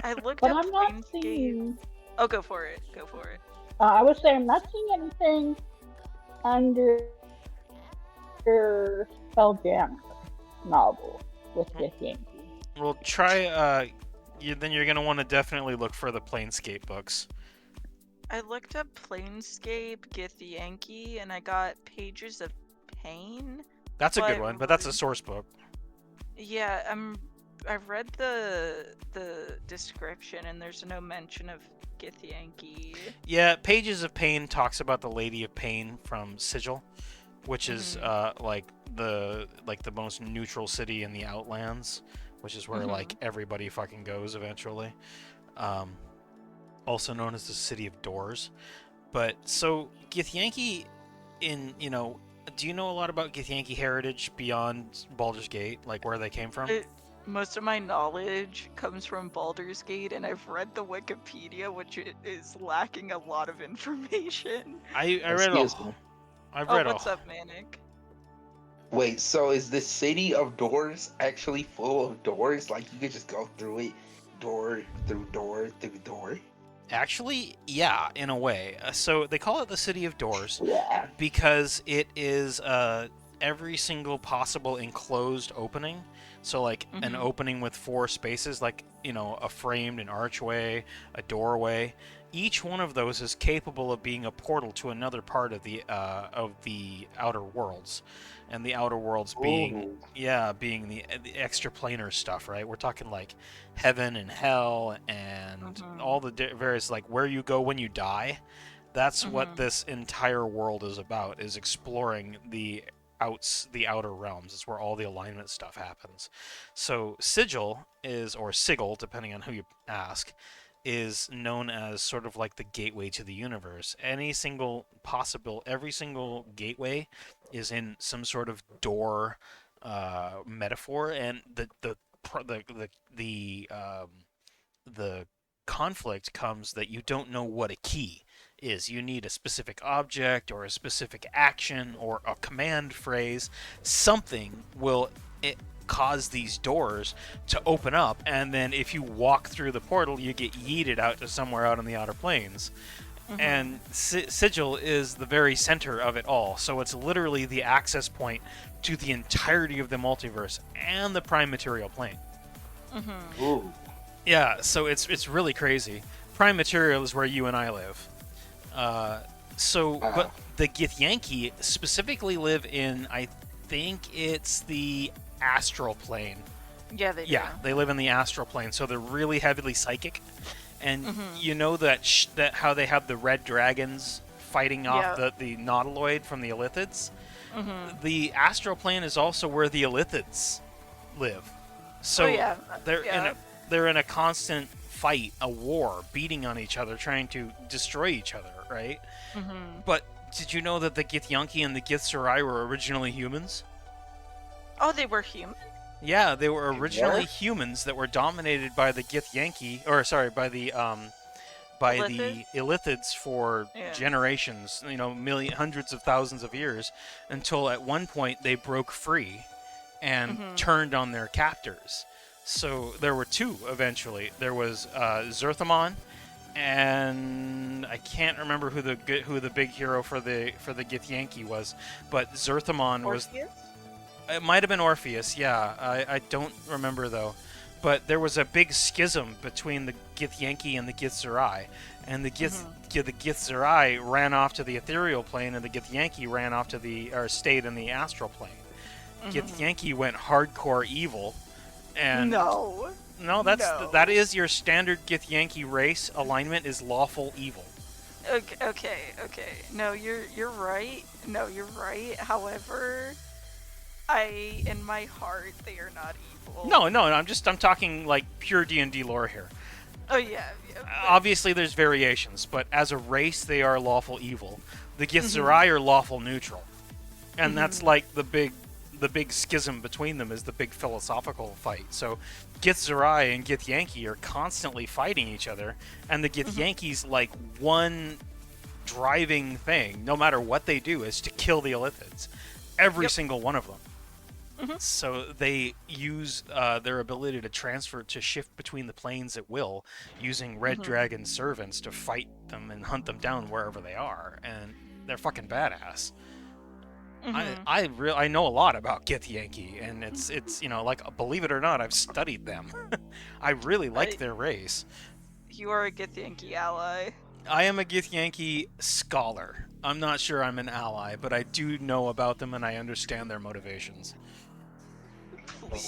I looked But up I'm not Planescape. seeing. Oh, go for it. Go for it. I would say I'm not seeing anything under Spelljammer novel with Yankee. Well, try. Then you're gonna want to definitely look for the Planescape books. I looked up Planescape, Githyanki, and I got Pages of Pain. That's a good one, but that's a source book. Yeah, I've read the description, and there's no mention of Githyanki. Yeah, Pages of Pain talks about the Lady of Pain from Sigil, which is like the most neutral city in the Outlands, which is where like everybody fucking goes eventually. Also known as the City of Doors. But so Githyanki, do you know a lot about Githyanki heritage beyond Baldur's Gate, like where they came from? Most of my knowledge comes from Baldur's Gate, and I've read the Wikipedia, which is lacking a lot of information. I read Excuse all. me. I've read what's all. up, Manic? Wait, so is the city of doors actually full of doors? Like you could just go through it, door through door through door? Actually, yeah, in a way. So they call it the City of Doors Yeah. because it is every single possible enclosed opening. So like an opening with 4 spaces, like, a framed, an archway, a doorway. Each one of those is capable of being a portal to another part of the outer worlds. And the outer worlds being the extraplanar stuff, right? We're talking like heaven and hell and all the various, like, where you go when you die. That's what this entire world is about, is exploring the outer realms. It's where all the alignment stuff happens. So Sigil or Sigil, depending on who you ask, is known as sort of like the gateway to the universe. Every single gateway is in some sort of door metaphor, and the conflict comes that you don't know what a key is. You need a specific object or a specific action or a command phrase. Something will cause these doors to open up, and then if you walk through the portal, you get yeeted out to somewhere out in the outer planes. And Sigil is the very center of it all, so it's literally the access point to the entirety of the multiverse and the prime material plane. Ooh. Yeah, so it's really crazy. Prime material is where you and I live. But the Githyanki specifically live in, I think it's the astral plane. Yeah, they do. Yeah, they live in the astral plane, so they're really heavily psychic. And you know that how they have the red dragons fighting off the nautiloid from the Illithids? The astral plane is also where the Illithids live. So they're in a constant fight, a war, beating on each other, trying to destroy each other, right? But did you know that the Githyanki and the Githzerai were originally humans? Oh, they were human? Yeah, they were originally humans that were dominated by the Githyanki, by the Illithids for generations, hundreds of thousands of years, until at one point they broke free and turned on their captors. So there were 2 eventually. There was Zerthamon, and I can't remember who the big hero for the Githyanki was, but Zerthamon was. It might have been Orpheus, yeah. I don't remember, though. But there was a big schism between the Githyanki and the Githzerai. And the Githzerai ran off to the ethereal plane, and the Githyanki ran off to stayed in the astral plane. Githyanki went hardcore evil. And No, that is your standard Githyanki race. Alignment is lawful evil. Okay. No, you're right. No, you're right. However, in my heart, they are not evil. No, I'm talking like pure D&D lore here. Oh yeah. Obviously, there's variations, but as a race, they are lawful evil. The Githzerai are lawful neutral. and that's like the big schism between them is the big philosophical fight. So Githzerai and Githyanki are constantly fighting each other, and the Githyanki's like one driving thing, no matter what they do, is to kill the Illithids. Every single one of them. So they use their ability to shift between the planes at will, using Red Dragon servants to fight them and hunt them down wherever they are, and they're fucking badass. I know a lot about Githyanki, and it's like, believe it or not, I've studied them. I really like their race. You are a Githyanki ally. I am a Githyanki scholar. I'm not sure I'm an ally, but I do know about them and I understand their motivations.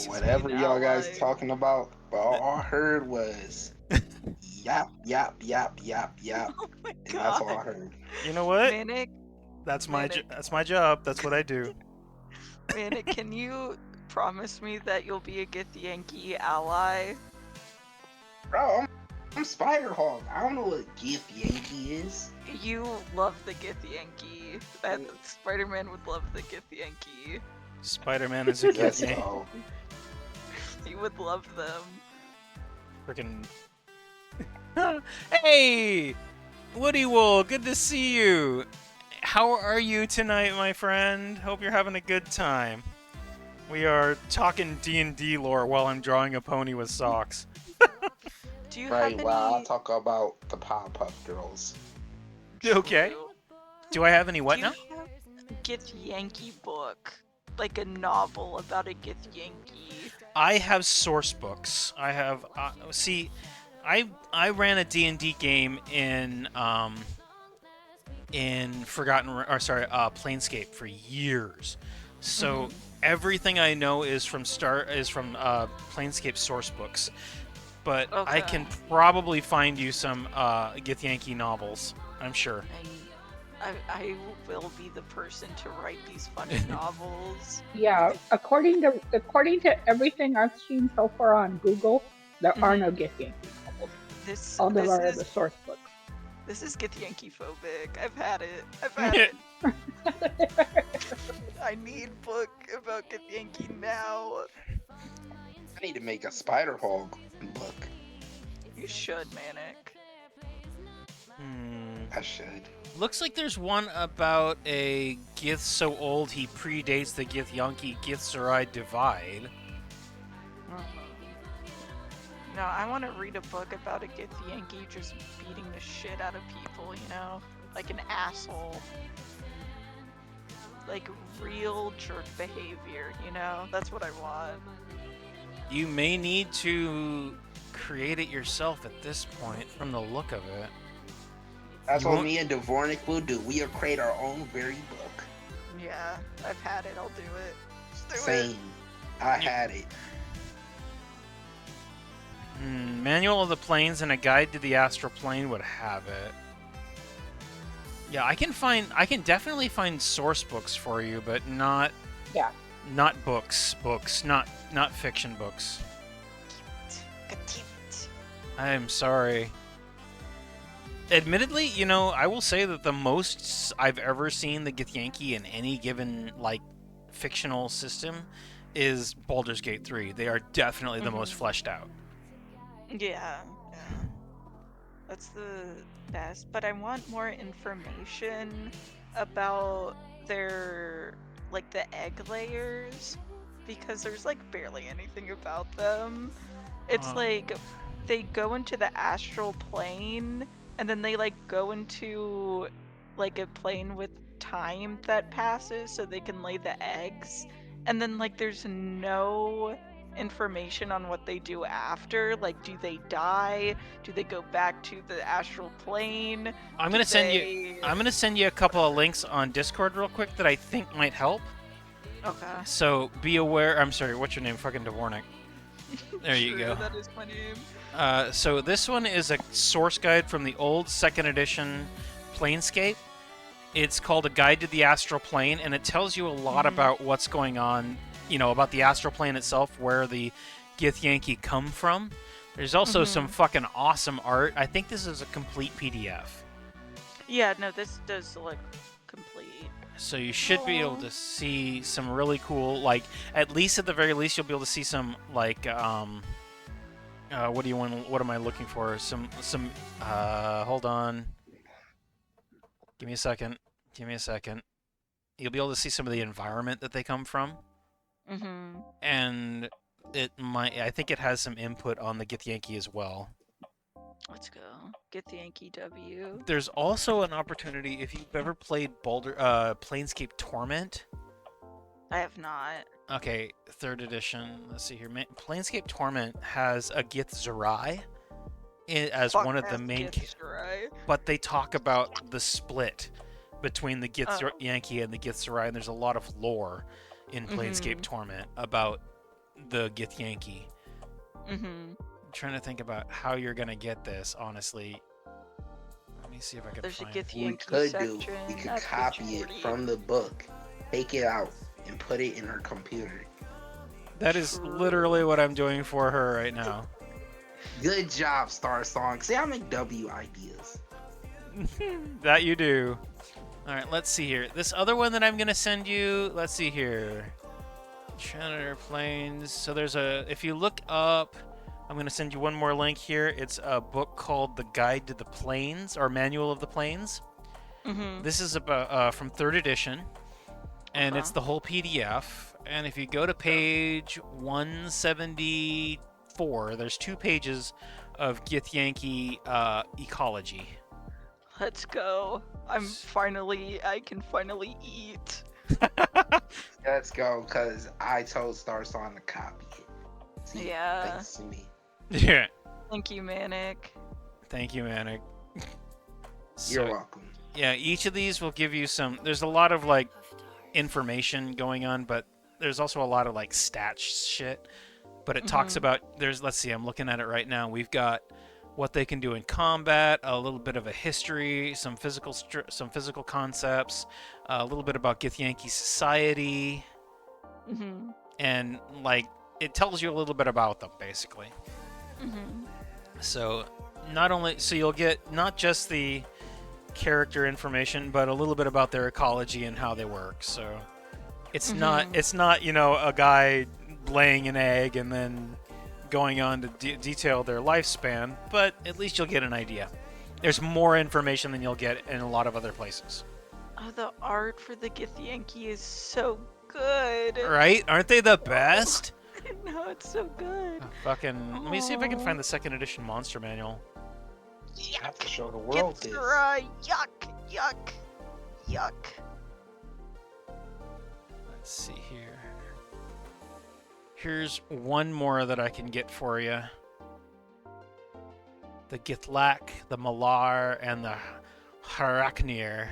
Whatever y'all guys talking about, all I heard was yap, yap, yap, yap, yap. Oh my And god. that's all I heard. You know what? Manic, That's my job. That's what I do. Manic, can you promise me that you'll be a Githyanki ally? Bro, I'm Spider-Hawk. I don't know what Githyanki is. You love the Githyanki. That Spider-Man would love the Githyanki. Spider-Man is a Let's Githyanki. go. He would love them. Freaking. Hey! Woody Wool, good to see you! How are you tonight, my friend? Hope you're having a good time. We are talking D&D lore while I'm drawing a pony with socks. Do you Right, have well, any... I'll talk about the Powerpuff Girls. Okay. Do I have any what Do now? you have a Githyanki book? Like a novel about a Githyanki? I have source books. I have I ran a D&D game in Planescape for years. So everything I know is from Planescape source books. But I can probably find you some Githyanki novels, I'm sure. I will be the person to write these funny novels. Yeah, according to everything I've seen so far on Google, there are no Githyanki novels. All there are the source books. This is Githyanki phobic. I've had it. I need book about Githyanki now. I need to make a Spider-Hawk book. You should, Manic. I should. Looks like there's one about a Gith so old he predates the Githyanki Githzerai divide. No, I want to read a book about a Githyanki just beating the shit out of people, like an asshole. Like real jerk behavior, That's what I want. You may need to create it yourself at this point, from the look of it. That's what me and Dvornik will do. We'll create our own very book. Yeah, I've had it. I'll do it. Just do Same. it. I had it. Manual of the Planes and a Guide to the Astral Plane would have it. Yeah, I can definitely find source books for you, but not books, not fiction books. I'm sorry. Admittedly, I will say that the most I've ever seen the Githyanki in any given, fictional system is Baldur's Gate 3. They are definitely the most fleshed out. Yeah. That's the best, but I want more information about their, the egg layers, because there's, barely anything about them. It's they go into the astral plane, and then they, go into, a plane with time that passes so they can lay the eggs, and then, there's no information on what they do after. Do they die? Do they go back to the astral plane? I'm gonna send you a couple of links on Discord real quick that I think might help. Okay. So be aware. I'm sorry. What's your name? Fucking Dvornik. There you go. That is my name. So this one is a source guide from the old 2nd edition Planescape. It's called A Guide to the Astral Plane, and it tells you a lot about what's going on, about the astral plane itself, where the Githyanki come from. There's also some fucking awesome art. I think this is a complete PDF. Yeah, no, this does look complete. So you should be able to see some really cool, like, at least at the very least, you'll be able to see some, like, what do you want? What am I looking for? Hold on. Give me a second. Give me a second. You'll be able to see some of the environment that they come from, Mm-hmm. and I think it has some input on the Githyanki as well. Let's go. Get the Yankee W. There's also an opportunity if you've ever played Planescape Torment. I have not. Okay, 3rd edition. Let's see here. Planescape Torment has a Githzerai as Fuck one of the that main, Githzerai. but they talk about the split between the Githyanki and the Githzerai, and there's a lot of lore in Planescape Torment about the Githyanki. I'm trying to think about how you're gonna get this, honestly. Let me see if I can There's find a it. We Githyanki could section. we could at copy page it 40. from the book, take it out, and put it in her computer. That is literally what I'm doing for her right now. Good job, Star Song. See, I make W ideas. That you do. Alright, let's see here. This other one that I'm gonna send you, let's see here. Chandler Plains. So there's if you look up, I'm gonna send you one more link here. It's a book called The Guide to the Plains, or Manual of the Plains. This is about from 3rd edition, and it's the whole PDF. And if you go to page 174, there's 2 pages of Githyanki ecology. Let's go. I can finally eat. Let's go, because I told Star Song to copy it. See, Yeah. thanks to me. Yeah. Thank you, Manic. Thank you, Manic. You're welcome. Yeah, each of these will give you some. There's a lot of like information going on, but there's also a lot of like stat shit. But it talks about let's see, I'm looking at it right now. We've got what they can do in combat, a little bit of a history, some physical concepts, a little bit about Githyanki society, and like it tells you a little bit about them basically. So you'll get not just the character information, but a little bit about their ecology and how they work. So it's not a guy laying an egg and then going on to detail their lifespan, but at least you'll get an idea. There's more information than you'll get in a lot of other places. Oh, the art for the Githyanki is so good. Right? Aren't they the best? No, it's so good. Let me see if I can find the 2nd edition monster manual. You have to show the world this. Yuck, yuck, yuck. Let's see here. Here's one more that I can get for you. The Githlak, the Malar, and the Haraknir.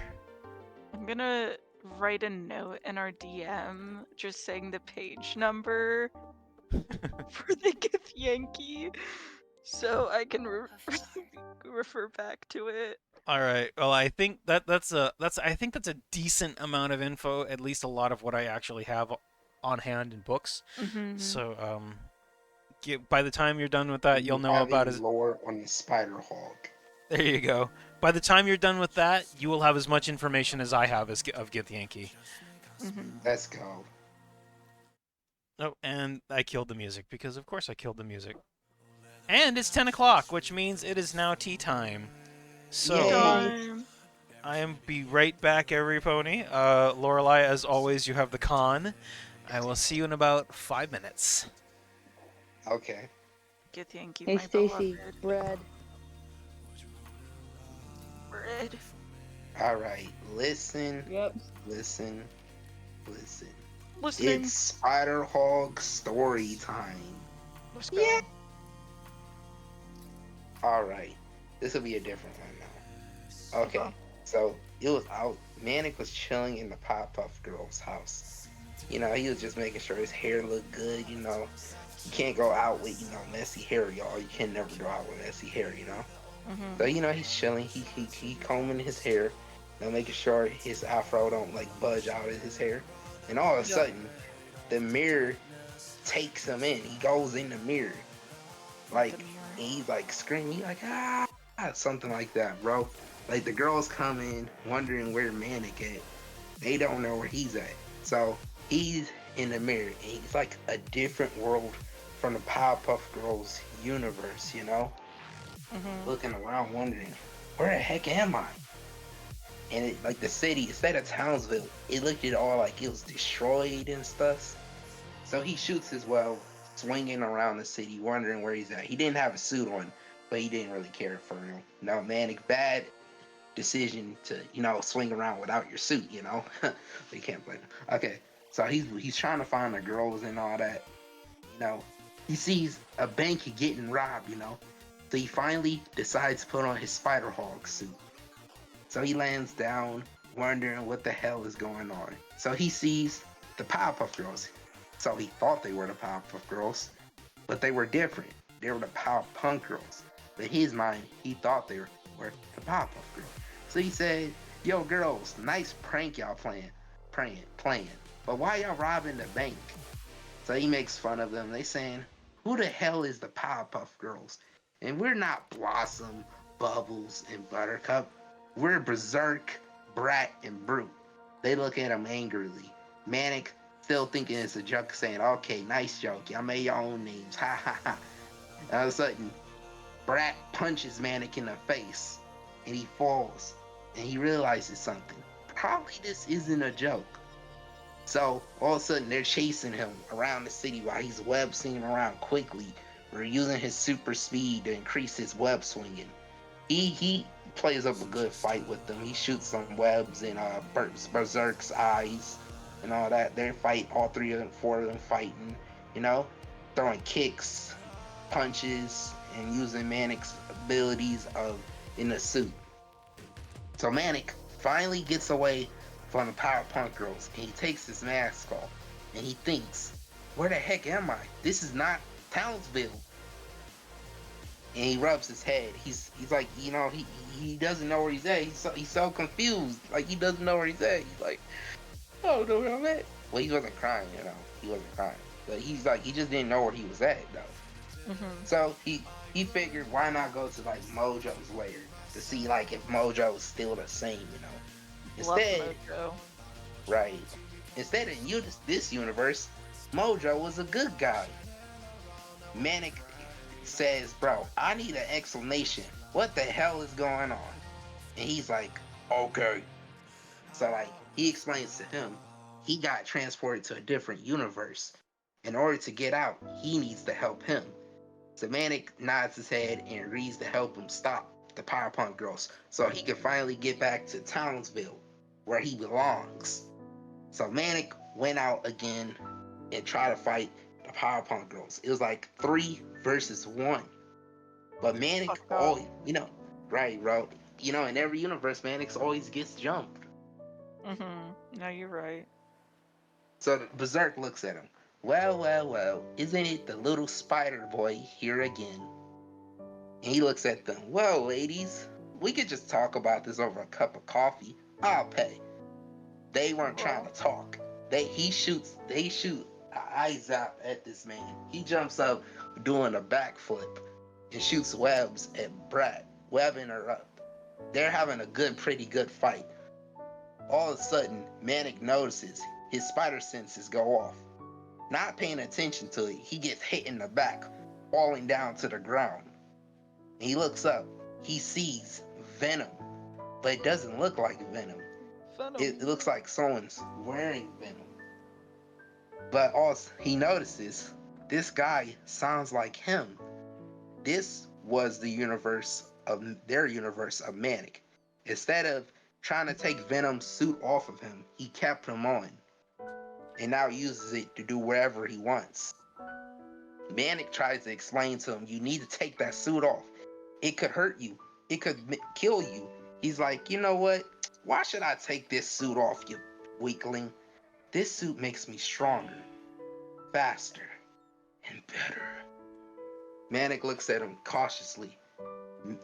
I'm gonna write a note in our DM just saying the page number for the Githyanki so I can refer back to it. All right. Well, I think that's a decent amount of info. At least a lot of what I actually have on hand in books. So by the time you're done with that, you'll know about his lore on the Spider Hog. There you go. By the time you're done with that, you will have as much information as I have of Githyanki. Let's go. Oh, and I killed the music because, of course, I killed the music. And it's 10 o'clock, which means it is now tea time. So I am be right back, every pony. Lorelai, as always, you have the con. I will see you in about 5 minutes. Okay. Githyanki, Hey, my Stacy, beloved. bread. Bread. All right. Listen. Yep. Listen. Listening. It's Spider Hog story time. Let's go. All right. This will be a different one now. Okay. So it was out. Manic was chilling in the Pop Puff Girl's house. You know, he was just making sure his hair looked good. You know, you can't go out with messy hair, y'all. You can never go out with messy hair. You know. So he's chilling. He combing his hair, making sure his afro don't like budge out of his hair. And all of a sudden, the mirror takes him in. He goes in the mirror, like, and he's like screaming, like something like that, bro. Like the girls come in wondering where Manic at, They don't know where he's at. So he's in the mirror, and he's like a different world from the Powerpuff Girls universe, you know? Mhm. Looking around, wondering, where the heck am I? And it, like the city, instead of Townsville, it looked at all like it was destroyed and stuff. So he shoots his well, swinging around the city, wondering where he's at. He didn't have a suit on, but he didn't really care for real. No, Manic, bad decision to, swing around without your suit, We can't blame him. Okay, so he's trying to find the girls and all that. You know, he sees a bank getting robbed, So he finally decides to put on his Spider Hog suit. So he lands down, wondering what the hell is going on. So he sees the Powerpuff Girls. So he thought they were the Powerpuff Girls, but they were different. They were the Powerpuff Girls. But in his mind, he thought they were the Powerpuff Girls. So he said, "Yo, girls, nice prank y'all playing. But why y'all robbing the bank?" So he makes fun of them. They saying, "Who the hell is the Powerpuff Girls? And we're not Blossom, Bubbles, and Buttercup. We're Berserk, Brat, and Brute." They look at him angrily. Manic, still thinking it's a joke, saying, "Okay, nice joke. Y'all made your own names. Ha ha ha." All of a sudden, Brat punches Manic in the face, and he falls. And he realizes something. Probably this isn't a joke. So all of a sudden they're chasing him around the city while he's web swinging around quickly, or using his super speed to increase his web swinging. He plays up a good fight with them. He shoots some webs in Berserk's eyes and all that. They fight, all three of them, four of them fighting, you know, throwing kicks, punches, and using Manic's abilities of in the suit. So Manic finally gets away from the Powerpuff Girls, and he takes his mask off, and he thinks, "Where the heck am I? This is not Townsville." And he rubs his head. He's like, he doesn't know where he's at. He's so confused. Like, he doesn't know where he's at. He's like, "I don't know where I'm at." Well, he wasn't crying, He wasn't crying. But he's like, he just didn't know where he was at, though. Mhm. So he figured, why not go to like Mojo's lair to see like if Mojo is still the same. Love Instead, Mojo. right? Instead, in this universe, Mojo was a good guy. Manic says, "Bro, I need an explanation. What the hell is going on?" And he's like, "Okay." So like he explains to him, he got transported to a different universe. In order to get out, he needs to help him. So Manic nods his head and agrees to help him stop the Powerpuff Girls so he can finally get back to Townsville, where he belongs. So Manic went out again and tried to fight the Powerpuff Girls. It was like 3 versus 1. But Manic Fucked up. always, right, bro. In every universe, Manic always gets jumped. Mhm. No, you're right. So Berserk looks at him. "Well, well, well, isn't it the little spider boy here again?" And he looks at them. "Well, ladies, we could just talk about this over a cup of coffee. I'll pay." They weren't trying to talk. They shoot an eye zap at this man. He jumps up doing a backflip and shoots webs at Brat, webbing her up. They're having a pretty good fight. All of a sudden, Manic notices his spider senses go off. Not paying attention to it, he gets hit in the back, falling down to the ground. And he looks up. He sees Venom, but it doesn't look like Venom. It looks like someone's wearing Venom. But also, he notices this guy sounds like him. This was their universe of Manic. Instead of trying to take Venom's suit off of him, he kept him on and now uses it to do whatever he wants. Manic tries to explain to him, "You need to take that suit off. It could hurt you. It could kill you." He's like, "You know what? Why should I take this suit off, you weakling? This suit makes me stronger, faster, and better." Manic looks at him cautiously.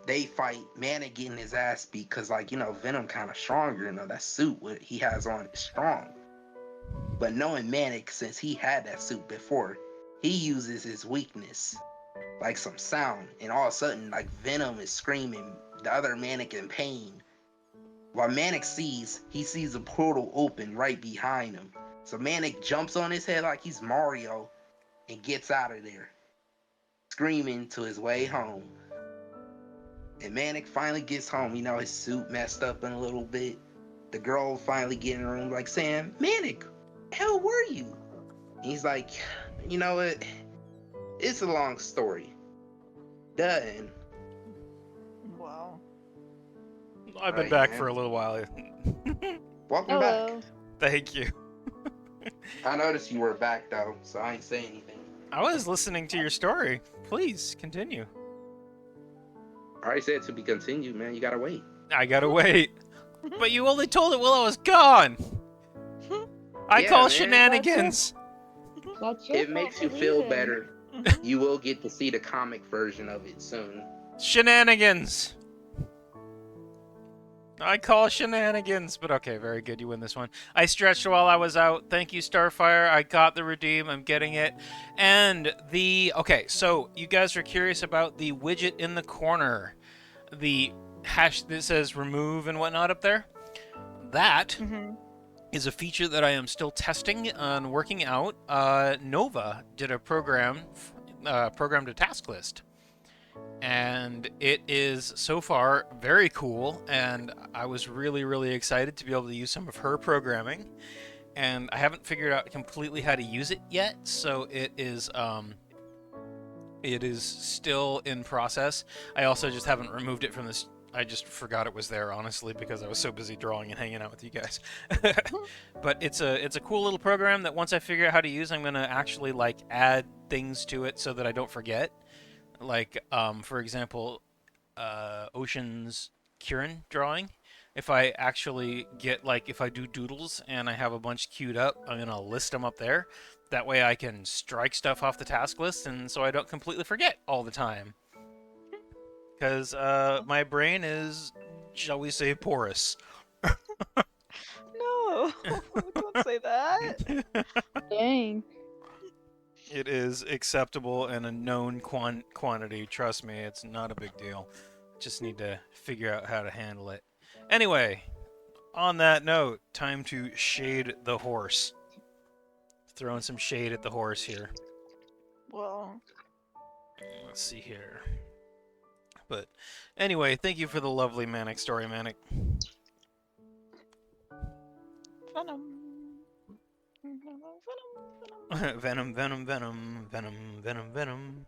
They fight. Manic getting his ass beat because, Venom kind of stronger. That suit what he has on is strong. But knowing Manic, since he had that suit before, he uses his weakness, like some sound, and all of a sudden, like Venom is screaming, the other Manic in pain. While Manic he sees a portal open right behind him. So Manic jumps on his head like he's Mario and gets out of there, screaming to his way home. And Manic finally gets home. You know, his suit messed up in a little bit. The girl finally get in the room like saying, Manic, hell were you? And he's like, you know what? It's a long story. Done. Wow. I've been Right, back man. for a little while. Welcome back. Hello. Thank you. I noticed you were back though, so I ain't say anything. I was listening to your story. Please continue. I already said to be continued, man. You gotta wait. I gotta wait. But you only told it while I was gone. I Yeah, call man. shenanigans. That's your It makes you fault for feel leaving. better. You will get to see the comic version of it soon. Shenanigans. I call shenanigans, but okay, very good. You win this one. I stretched while I was out. Thank you, Starfire. I got the redeem. I'm getting it. And okay, so you guys are curious about the widget in the corner, the hash that says remove and whatnot up there. That is a feature that I am still testing and working out. Nova did a programmed a task list. And it is so far very cool, and I was really, really excited to be able to use some of her programming. And I haven't figured out completely how to use it yet, so it is still in process. I also just haven't removed it from this. I just forgot it was there, honestly, because I was so busy drawing and hanging out with you guys. But it's a cool little program that once I figure out how to use, I'm gonna actually like add things to it so that I don't forget. Like, for example, Ocean's Kieran drawing. If I actually get, like, if I do doodles and I have a bunch queued up, I'm going to list them up there. That way I can strike stuff off the task list, and so I don't completely forget all the time. Because my brain is, shall we say, porous. No, don't say that. Dang. It is acceptable and a known quantity. Trust me, it's not a big deal. Just need to figure out how to handle it. Anyway, on that note, time to shade the horse. Throwing some shade at the horse here. Well, Let's see here. But anyway, thank you for the lovely Manic story, Manic. venom. Venom, venom, venom, venom, venom, venom.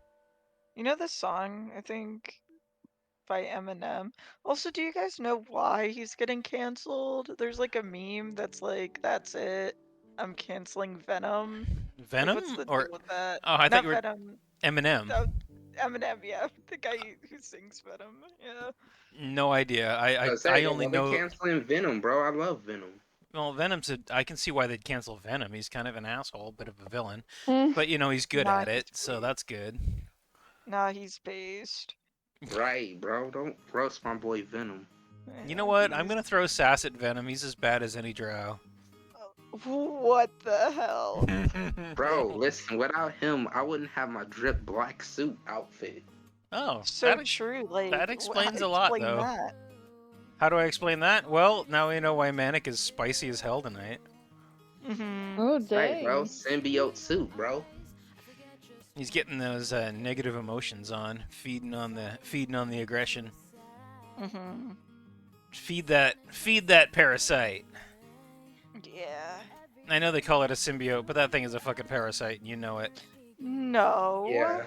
You know the song, I think, by Eminem? Also, do you guys know why he's getting canceled? There's like a meme that's like, that's it. I'm canceling Venom. Venom? Like, what's the Or deal with that? oh, I thought Not you were Venom. Eminem. No, Eminem, yeah. The guy who sings Venom, yeah. No idea. I only know. Canceling Venom, bro. I love Venom. Well, Venom's I can see why they'd cancel Venom. He's kind of an asshole, bit of a villain. Mm. But, you know, he's good Nah, at it, he's so that's good. Nah, he's based. Right, bro. Don't roast my boy Venom. You know what? I'm going to throw sass at Venom. He's as bad as any drow. What the hell? Bro, listen, without him, I wouldn't have my drip black suit outfit. Oh, So true. Like that how explains do a you lot, explain though. that? How do I explain that? Well, now we know why Manic is spicy as hell tonight. Oh, dang. Right, bro. Symbiote suit, bro. He's getting those negative emotions on, feeding on the aggression. Feed that parasite. Yeah. I know they call it a symbiote, but that thing is a fucking parasite, and you know it. No. Yeah.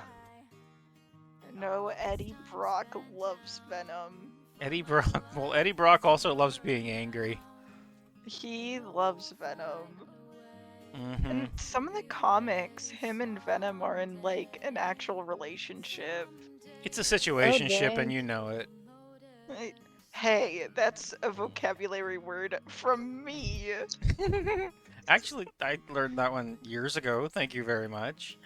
No, Eddie Brock loves Venom. Eddie Brock. Well, Eddie Brock also loves being angry. He loves Venom. Mm-hmm. And some of the comics, him and Venom are in like an actual relationship. It's a situationship, dang. and you know it. Hey, that's a vocabulary word from me. Actually, I learned that one years ago. Thank you very much.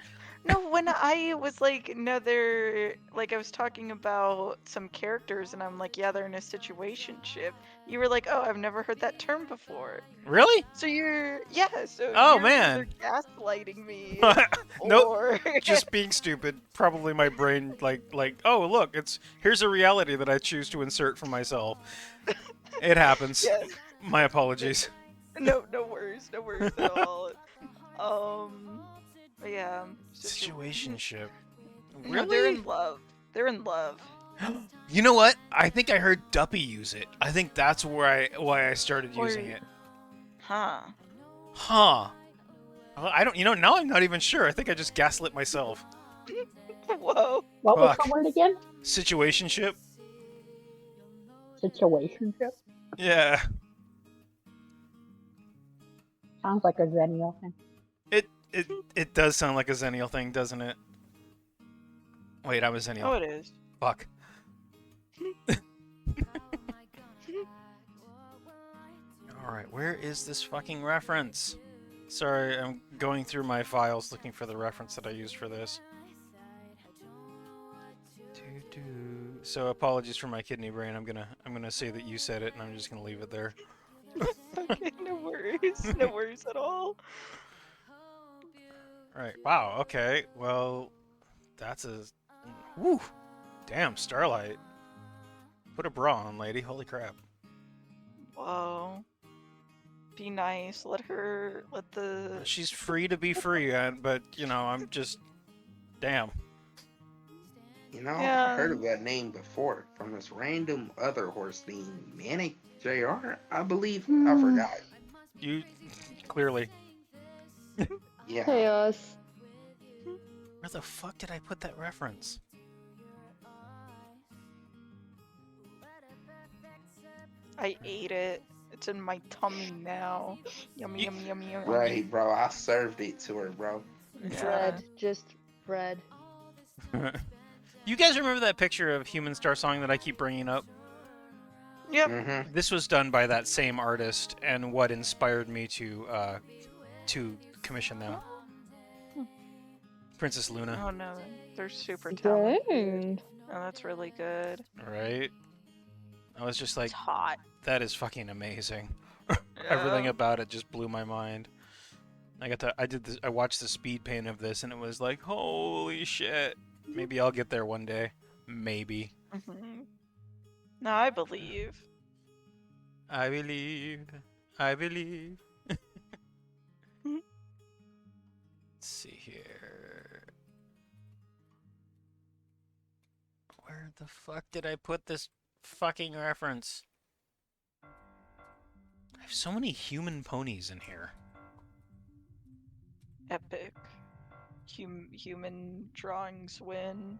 No, when I was like, no, they're like, I was talking about some characters, and I'm like, yeah, they're in a situationship. You were like, oh, I've never heard that term before. Really? So you're, yeah. So Oh, you're man. either gaslighting me, Nope. or Just being stupid. Probably my brain, like, oh, look, here's a reality that I choose to insert for myself. It happens. Yeah. My apologies. No worries at all. But yeah. Situationship. No, they're Really? in love. They're in love. You know what? I think I heard Duppy use it. I think that's why I started using it. Huh. Huh. Well, I don't. You know, now I'm not even sure. I think I just gaslit myself. Whoa. What was Fuck. the word again? Situationship. Situationship? Yeah. Sounds like a Zennial thing. It does sound like a Zennial thing, doesn't it? Wait, I'm a Zennial. Oh, it is. Fuck. Alright, where is this fucking reference? Sorry, I'm going through my files looking for the reference that I used for this. So apologies for my kidney brain. I'm gonna say that you said it, and I'm just gonna leave it there. Okay, no worries. No worries at all. Right. Wow. Okay. Well, that's a. Woo. Damn, Starlight. Put a bra on, lady. Holy crap. Whoa. Be nice. Let the. She's free to be free, but you know, I'm just. Damn. You know, Yeah. I heard of that name before from this random other horse named Manic JR, I believe. I forgot. You clearly. Yeah. Chaos. Where the fuck did I put that reference? I ate it. It's in my tummy now. Yummy, yummy, yummy, yummy. Right, bro. I served it to her, bro. Yeah. Bread. Just bread. You guys remember that picture of Human Star Song that I keep bringing up? Yep. Mm-hmm. This was done by that same artist, and what inspired me to commission them. Princess Luna. Oh no, they're super talented. Dang. Oh, that's really good. Right? I was just like, It's hot. that is fucking amazing. Everything Yeah. about it just blew my mind. I watched the speed paint of this, and it was like, holy shit. Maybe I'll get there one day. Maybe. Mhm. No, I believe. I believe. I believe. Let's see here. Where the fuck did I put this fucking reference? I have so many human ponies in here. Epic. Human drawings win.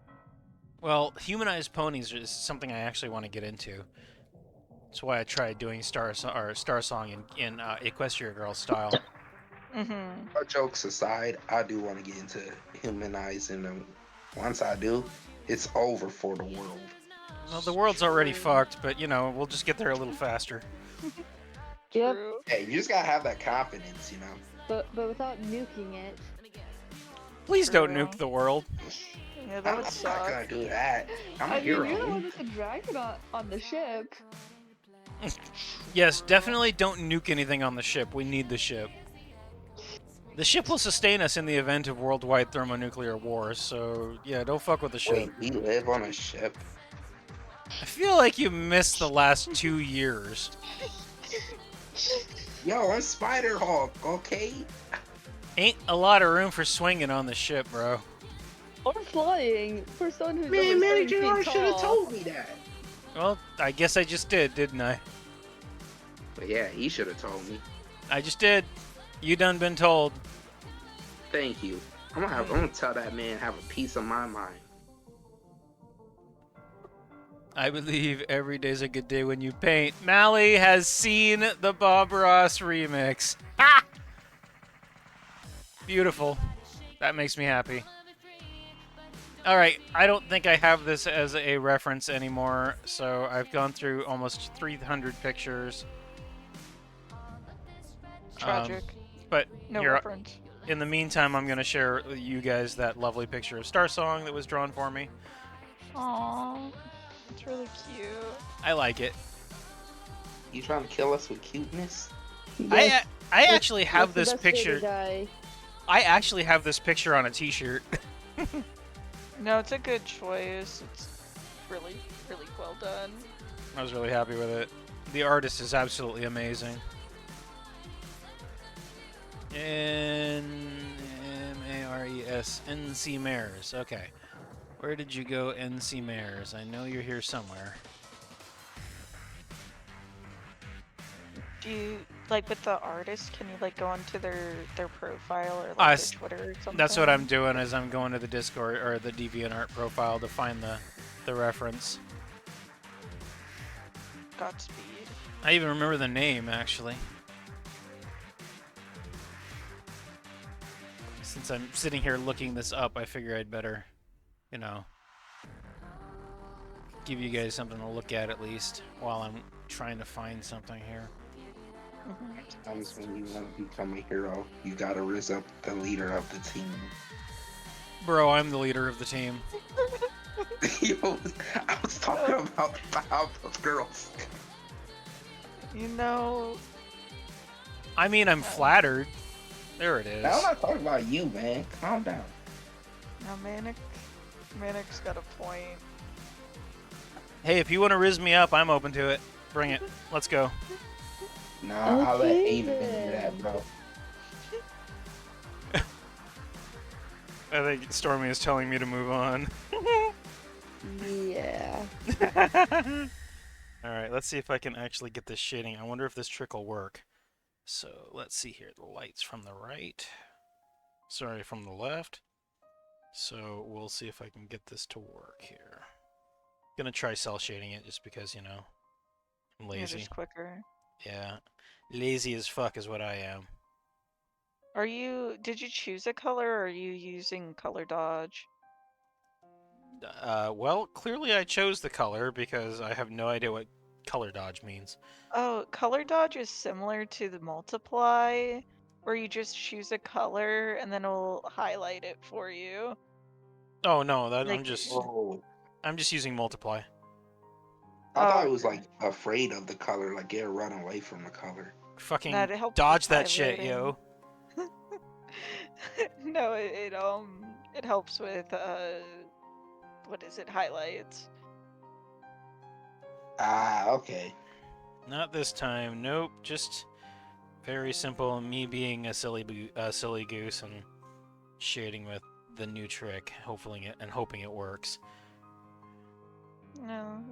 Well, humanized ponies is something I actually want to get into. That's why I tried doing Star Song in Equestria Girl style. Mm-hmm. All jokes aside, I do want to get into humanizing them. Once I do, it's over for the world. Well, the world's already fucked, but you know, we'll just get there a little faster. Yep. True. Hey, you just gotta have that confidence, you know. But without nuking it. Please don't True. nuke the world. Yeah, that I'm would not suck. gonna do that. I'm a I mean, hero. you're the one with the dragon on the ship. Yes, definitely don't nuke anything on the ship. We need the ship. The ship will sustain us in the event of worldwide thermonuclear war, so yeah, don't fuck with the ship. Wait, we live on a ship? I feel like you missed the last 2 years. Yo, I'm Spider-Hawk, okay? Ain't a lot of room for swinging on the ship, bro. Or flying for someone who's Man, over 7 Manager feet should have tall. told me that. Well, I guess I just did, didn't I? But yeah, he should have told me. I just did. You done been told. Thank you. I'm gonna tell that man have a piece of my mind. I believe every day's a good day when you paint. Mally has seen the Bob Ross remix. Ha! Beautiful. That makes me happy. Alright, I don't think I have this as a reference anymore, so I've gone through almost 300 pictures. Tragic. But No here, reference. in the meantime, I'm going to share with you guys that lovely picture of Star Song that was drawn for me. Aww. It's really cute. I like it. You trying to kill us with cuteness? I actually have That's this the best way to picture. die. I actually have this picture on a t-shirt. No, it's a good choice. It's really, really well done. I was really happy with it. The artist is absolutely amazing. N-M-A-R-E-S, N.C. Mares. Okay. Where did you go, N.C. Mares? I know you're here somewhere. Do you like with the artist? Can you like go onto their profile or like their Twitter or something? That's what I'm doing. Is I'm going to the Discord or the DeviantArt profile to find the reference. Godspeed. I even remember the name actually. Since I'm sitting here looking this up, I figure I'd better, you know, give you guys something to look at least while I'm trying to find something here. Sometimes when you want to become a hero, you gotta raise up the leader of the team. Bro, I'm the leader of the team. Yo, I was talking about the Powerpuff Girls. You know. I mean, I'm flattered. There it is. Now I'm not talking about you, man. Calm down. No, Manic's got a point. Hey, if you want to riz me up, I'm open to it. Bring it. Let's go. Nah, I'll let Ava do that, bro. I think Stormy is telling me to move on. Yeah. Alright, let's see if I can actually get this shading. I wonder if this trick will work. So, let's see here. The light's from the right. Sorry, from the left. So, we'll see if I can get this to work here. Gonna try cell shading it just because, you know, I'm lazy. Yeah, just quicker. Yeah. Lazy as fuck is what I am. Did you choose a color or are you using color dodge? Well, clearly I chose the color because I have no idea what color dodge means. Oh, color dodge is similar to the multiply, where you just choose a color and then it'll highlight it for you. Oh no, that Like, I'm just using multiply. I thought it was like afraid of the color, like it'll run away from the color. Fucking That helps dodge with that shit, highlighting. yo. No, it helps with what is it? Highlights. Ah, okay. Not this time. Nope. Just very simple. Me being a silly goose and shading with the new trick, hoping it works. No,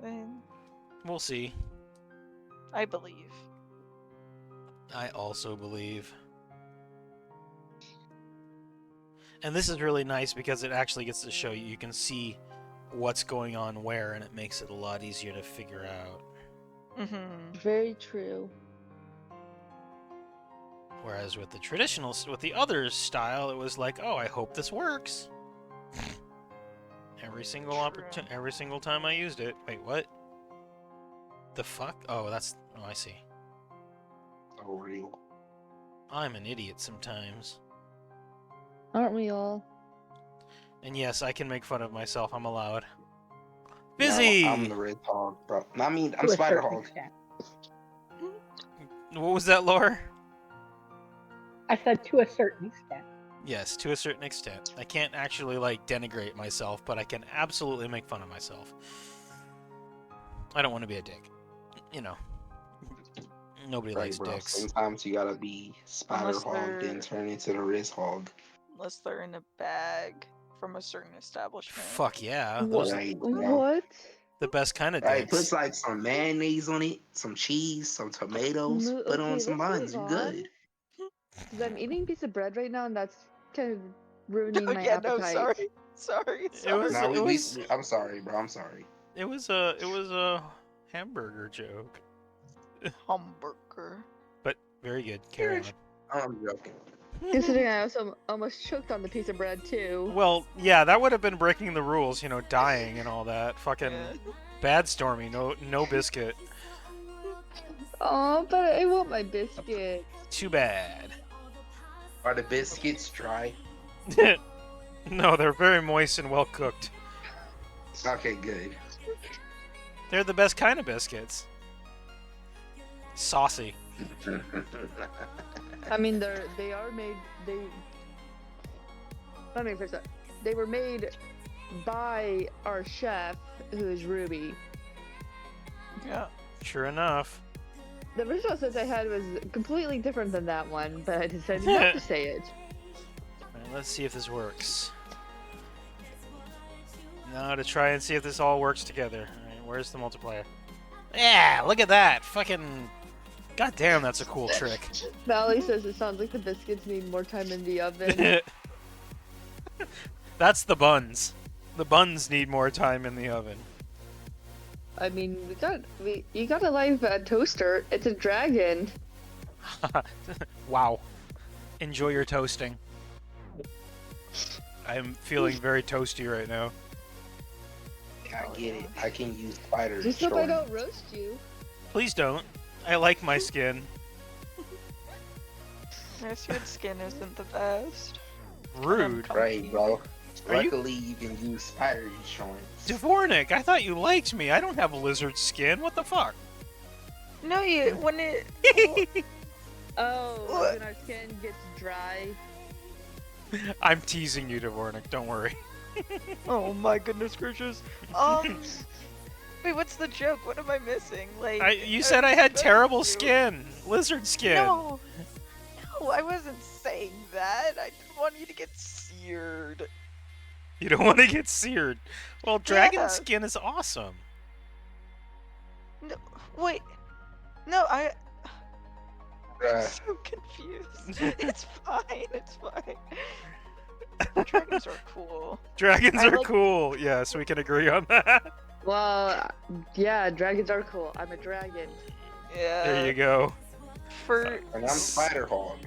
We'll see. I believe. I also believe. And this is really nice because it actually gets to show you. You can see what's going on where, and it makes it a lot easier to figure out. Very true. Whereas with the other style, it was like, oh, I hope this works. Every single time I used it. Wait, what? The fuck? Oh, I see. So real. I'm an idiot sometimes. Aren't we all? And yes, I can make fun of myself. I'm allowed. Busy! No, I'm the red hog, bro. I mean, I'm To a Spider certain Hog. extent. What was that, Laura? I said to a certain extent. Yes, to a certain extent. I can't actually, like, denigrate myself, but I can absolutely make fun of myself. I don't want to be a dick. You know. Nobody likes bro. dicks. Sometimes you gotta be Spider Hog, then turn into the Riz Hog. Unless they're in a bag from a certain establishment. Fuck yeah. What? Right, What? The best kind of Right, dicks. put like some mayonnaise on it, some cheese, some tomatoes, put on some buns, you're good. Because I'm eating a piece of bread right now, and that's kind of ruining my Yeah, appetite. no, sorry. I'm sorry, bro. I'm sorry. It was a hamburger joke. Hamburger. But very good. Carry on. I'm joking. Considering I also almost choked on the piece of bread too. Well, yeah, that would have been breaking the rules, you know, dying and all that. Fucking bad Stormy, no biscuit. Oh, but I want my biscuits. Too bad. Are the biscuits dry? No, they're very moist and well cooked. Okay, good. They're the best kind of biscuits. Saucy. I mean, they are made. Let me first. They were made by our chef, who is Ruby. Yeah. Sure enough. The original sense I had was completely different than that one, but I decided not to say it. Alright, let's see if this works. Now to try and see if this all works together. Alright, where's the multiplier? Yeah, look at that! Fucking... God damn, that's a cool trick. Valley says it sounds like the biscuits need more time in the oven. That's the buns. The buns need more time in the oven. I mean, you got a live toaster. It's a dragon. Wow. Enjoy your toasting. I'm feeling very toasty right now. Yeah, I get it. I can use spider Just hope I shorts. don't roast you. Please don't. I like my skin. Nursewood skin isn't the best. Rude. Right, bro. Are you- Luckily, you can use spider insurance. Dvornik, I thought you liked me. I don't have a lizard skin. What the fuck? No, you when it. Oh, What? when our skin gets dry. I'm teasing you, Dvornik. Don't worry. Oh my goodness gracious. Wait, what's the joke? What am I missing? Like You said I had terrible you. skin. Lizard skin. No, I wasn't saying that. I didn't want you to get seared. You don't want to get seared. Well, dragon Yeah. skin is awesome. No, wait. No, I'm Bruh. so confused. It's fine. It's fine. Dragons are cool. Dragons I are like- cool. Yes, we can agree on that. Well, yeah, dragons are cool. I'm a dragon. Yeah. There you go. For And I'm spider hog.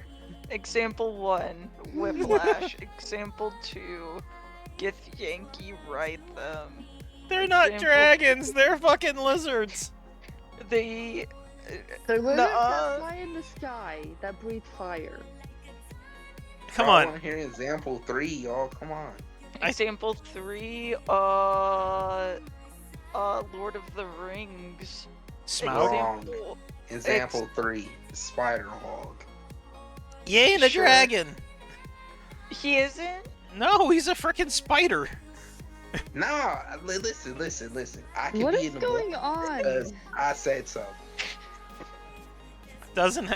example 1, Whiplash. Example 2, Gith Yankee Ride Them. They're not Example- dragons. They're fucking lizards. They. They're lizards Nuh-uh. that fly in the sky that breathe fire. Come I on. want to hear example 3, y'all. Come on. Example 3, Lord of the Rings. Smaug. Wrong. Example- Example 3, spider hog. Yay, the Sure. dragon. He isn't? No, he's a freaking spider. Nah, listen. I can What be is in the going book on? because I said so. Doesn't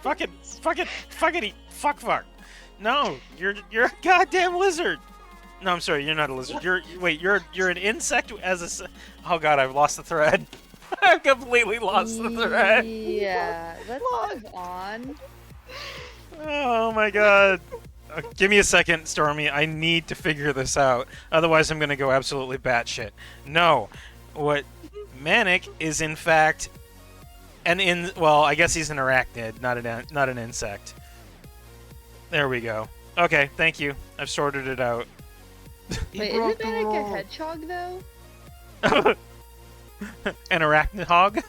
fuck. No, you're a goddamn lizard. No, I'm sorry, you're not a lizard. You're an insect as a. Oh god, I've lost the thread. I've completely lost the thread. Yeah, let's move on. Oh my god. Give me a second, Stormy. I need to figure this out. Otherwise, I'm gonna go absolutely batshit. No, what Manic is in fact well, I guess he's an arachnid, not an insect. There we go. Okay, thank you. I've sorted it out. Wait, broke isn't the Manic a rule. hedgehog though? An arachnid hog?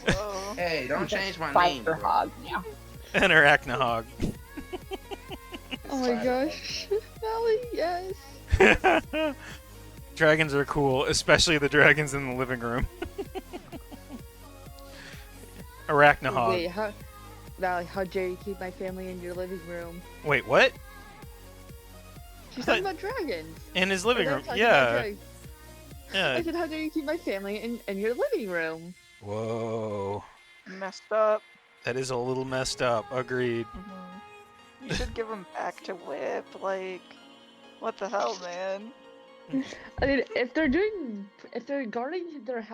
Whoa. Hey, don't change my name. Spider bro. hog. Yeah. An arachnid hog. Oh my gosh. Valley, yes. Dragons are cool, especially the dragons in the living room. Arachnahog. Wait, Valley, how dare you keep my family in your living room? Wait, what? She's talking about dragons. In his Or living they're room? talking about Yeah. dragons. I Yeah. said, how dare you keep my family in your living room? Whoa. Messed up. That is a little messed up. Agreed. You should give him back to Whip. Like, what the hell, man? I mean, if they're guarding their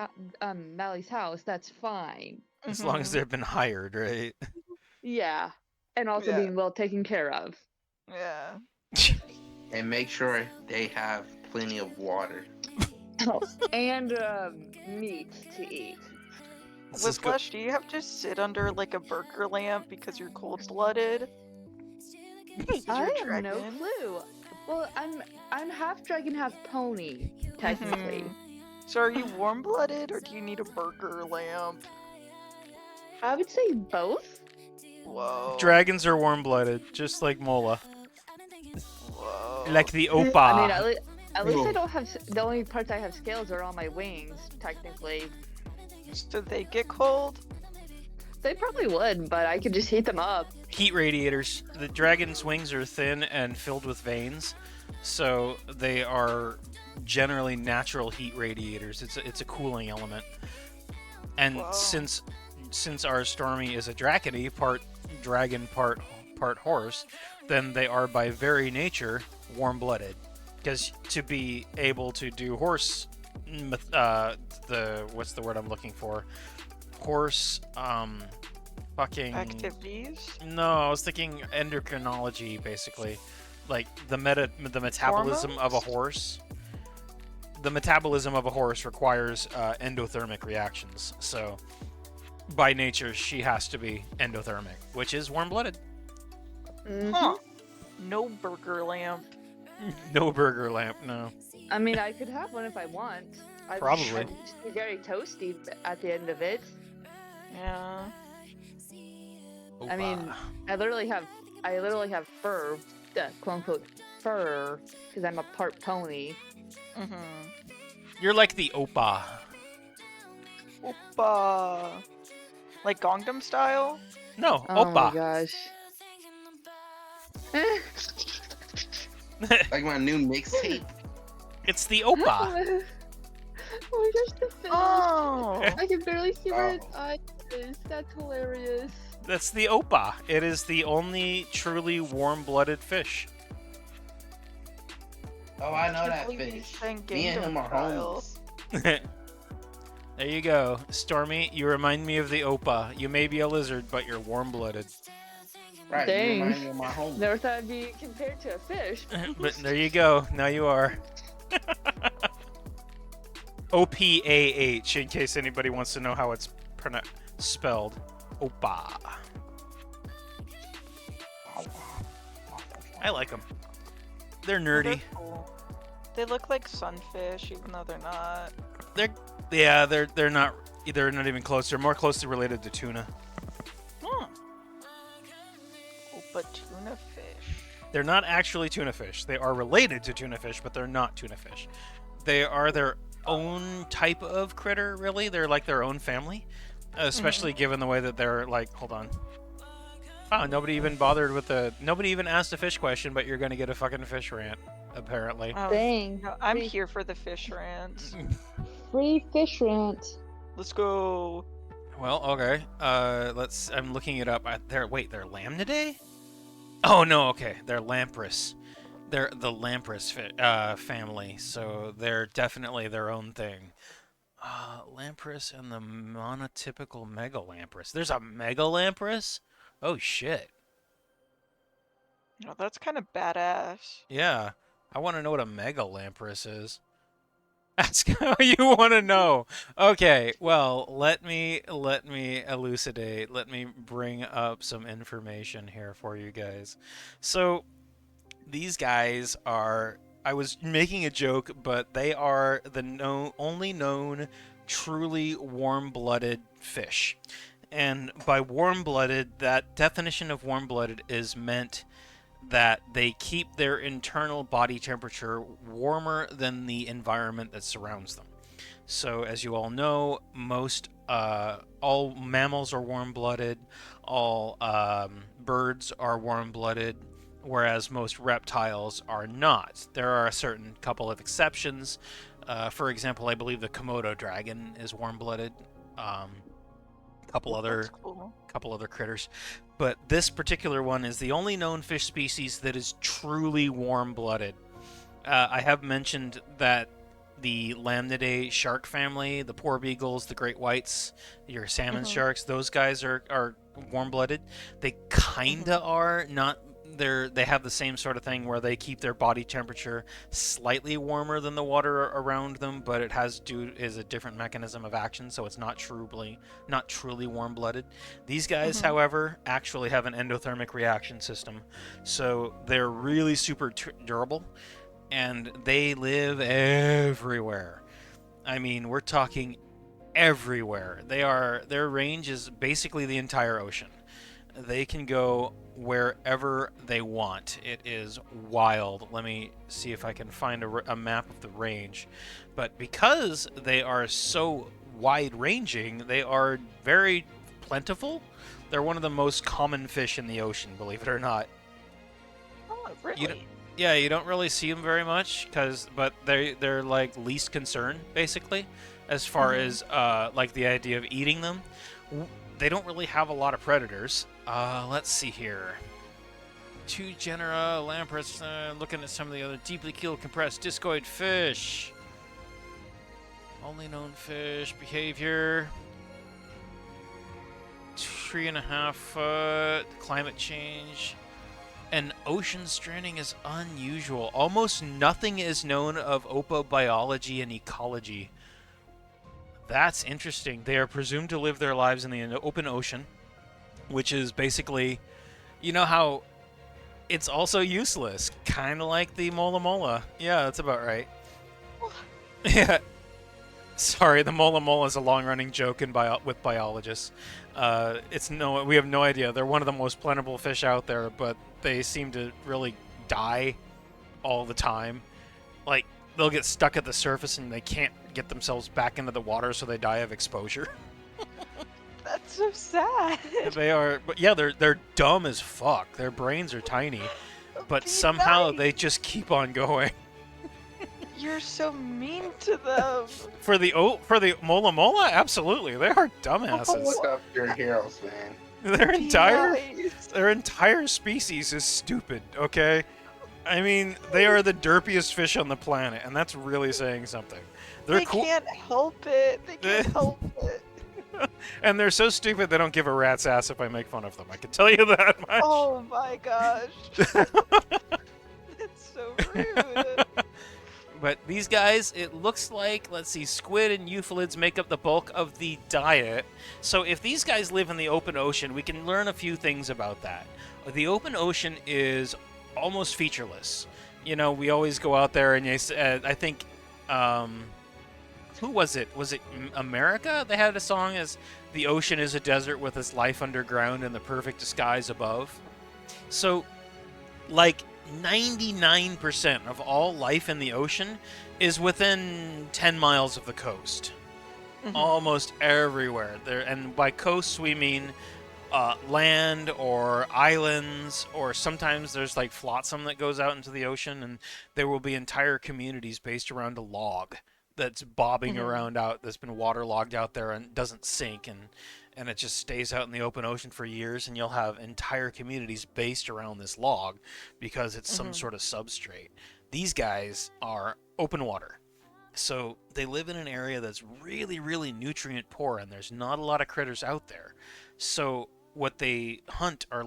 Mally's house, that's fine. As long as they've been hired, right? Yeah, and also Yeah. being well taken care of. Yeah. And make sure they have plenty of water. And meat to eat. This is go- Whiplash, do you have to sit under like a burger lamp because you're cold-blooded? I You're have no dragon? clue. Well, I'm half dragon, half pony, technically. So are you warm-blooded or do you need a burger lamp? I would say both. Whoa. Dragons are warm-blooded, just like Mola. Whoa. Like the I mean, Opa. at least I don't have the only parts I have scales are on my wings, technically. So they get cold? They probably would, but I could just heat them up. Heat radiators. The dragon's wings are thin and filled with veins, so they are generally natural heat radiators. It's a cooling element. And Whoa. since since our Stormy is a Drakony, part dragon, part horse, then they are by very nature warm-blooded. Because to be able to do horse, what's the word I'm looking for? Horse, fucking Activities? No, I was thinking endocrinology, basically, like the metabolism of a horse. The metabolism of a horse requires endothermic reactions, so by nature she has to be endothermic, which is warm-blooded. Huh. No burger lamp. No burger lamp, no. I mean, I could have one if I want. Probably. I'd just be very toasty at the end of it. Yeah. I mean, I literally have fur, quote unquote fur, because I'm a part pony. You're like the Oppa. Oppa. Like Gangnam Style? No, Oh Oppa. my gosh. Like my new mixtape. It's the Oppa. Oh my gosh, the fish. Oh. I can barely see where its eye is. That's hilarious. That's the Oppa. It is the only truly warm-blooded fish. Oh, I know can't that believe he's fish. saying Me and him Gangnam are Style. homies. There you go. Stormy, you remind me of the Oppa. You may be a lizard, but you're warm-blooded. Right, Dang. you remind me of my homie. Never thought I'd be compared to a fish. But there you go. Now you are. O-P-A-H, in case anybody wants to know how it's spelled. Oppa. I like them. They're nerdy. They're cool. They look like sunfish, even though they're not. They're not even close. They're more closely related to tuna. But tuna fish. They're not actually tuna fish. They are related to tuna fish, but they're not tuna fish. They are their own type of critter, really. They're like their own family, especially given the way that they're like. Hold on. Wow, nobody even bothered with nobody even asked a fish question, but you're gonna get a fucking fish rant, apparently. Oh, Dang. no, I'm here for the fish rants. Free fish rant. Let's go. Well, okay. I'm looking it up. They're Lamnidae? Oh no, okay. They're Lamprey. They're the Lamprey family, so they're definitely their own thing. Lamprey and the monotypical Megalamprey. There's a Megalamprey? Oh shit. Oh, that's kind of badass. Yeah. I want to know what a Megalamprey is. Ask how you want to know. Okay, well, let me elucidate. Let me bring up some information here for you guys. So, these guys are, I was making a joke, but they are the only known truly warm-blooded fish. And by warm-blooded, that definition of warm-blooded is meant that they keep their internal body temperature warmer than the environment that surrounds them. So, as you all know, all mammals are warm-blooded, all birds are warm-blooded, whereas most reptiles are not. There are a certain couple of exceptions. For example, I believe the Komodo dragon is warm-blooded. Couple other critters, but this particular one is the only known fish species that is truly warm-blooded. I have mentioned that the Lamnidae shark family, the porbeagles, the great whites, your salmon sharks, those guys are warm-blooded. They kinda are not. They have the same sort of thing where they keep their body temperature slightly warmer than the water around them, but it is a different mechanism of action, so it's not truly warm-blooded. These guys, however, actually have an endothermic reaction system, so they're really super durable, and they live everywhere. I mean, we're talking everywhere. Their range is basically the entire ocean. They can go wherever they want. It is wild. Let me see if I can find a map of the range. But because they are so wide-ranging, they are very plentiful. They're one of the most common fish in the ocean, believe it or not. Oh, really? You don't really see them very much, but they're like least concern, basically, as far as like the idea of eating them. they don't really have a lot of predators. Let's see here. Two genera, lampreys, looking at some of the other deeply keeled, compressed, discoid fish. Only known fish, behavior. 3.5 foot, climate change. And ocean stranding is unusual. Almost nothing is known of opobiology and ecology. That's interesting. They are presumed to live their lives in the open ocean, which is basically, you know how it's also useless, kind of like the mola mola. Yeah, that's about right. Yeah. Sorry, the mola mola is a long-running joke with biologists. We have no idea. They're one of the most plentiful fish out there, but they seem to really die all the time. Like, they'll get stuck at the surface and they can't get themselves back into the water, so they die of exposure. That's so sad. They are, but yeah, they're dumb as fuck. Their brains are tiny, but Be somehow nice. they just keep on going. You're so mean to them. For the mola mola, absolutely, they are dumbasses. Look up your heroes, man. Their entire species is stupid. Okay, I mean, they are the derpiest fish on the planet, and that's really saying something. They Cool. can't help it. They can't help it. And they're so stupid they don't give a rat's ass if I make fun of them. I can tell you that much. Oh my gosh. That's so rude. But these guys, it looks like, let's see, squid and euphalids make up the bulk of the diet. So if these guys live in the open ocean, we can learn a few things about that. The open ocean is almost featureless. You know, we always go out there and I think, who was it? Was it America? They had a song as "The ocean is a desert with its life underground and the perfect disguise above." So, like, 99% of all life in the ocean is within 10 miles of the coast. Almost everywhere. And by coasts, we mean land or islands, or sometimes there's like flotsam that goes out into the ocean, and there will be entire communities based around a log that's bobbing around out, that's been waterlogged out there and doesn't sink, and it just stays out in the open ocean for years, and you'll have entire communities based around this log because it's some sort of substrate. These guys are open water. So they live in an area that's really, really nutrient poor, and there's not a lot of critters out there. So what they hunt are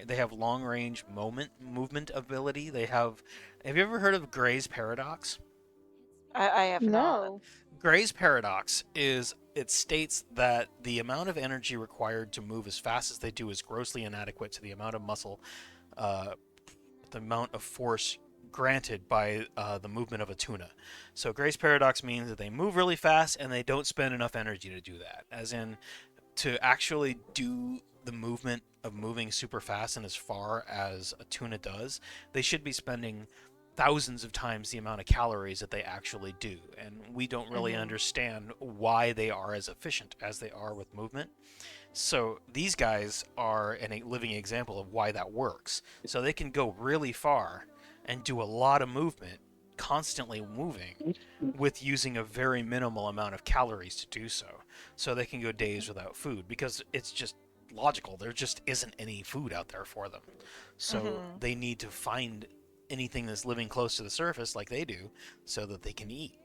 they have long-range movement ability. Have you ever heard of Gray's paradox? I have not. No. Gray's paradox is, it states that the amount of energy required to move as fast as they do is grossly inadequate to the amount of muscle, the amount of force granted by the movement of a tuna. So Gray's paradox means that they move really fast and they don't spend enough energy to do that. As in, to actually do the movement of moving super fast and as far as a tuna does, they should be spending thousands of times the amount of calories that they actually do, and we don't really understand why they are as efficient as they are with movement. So these guys are a living example of why that works. So they can go really far and do a lot of movement, constantly moving, with using a very minimal amount of calories to do so. So they can go days without food because it's just logical. There just isn't any food out there for them. So they need to find anything that's living close to the surface like they do so that they can eat.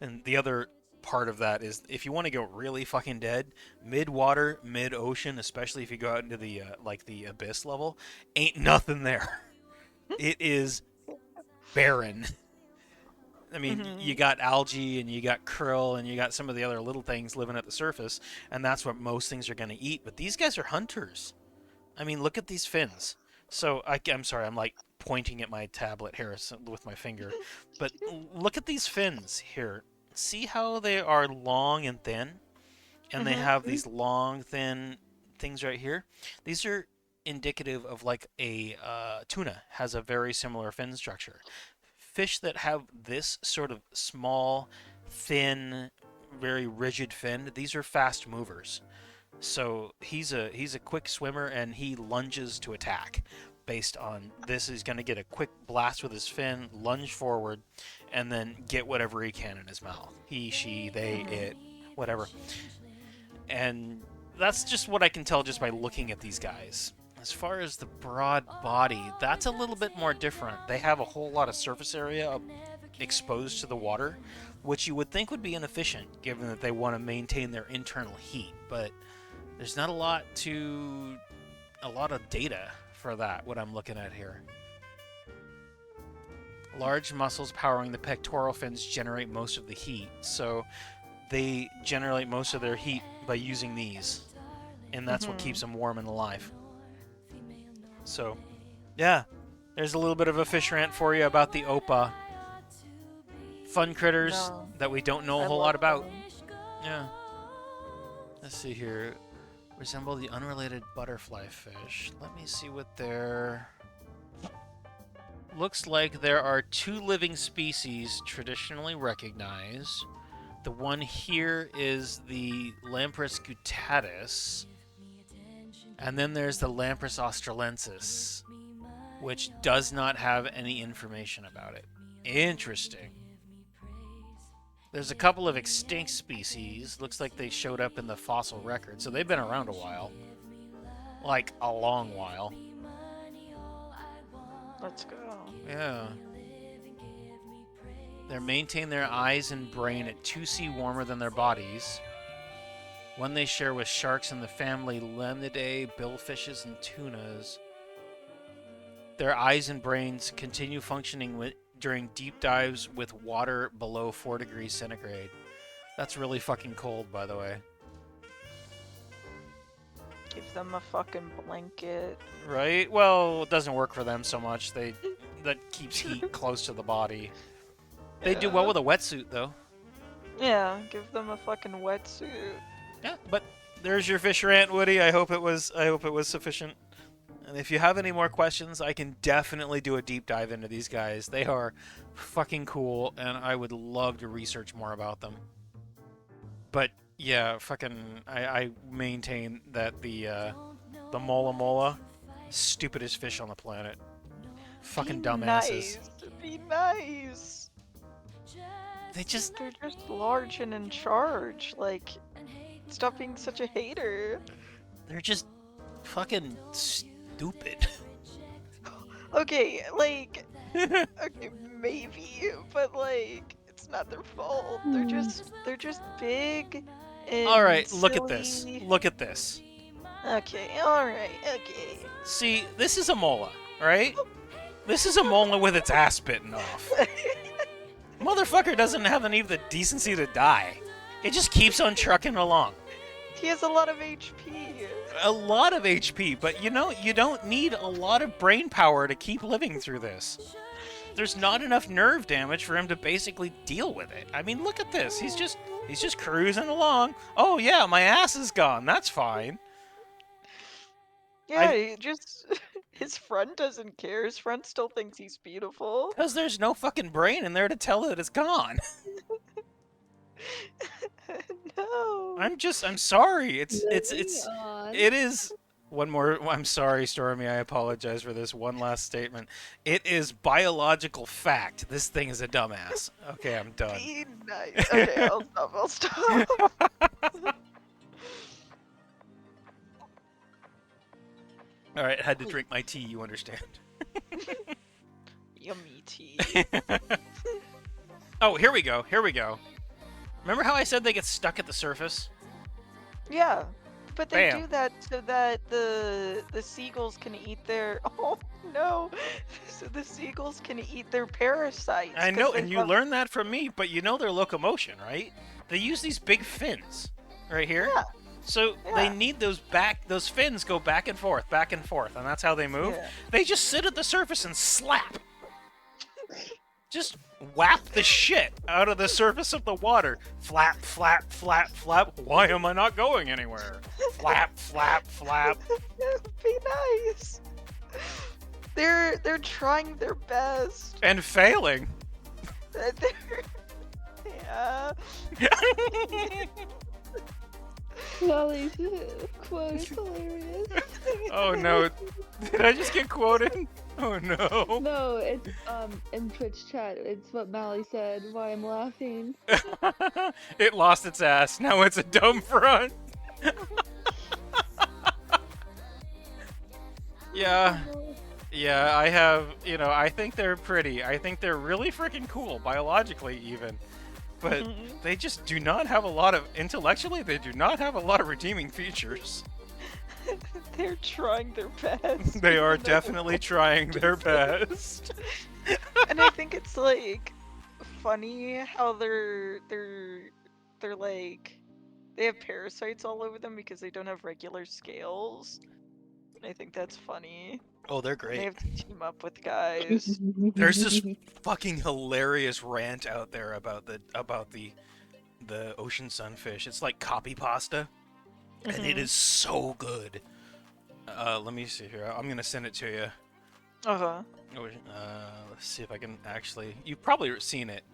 And the other part of that is, if you want to go really fucking dead, mid-water, mid-ocean, especially if you go out into the like the abyss level, ain't nothing there. It is barren. I mean, you got algae and you got krill and you got some of the other little things living at the surface, and that's what most things are going to eat. But these guys are hunters. I mean, look at these fins. So I'm sorry, I'm like pointing at my tablet here with my finger, but look at these fins here. See how they are long and thin, and they have these long, thin things right here. These are indicative of, like, a tuna has a very similar fin structure. Fish that have this sort of small, thin, very rigid fin, these are fast movers. So he's a quick swimmer, and he lunges to attack. Based on this, he's going to get a quick blast with his fin, lunge forward, and then get whatever he can in his mouth. He, she, they, it, whatever. And that's just what I can tell just by looking at these guys. As far as the broad body, that's a little bit more different. They have a whole lot of surface area exposed to the water, which you would think would be inefficient given that they want to maintain their internal heat, but there's not a lot of data for that, what I'm looking at here. Large muscles powering the pectoral fins generate most of the heat, so they generate most of their heat by using these, and that's what keeps them warm and alive. So, yeah, there's a little bit of a fish rant for you about the Opa. Fun critters that we don't know a whole lot about. Yeah. Let's see here. Resemble the unrelated butterfly fish. Let me see what they're... Looks like there are 2 living species traditionally recognized. The one here is the Lamprus guttatus. And then there's the Lamprus australensis, which does not have any information about it. Interesting. There's a couple of extinct species. Looks like they showed up in the fossil record, so they've been around a while. Like, a long while. Let's go. Yeah. They maintain their eyes and brain at 2°C warmer than their bodies. One they share with sharks in the family Lemnidae, billfishes, and tunas. Their eyes and brains continue functioning during deep dives with water below 4 degrees centigrade. That's really fucking cold, by the way. Give them a fucking blanket. Right? Well, it doesn't work for them so much. That keeps heat close to the body. They do well with a wetsuit, though. Yeah, give them a fucking wetsuit. Yeah, but there's your fish rant, Woody. I hope it was sufficient. And if you have any more questions, I can definitely do a deep dive into these guys. They are fucking cool, and I would love to research more about them. But yeah, I maintain that the mola mola, stupidest fish on the planet. Fucking dumbasses. Be nice. They're just large and in charge. Like, stop being such a hater. They're just fucking stupid. Okay, like, okay, maybe, but like, it's not their fault. They're just big. And all right, silly. look at this. Look at this. Okay, all right, okay. See, this is a mola, right? This is a mola with its ass bitten off. Motherfucker doesn't have any of the decency to die. It just keeps on trucking along. He has a lot of HP. A lot of HP, but you know, you don't need a lot of brain power to keep living through this. There's not enough nerve damage for him to basically deal with it. I mean, look at this. He's just cruising along. Oh yeah, my ass is gone. That's fine. Yeah, he just his friend doesn't care. His friend still thinks he's beautiful. Because there's no fucking brain in there to tell it it's gone. No. I'm sorry. It is one more. I'm sorry, Stormy. I apologize for this one last statement. It is biological fact. This thing is a dumbass. Okay, I'm done. Be nice. Okay, I'll stop. All right, I had to drink my tea. You understand? Yummy tea. Oh, here we go. Here we go. Remember how I said they get stuck at the surface? Yeah, but they Bam. do that so that the seagulls can eat their. Oh no! So the seagulls can eat their parasites. I know, and you learned that from me. But you know their locomotion, right? They use these big fins, right here. Yeah. So they need those fins go back and forth, and that's how they move. Yeah. They just sit at the surface and slap. Just whap the shit out of the surface of the water. Flap, flap, flap, flap. Why am I not going anywhere? Flap, flap, flap. Be nice. They're trying their best. And failing. Yeah. Wally's quote is hilarious. Oh no. Did I just get quoted? Oh no. No, it's in Twitch chat. It's what Mally said. Why I'm laughing. It lost its ass. Now it's a dumb front. Yeah. Yeah, I have, I think they're pretty. I think they're really freaking cool, biologically even. But they just do not have a lot of, intellectually, they do not have a lot of redeeming features. They're trying their best. They are definitely trying their best. And I think it's like funny how they're like they have parasites all over them because they don't have regular scales. And I think that's funny. Oh, they're And they great. have to team up with guys. There's this fucking hilarious rant out there about the ocean sunfish. It's like copy pasta, and it is so good. Let me see here. I'm gonna send it to you. Uh-huh. Let's see if I can actually. You've probably seen it,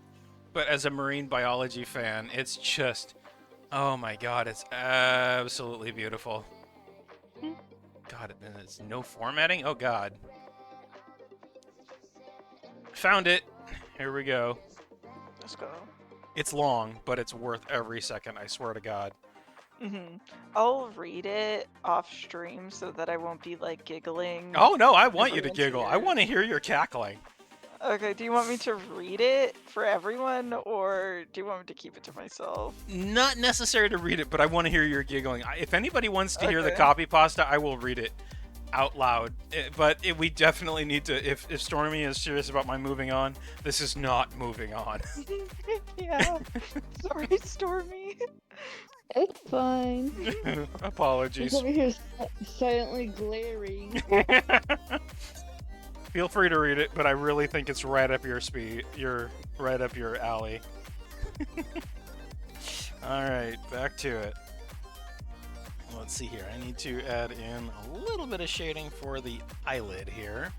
but as a marine biology fan, it's just, oh my god, it's absolutely beautiful. God, and it's no formatting. Oh god. Found it. Here we go. Let's go. It's long, but it's worth every second. I swear to God. I'll read it off stream so that I won't be like giggling. Oh no, I want you to Everyone's giggle. I here. want to hear your cackling. Okay, do you want me to read it for everyone, or do you want me to keep it to myself? Not necessary to read it, but I want to hear your giggling. If anybody wants to hear the Okay. copy pasta, I will read it out loud. We definitely need to. If Stormy is serious about my moving on, this is not moving on. Yeah. Sorry, Stormy. It's fine. Apologies. He's over here silently glaring. Feel free to read it, but I really think it's right up your speed. You're right up your alley. All right, back to it. Let's see here. I need to add in a little bit of shading for the eyelid here.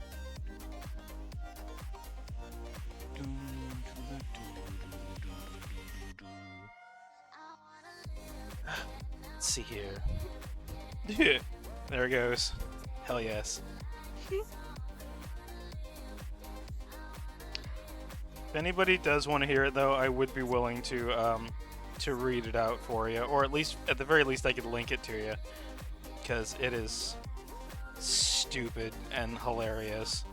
Let's see here. There it goes. Hell yes. If anybody does want to hear it, though, I would be willing to read it out for you, or at the very least, I could link it to you, because it is stupid and hilarious.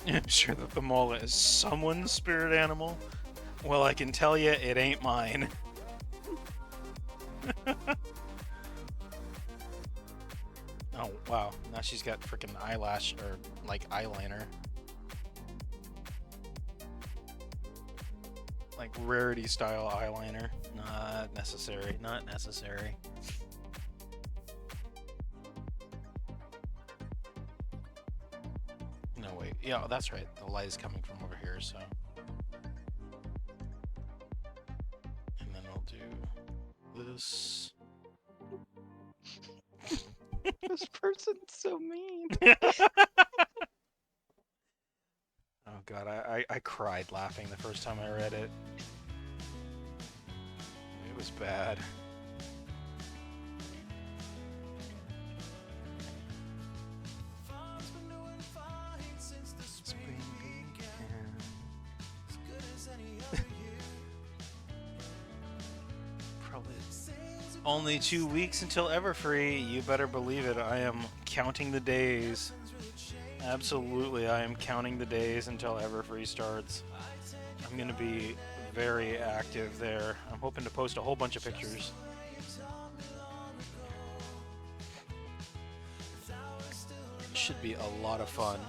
I'm sure that the mullet is someone's spirit animal. Well, I can tell you, it ain't mine. Oh, wow. Now she's got freaking eyelash, or, like, eyeliner. Like, rarity-style eyeliner. Not necessary. Not necessary. No, wait. Yeah, that's right. The light is coming from over here, so... And then I'll do this. This person's so mean. Oh god, I cried laughing the first time I read it. It was bad. Probably only 2 weeks until Everfree. You better believe it. I am counting the days. Absolutely, I am counting the days until Everfree starts. I'm going to be very active there. I'm hoping to post a whole bunch of pictures. Should be a lot of fun.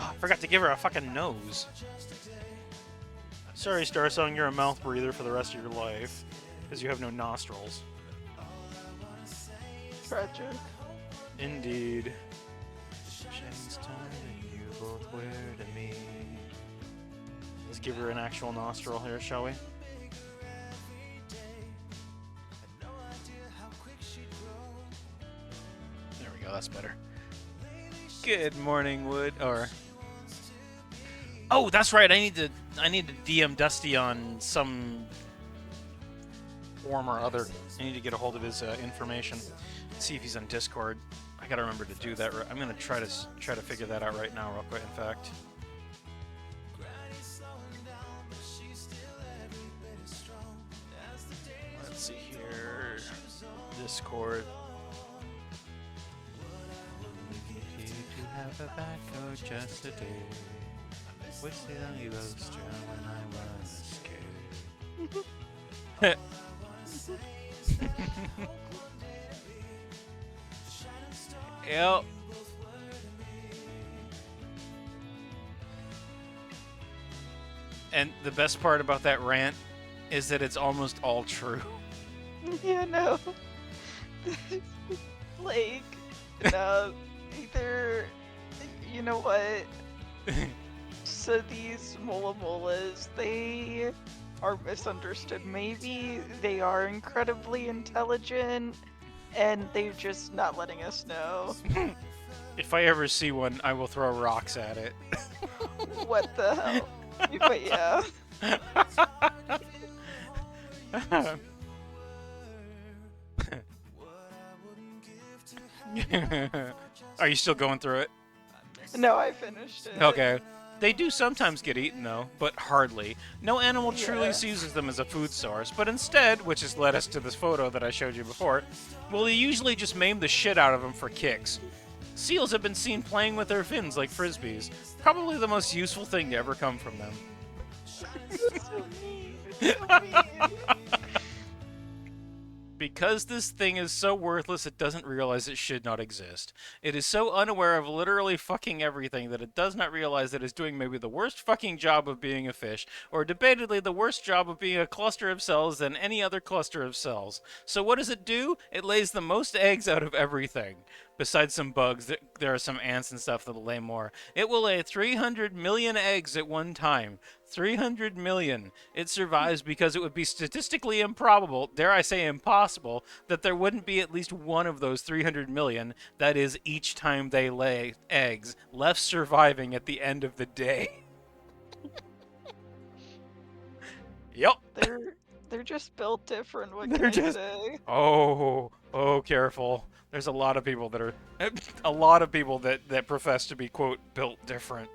Oh, I forgot to give her a fucking nose. Sorry, Starsong, you're a mouth breather for the rest of your life, because you have no nostrils. Tragic. Indeed. Shane's time and you both wear to me. Let's give her an actual nostril here, shall we? There we go, that's better. Good morning, Wood. Oh, that's right. I need to I need to DM Dusty on some form or other. I need to get a hold of his information, see if he's on Discord. I gotta remember to do that. I'm gonna try to figure that out right now, real quick. In fact. Let's see here. Discord. To have a tobacco just a day. Wasted on you roaster when I was scared. Yep. And the best part about that rant is that it's almost all true. Yeah, no. Like, no, either, you know what? So these mola molas, they are misunderstood. Maybe they are incredibly intelligent, and they're just not letting us know. If I ever see one, I will throw rocks at it. What the hell? But yeah. Are you still going through it? No, I finished it. Okay. They do sometimes get eaten, though, but hardly. No animal truly sees them as a food source, but instead, which has led us to this photo that I showed you before, well, they usually just maim the shit out of them for kicks. Seals have been seen playing with their fins like frisbees. Probably the most useful thing to ever come from them. So mean. So mean. Because this thing is so worthless, it doesn't realize it should not exist. It is so unaware of literally fucking everything that it does not realize that it's doing maybe the worst fucking job of being a fish, or debatedly the worst job of being a cluster of cells than any other cluster of cells. So what does it do? It lays the most eggs out of everything. Besides some bugs, there are some ants and stuff that'll lay more. It will lay 300 million eggs at one time. 300 million. It survives because it would be statistically improbable, dare I say impossible, that there wouldn't be at least one of those 300 million, that is, each time they lay eggs, left surviving at the end of the day. Yep. They're just built different. What can I say? Oh, careful. There's a lot of people that are, that profess to be, quote, built different.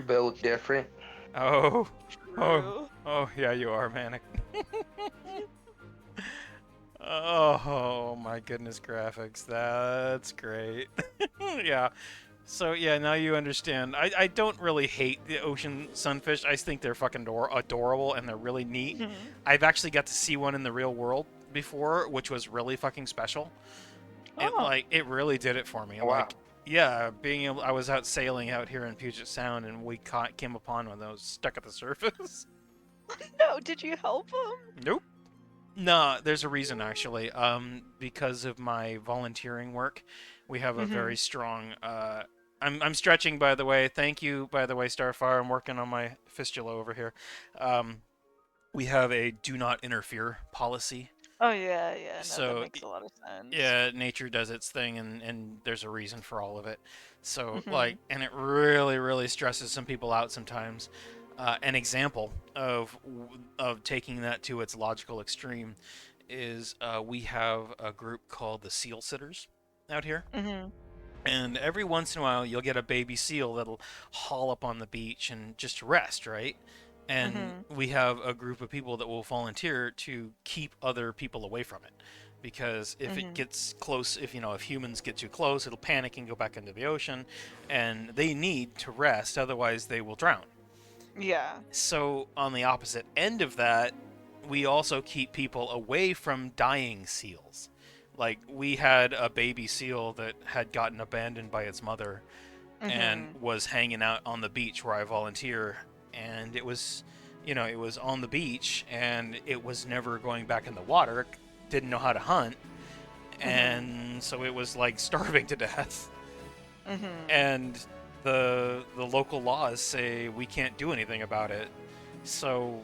Built different. Oh, True. yeah, you are, Manic. Oh my goodness, graphics. That's great. Yeah. So yeah, now you understand. I don't really hate the ocean sunfish. I think they're fucking adorable and they're really neat. I've actually got to see one in the real world before, which was really fucking special. It really did it for me. Wow. Like, yeah, I was out sailing out here in Puget Sound and we came upon one that was stuck at the surface. No, did you help them? Nope. No, there's a reason actually. Because of my volunteering work, we have a very strong. I'm stretching, by the way. Thank you, by the way, Starfire. I'm working on my fistula over here. We have a do not interfere policy. Oh yeah. No, So, that makes a lot of sense. Yeah, nature does its thing, and there's a reason for all of it. So, and it really, really stresses some people out sometimes. An example of taking that to its logical extreme is we have a group called the Seal Sitters out here. And every once in a while, you'll get a baby seal that'll haul up on the beach and just rest, right? And we have a group of people that will volunteer to keep other people away from it. Because if it gets close, if humans get too close, it'll panic and go back into the ocean. And they need to rest, otherwise they will drown. Yeah. So on the opposite end of that, we also keep people away from dying seals. Like, we had a baby seal that had gotten abandoned by its mother and was hanging out on the beach where I volunteer. And it was, it was on the beach and it was never going back in the water. It didn't know how to hunt. And so it was like starving to death. And the local laws say we can't do anything about it. So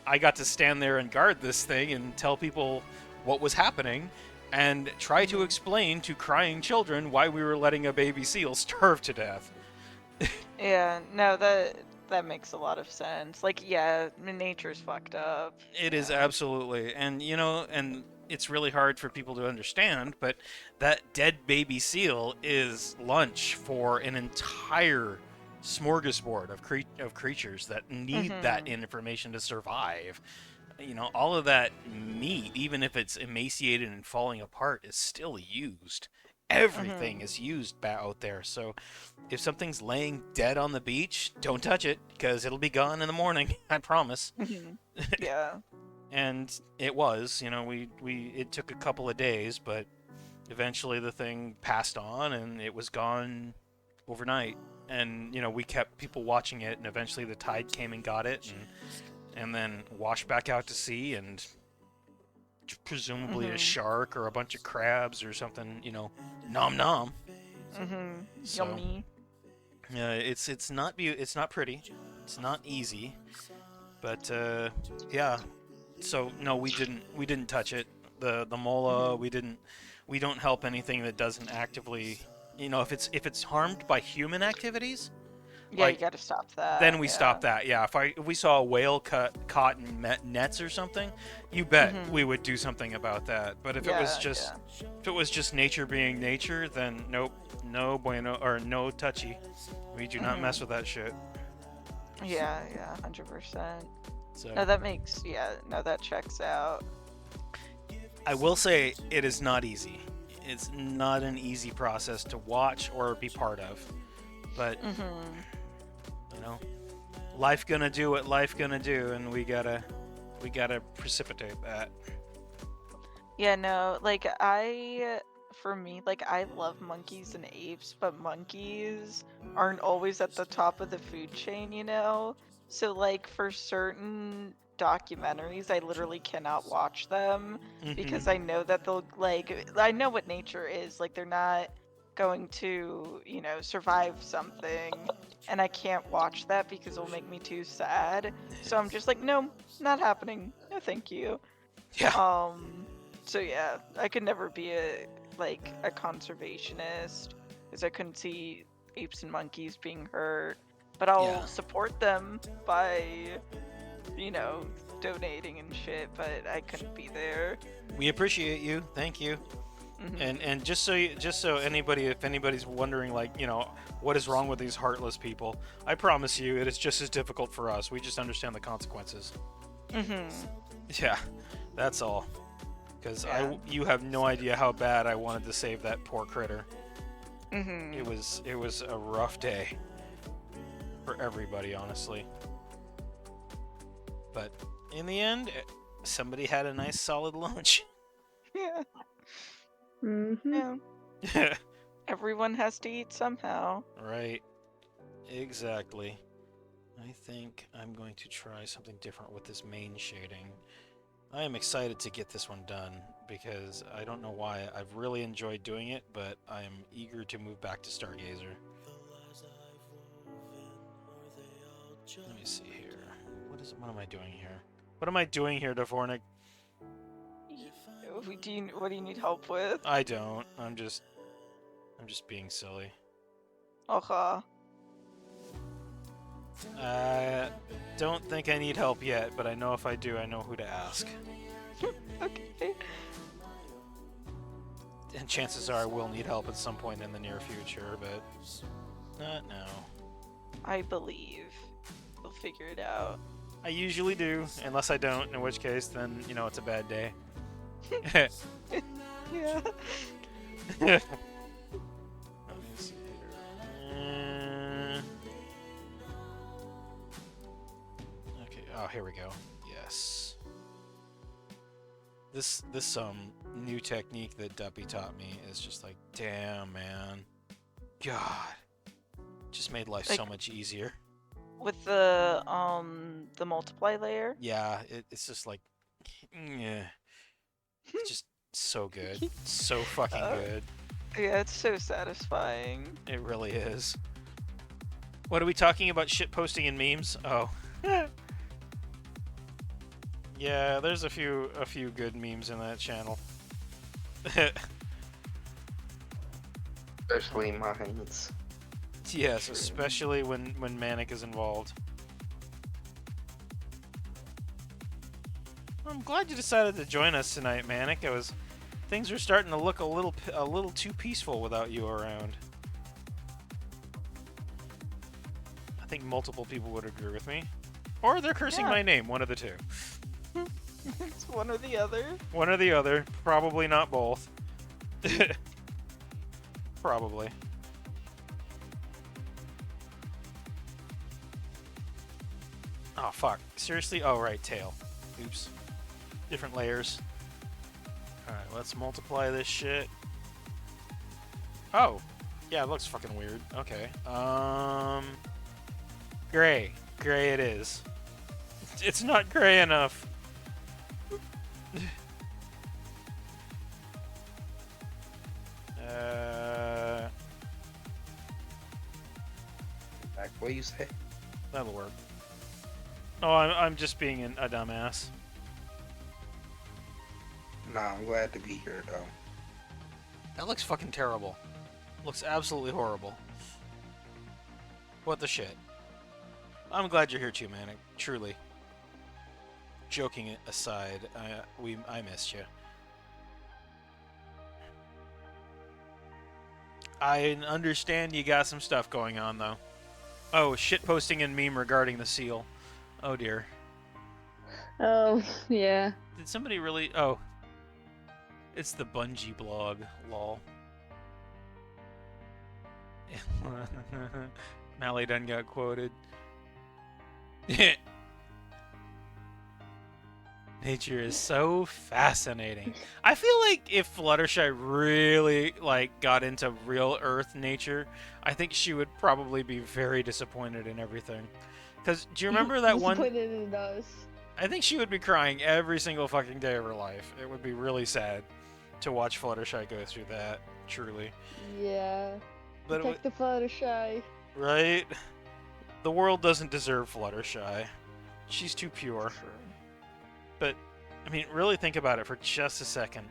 I got to stand there and guard this thing and tell people what was happening and try to explain to crying children why we were letting a baby seal starve to death. Yeah. No, that makes a lot of sense. Like, yeah, nature's fucked up. It is absolutely, and and it's really hard for people to understand, but that dead baby seal is lunch for an entire smorgasbord of creatures that need that information to survive. All of that meat, even if it's emaciated and falling apart, is still used. Everything is used out there. So if something's laying dead on the beach, don't touch it, because it'll be gone in the morning. I promise. Yeah. And it was, it took a couple of days, but eventually the thing passed on and it was gone overnight. And we kept people watching it, and eventually the tide came and got it, and then washed back out to sea, and presumably a shark or a bunch of crabs or something, nom nom. So, Yummy. yeah, it's not pretty, it's not easy, but yeah. So no, we didn't touch it. The mola, we don't help anything that doesn't actively, if it's harmed by human activities. Yeah, you gotta stop that. Then we stop that. Yeah, if we saw a whale caught in nets or something, you bet we would do something about that. But if it was just nature being nature, then nope, no bueno, or no touchy. We do not mess with that shit. Yeah, 100%. So No, that checks out. I will say it is not easy. It's not an easy process to watch or be part of. But life gonna do what life gonna do, and we gotta precipitate that. Yeah, no, for me, I love monkeys and apes, but monkeys aren't always at the top of the food chain, So, for certain documentaries, I literally cannot watch them because I know that they'll, I know what nature is. They're not going to, survive something, and I can't watch that because it'll make me too sad. So I'm just like, no, not happening. No, thank you. Yeah. So yeah, I could never be a conservationist because I couldn't see apes and monkeys being hurt. But I'll support them by, donating and shit. But I couldn't be there. We appreciate you. Thank you. And just so if anybody's wondering, what is wrong with these heartless people, I promise you, it is just as difficult for us. We just understand the consequences. Yeah, that's all. Because you have no idea how bad I wanted to save that poor critter. It was a rough day for everybody, honestly. But in the end, somebody had a nice solid lunch. Yeah. Mm-hmm. Yeah. Everyone has to eat somehow. Right. Exactly. I think I'm going to try something different with this main shading. I am excited to get this one done because I don't know why. I've really enjoyed doing it, but I am eager to move back to Stargazer. Let me see here. What am I doing here? What am I doing here, Dvornik? What do you need help with? I don't. I'm just being silly. Okay. Don't think I need help yet, but I know if I do, I know who to ask. Okay. And chances are I will need help at some point in the near future, but not now. I believe we'll figure it out. I usually do, unless I don't, in which case, then, it's a bad day. Yeah. Let me see here. Okay, oh, here we go. Yes. This new technique that Duppy taught me is just like, damn, man. God. Just made life so much easier. With the multiply layer? Yeah, it's just like, yeah. It's just so good. So fucking good. Yeah, it's so satisfying. It really is. What are we talking about? Shit posting and memes? Oh. Yeah, there's a few good memes in that channel. Especially mines. Yes, especially when Manic is involved. I'm glad you decided to join us tonight, Manic. Things are starting to look a little too peaceful without you around. I think multiple people would agree with me. Or they're cursing my name, one of the two. It's one or the other. One or the other, probably not both. Probably. Oh, fuck. Seriously? Oh, right, tail. Oops. Different layers. Alright, let's multiply this shit. Oh! Yeah, it looks fucking weird. Okay. Gray. Gray it is. It's not gray enough. Back, what you say? That'll work. Oh, I'm just being a dumbass. Nah, I'm glad to be here though. That looks fucking terrible. Looks absolutely horrible. What the shit? I'm glad you're here too, Manic. Truly. Joking aside, I missed you. I understand you got some stuff going on though. Oh, shitposting and meme regarding the seal. Oh dear. Oh, yeah. Did somebody really? Oh. It's the Bungie blog. Lol. Mally done got quoted. Nature is so fascinating. I feel like if Fluttershy really got into real Earth nature, I think she would probably be very disappointed in everything. Because do you remember that one? Disappointed in us. I think she would be crying every single fucking day of her life. It would be really sad to watch Fluttershy go through that. Truly. Yeah. But Protect the Fluttershy. right? The world doesn't deserve Fluttershy. She's too pure. But, I mean, really think about it for just a second.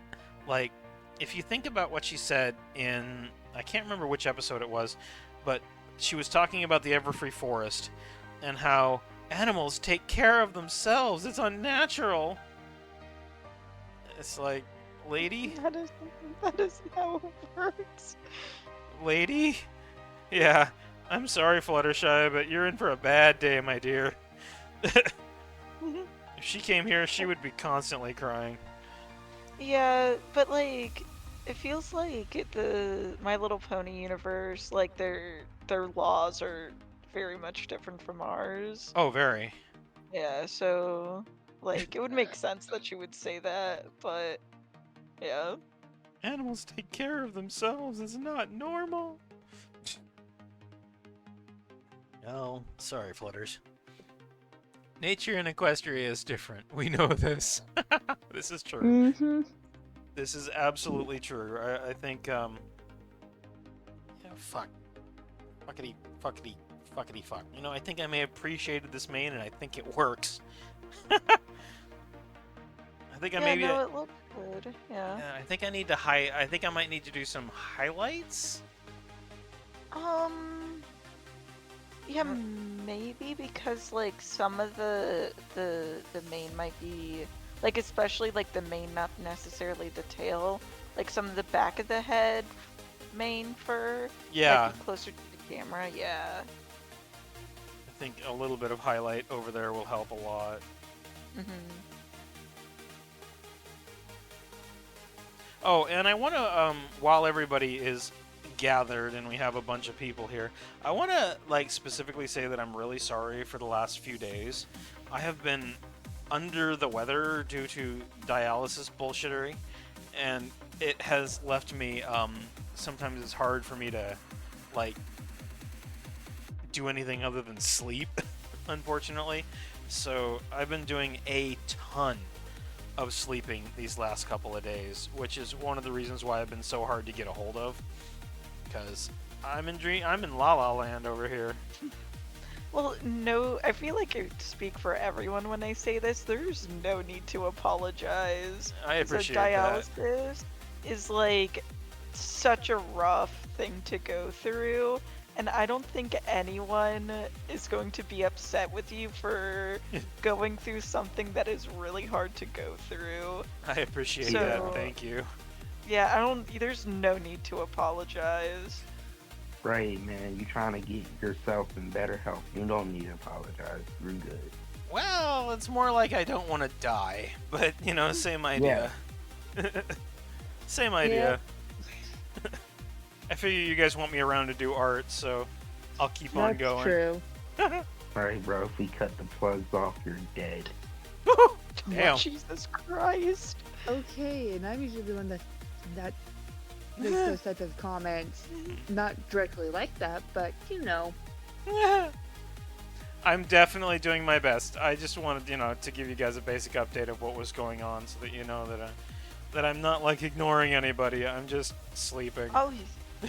Like, if you think about what she said in, I can't remember which episode it was, but she was talking about the Everfree Forest and how animals take care of themselves. It's unnatural. It's like, lady? That is how it works. Lady? Yeah, I'm sorry, Fluttershy, but you're in for a bad day, my dear. If she came here, she would be constantly crying. Yeah, but like, it feels like the My Little Pony universe, like their laws are very much different from ours. Oh, very. Yeah, so like it would make sense that she would say that, but yeah. Animals take care of themselves. It's not normal. Oh, sorry, Flutters. Nature in Equestria is different. We know this. This is true. Mm-hmm. This is absolutely true. I think, yeah, fuck. Fuckity, fuckity, fuckity, fuck. You know, I think I may have appreciated this main, and I think it works. I think I maybe... no, it looked good. Yeah. Yeah, I think I need to I think I might need to do some highlights. Yeah, maybe because like some of the mane might be like, especially like the mane, not necessarily the tail. Like some of the back of the head mane fur. Yeah. Might be closer to the camera. Yeah. I think a little bit of highlight over there will help a lot. Mhm. Oh, and I want to, while everybody is gathered and we have a bunch of people here, I want to, specifically say that I'm really sorry for the last few days. I have been under the weather due to dialysis bullshittery, and it has left me, sometimes it's hard for me to, do anything other than sleep, unfortunately. So I've been doing a ton of sleeping these last couple of days, which is one of the reasons why I've been so hard to get a hold of, because I'm in La La Land over here. Well, no, I feel like I speak for everyone when I say this. There's no need to apologize. I appreciate so that. dialysis is like such a rough thing to go through, and I don't think anyone is going to be upset with you for going through something that is really hard to go through. I appreciate So- that. Thank you. Yeah, there's no need to apologize. Right, man. You trying to get yourself in better health. You don't need to apologize. You're good. Well, it's more like I don't want to die, but you know, same idea. Same idea. I figure you guys want me around to do art, so I'll keep on That's going. true. Alright, bro. If we cut the plugs off, you're dead. Damn. Jesus Christ. Okay, and I'm usually the one that makes those types of comments. Not directly like that, but you know. I'm definitely doing my best. I just wanted, you know, to give you guys a basic update of what was going on, so that you know that I'm not like ignoring anybody. I'm just sleeping. Oh,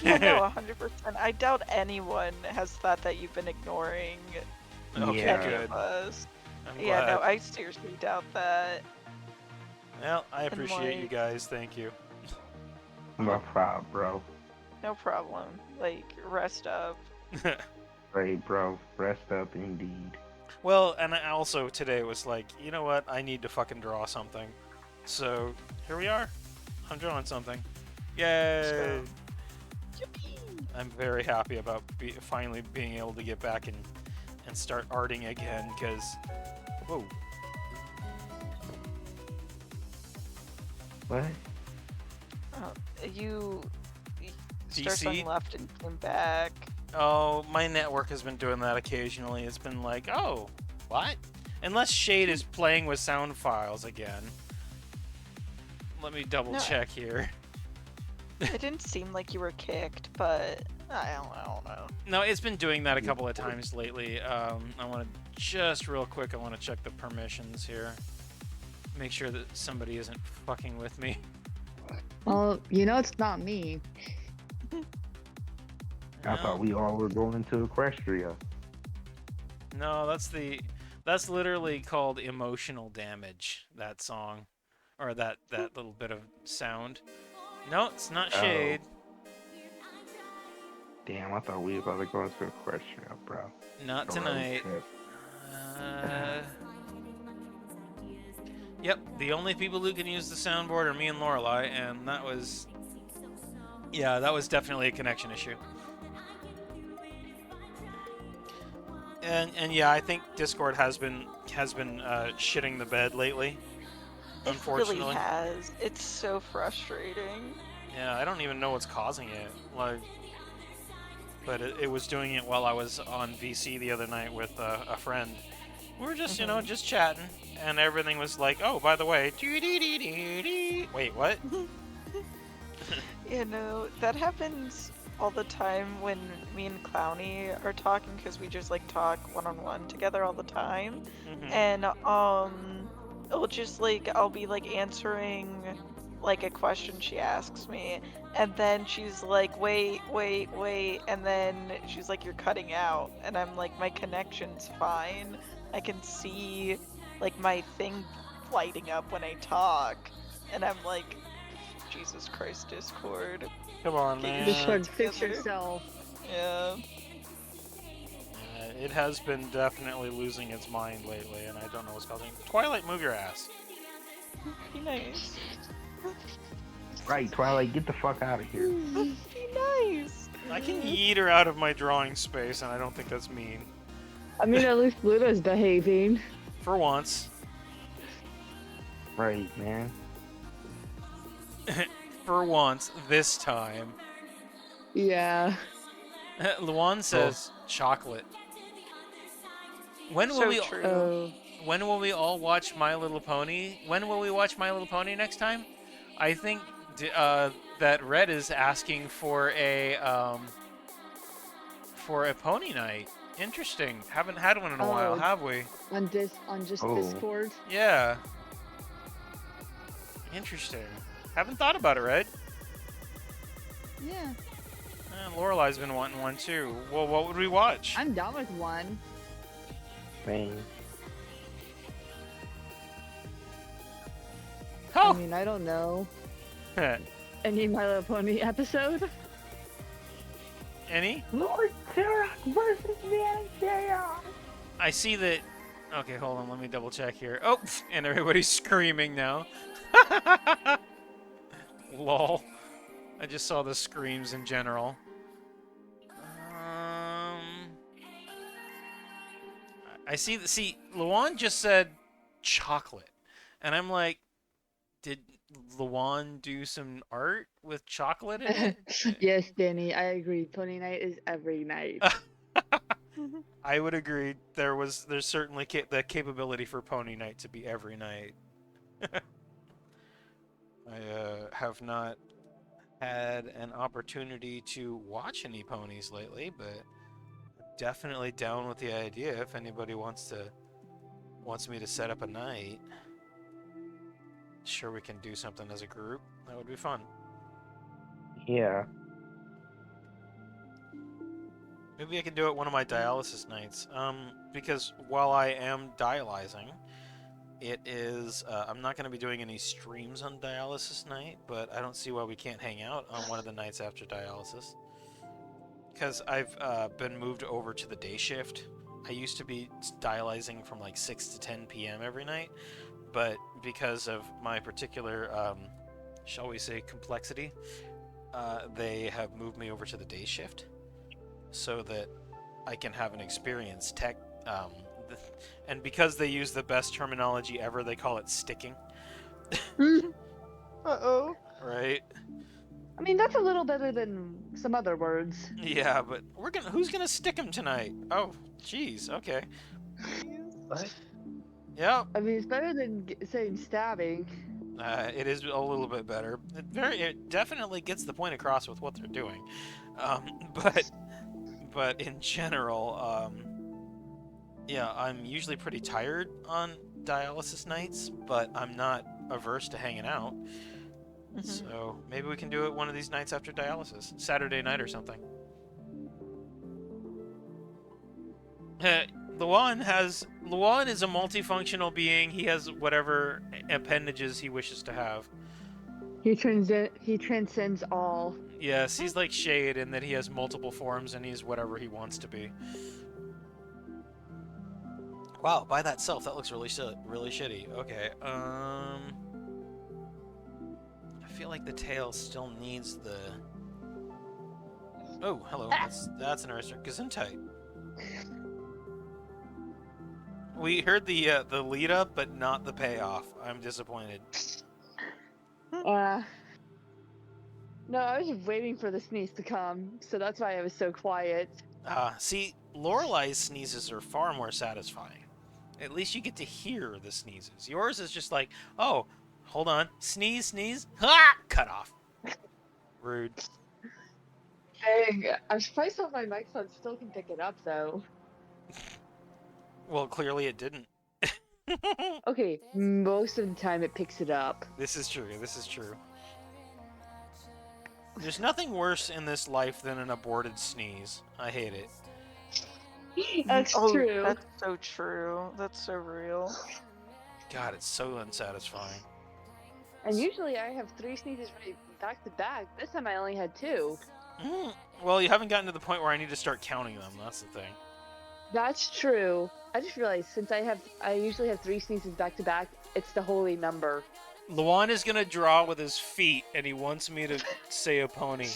yeah, no, 100%. I doubt anyone has thought that you've been ignoring Okay, Yeah. any good. of us. I'm Yeah, glad. no, I seriously doubt that. Well, I appreciate you like- guys. Thank you. No problem, bro. No problem. Like, rest up. Right, bro. Rest up indeed. Well, and I also today was like, you know what? I need to fucking draw something. So here we are. I'm drawing something. Yay! I'm very happy about finally being able to get back and start arting again, because whoa. What? You DC? started left and came back. Oh, my network has been doing that occasionally. It's been like, oh, what? Unless Shade is playing with sound files again. Let me double No. check here. It didn't seem like you were kicked, but I don't know. No, it's been doing that a couple of times lately. I want to just real quick. I want to check the permissions here. Make sure that somebody isn't fucking with me. Well, you know it's not me. I thought we all were going to Equestria. No, that's literally called emotional damage. That song, or that little bit of sound. No, it's not Oh. Shade. Damn, I thought we were about to go into Equestria, bro. Not Don't really tonight. trip. Yep, the only people who can use the soundboard are me and Lorelai, and that was definitely a connection issue. And yeah, I think Discord has been shitting the bed lately. It Unfortunately. really has. It's so frustrating. Yeah, I don't even know what's causing it. Like, but it was doing it while I was on VC the other night with a friend. We were just, just chatting, and everything was like, oh, by the way, wait, what? You know, that happens all the time when me and Clowny are talking, because we just like talk one-on-one together all the time. Mhm. And it'll just like, I'll be like answering like a question she asks me, and then she's like, wait, and then she's like, you're cutting out, and I'm like, my connection's fine. I can see like my thing lighting up when I talk, and I'm like, Jesus Christ, Discord. Come on, Get your man. Discord, shit fix together. yourself. Yeah. It has been definitely losing its mind lately, and I don't know what's causing it. Twilight, move your ass. Be nice. Right, Twilight, get the fuck out of here. Be nice. I can yeet her out of my drawing space, and I don't think that's mean. I mean, at least Ludo's behaving. For once. Right, man. For once, this time. Yeah. Luan says chocolate. When will So we true. Oh. when will we all watch My Little Pony? When will we watch My Little Pony next time? I think that Red is asking for a pony night. Interesting. Haven't had one in a while, Oh. have we? On just Oh. Discord. Yeah. Interesting. Haven't thought about it, Red. Yeah. Lorelai's been wanting one too. Well, what would we watch? I'm down with one. Bang. I mean, I don't know. Any My Little Pony episode? Any? Lord Sirach versus Manager. I see that. Okay, hold on. Let me double check here. Oh, and everybody's screaming now. Lol. I just saw the screams in general. I see. See, Luan just said chocolate, and I'm like, did Luan do some art with chocolate in it? Yes, Danny, I agree. Pony night is every night. I would agree. There's certainly the capability for pony night to be every night. I have not had an opportunity to watch any ponies lately, but definitely down with the idea if anybody wants me to set up a night. Sure, we can do something as a group. That would be fun. Yeah. Maybe I can do it one of my dialysis nights. Because while I am dialyzing, it is I'm not going to be doing any streams on dialysis night, but I don't see why we can't hang out on one of the nights after dialysis. Because I've been moved over to the day shift. I used to be dialyzing from like 6 to 10 p.m. every night, but because of my particular, shall we say, complexity, they have moved me over to the day shift so that I can have an experienced tech. And because they use the best terminology ever, they call it sticking. Uh-oh. Right? I mean, that's a little better than some other words. Yeah, but who's gonna stick him tonight? Oh, jeez. Okay. What? Yep. I mean, it's better than saying stabbing. It is a little bit better. It definitely gets the point across with what they're doing. But in general, yeah, I'm usually pretty tired on dialysis nights, but I'm not averse to hanging out. So maybe we can do it one of these nights after dialysis, Saturday night or something. Luan is a multifunctional being. He has whatever appendages he wishes to have. He transcends all. Yes, he's like Shade in that he has multiple forms and he's whatever he wants to be. Wow, by that self, that looks really shitty. Okay, I feel like the tail still needs the... Oh, hello, that's an Aristocrat Gesundheit. We heard the lead up, but not the payoff. I'm disappointed. No, I was waiting for the sneeze to come, so that's why I was so quiet. See, Lorelai's sneezes are far more satisfying. At least you get to hear the sneezes. Yours is just like, oh, hold on, sneeze, ha, cut off. Rude. Dang, I'm surprised how my microphone still can pick it up, though. Well, clearly it didn't. Okay, most of the time it picks it up. This is true. There's nothing worse in this life than an aborted sneeze. I hate it. That's true. That's so true. That's so real. God, it's so unsatisfying. And usually I have 3 sneezes right back to back. This time I only had 2. Well, you haven't gotten to the point where I need to start counting them. That's the thing. That's true. I just realized since I usually have 3 sneezes back to back, it's the holy number. Luan is gonna draw with his feet, and he wants me to say a pony.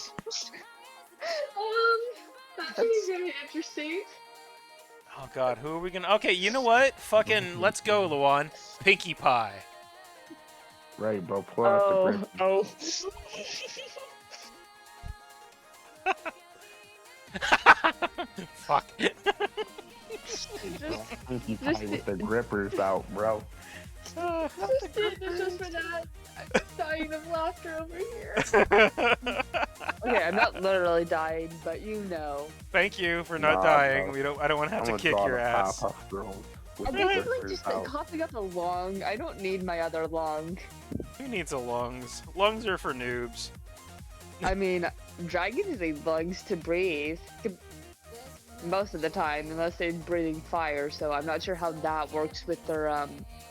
That's very interesting. Oh God, who are we gonna? Okay, you know what? Fucking, let's go, Luan. Pinkie Pie. Right, bro. Pull out the grip. Fuck. Pinkie Pie with the grippers out, bro. Just for that, I'm dying of laughter over here. Okay, I'm not literally dying, but you know. Thank you for not dying. Bro. I don't want to have to kick your ass. I'm basically just coughing up a lung. I don't need my other lung. Who needs a lungs? Lungs are for noobs. I mean, dragons need lungs to breathe. Most of the time, unless they're breathing fire, so I'm not sure how that works with their,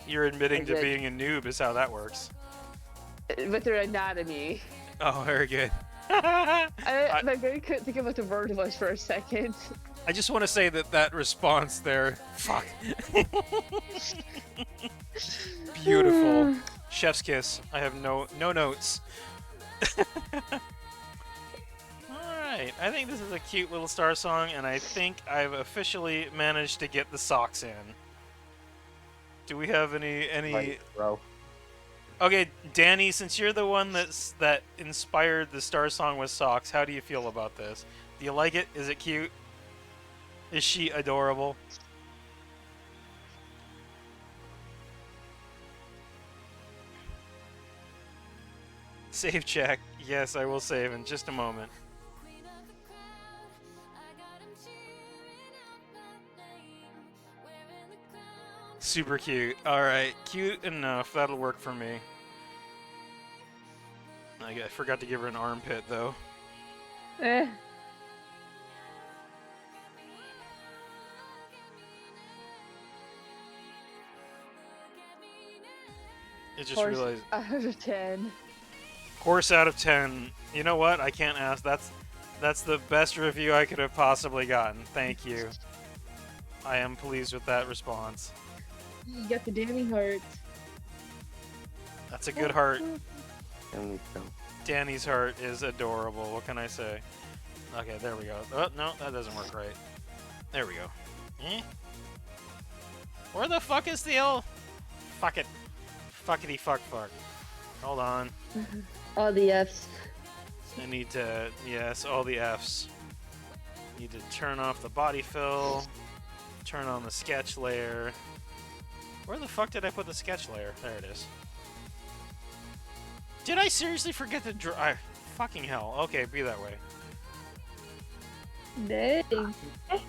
You're admitting to being a noob is how that works. with their anatomy. Oh, very good. My brain couldn't think of what the word was for a second. I just want to say that response there, fuck. Beautiful. Chef's kiss. I have no notes. Alright, I think this is a cute little star song, and I think I've officially managed to get the socks in. Do we have any... Right, bro. Okay, Danny, since you're the one that inspired the star song with socks, how do you feel about this? Do you like it? Is it cute? Is she adorable? Save check. Yes, I will save in just a moment. Super cute. Alright, cute enough. That'll work for me. I forgot to give her an armpit, though. Eh. I just Horse realized... out of 10. Horse out of 10. You know what? I can't ask. That's the best review I could have possibly gotten. Thank you. I am pleased with that response. You got the Danny heart. That's a good heart. There we go. Danny's heart is adorable. What can I say? Okay, there we go. Oh, no, that doesn't work right. There we go. Eh? Where the fuck is the L? Fuck it. Fuckity fuck fuck. Hold on. All the F's. I need to... Yes, all the F's. Need to turn off the body fill. Turn on the sketch layer. Where the fuck did I put the sketch layer? There it is. Did I seriously forget to draw? Fucking hell. Okay, be that way. Dang. I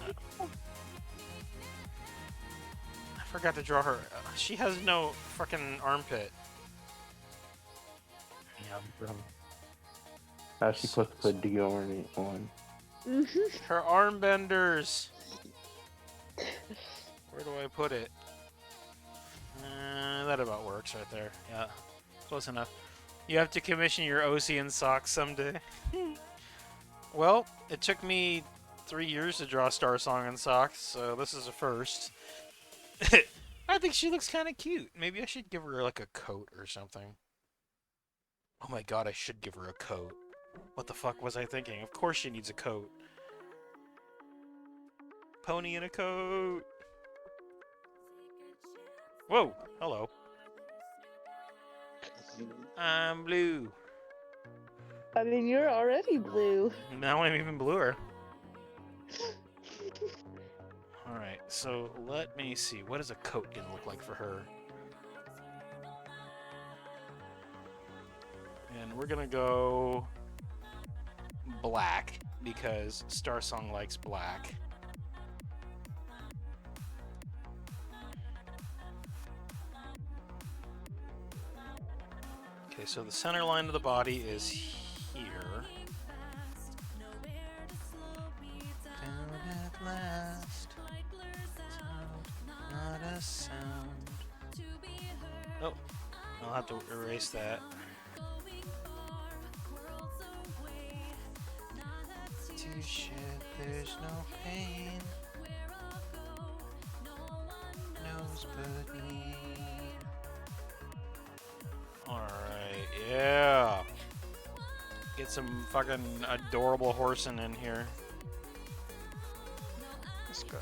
forgot to draw her. She has no fucking armpit. Yeah, bro. How's she supposed to put deodorant on? Her arm benders. Where do I put it? That about works right there. Yeah, close enough. You have to commission your Ocean socks someday. Well, it took me 3 years to draw Star Song in socks, so this is a first. I think she looks kind of cute. Maybe I should give her like a coat or something. Oh my god, I should give her a coat. What the fuck was I thinking? Of course she needs a coat. Pony in a coat. Whoa, hello. I'm blue. I mean, you're already blue. Now I'm even bluer. Alright, so let me see. What is a coat gonna look like for her? And we're gonna go black, because Star Song likes black. Okay, so the center line of the body is here. Down at last, not a sound. Oh, I'll have to erase that. To shed, there's no pain. Knows but me. Alright, yeah. Get some fucking adorable horsing in here. Let's go.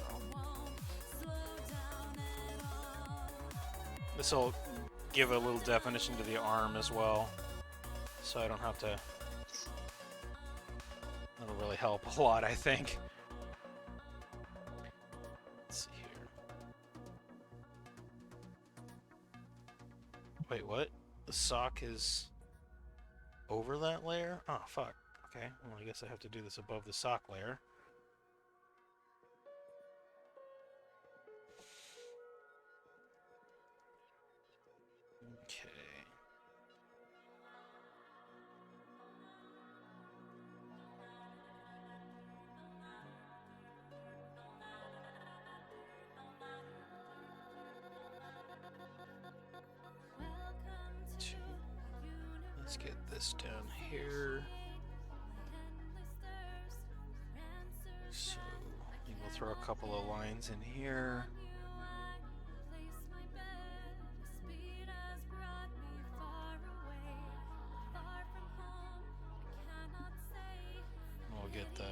This will give a little definition to the arm as well, so I don't have to... That'll really help a lot, I think. Let's see here. Wait, what? The sock is over that layer? Oh, fuck. Okay, well, I guess I have to do this above the sock layer. Okay. Let's get this down here. So we'll throw a couple of lines in here. We'll get the.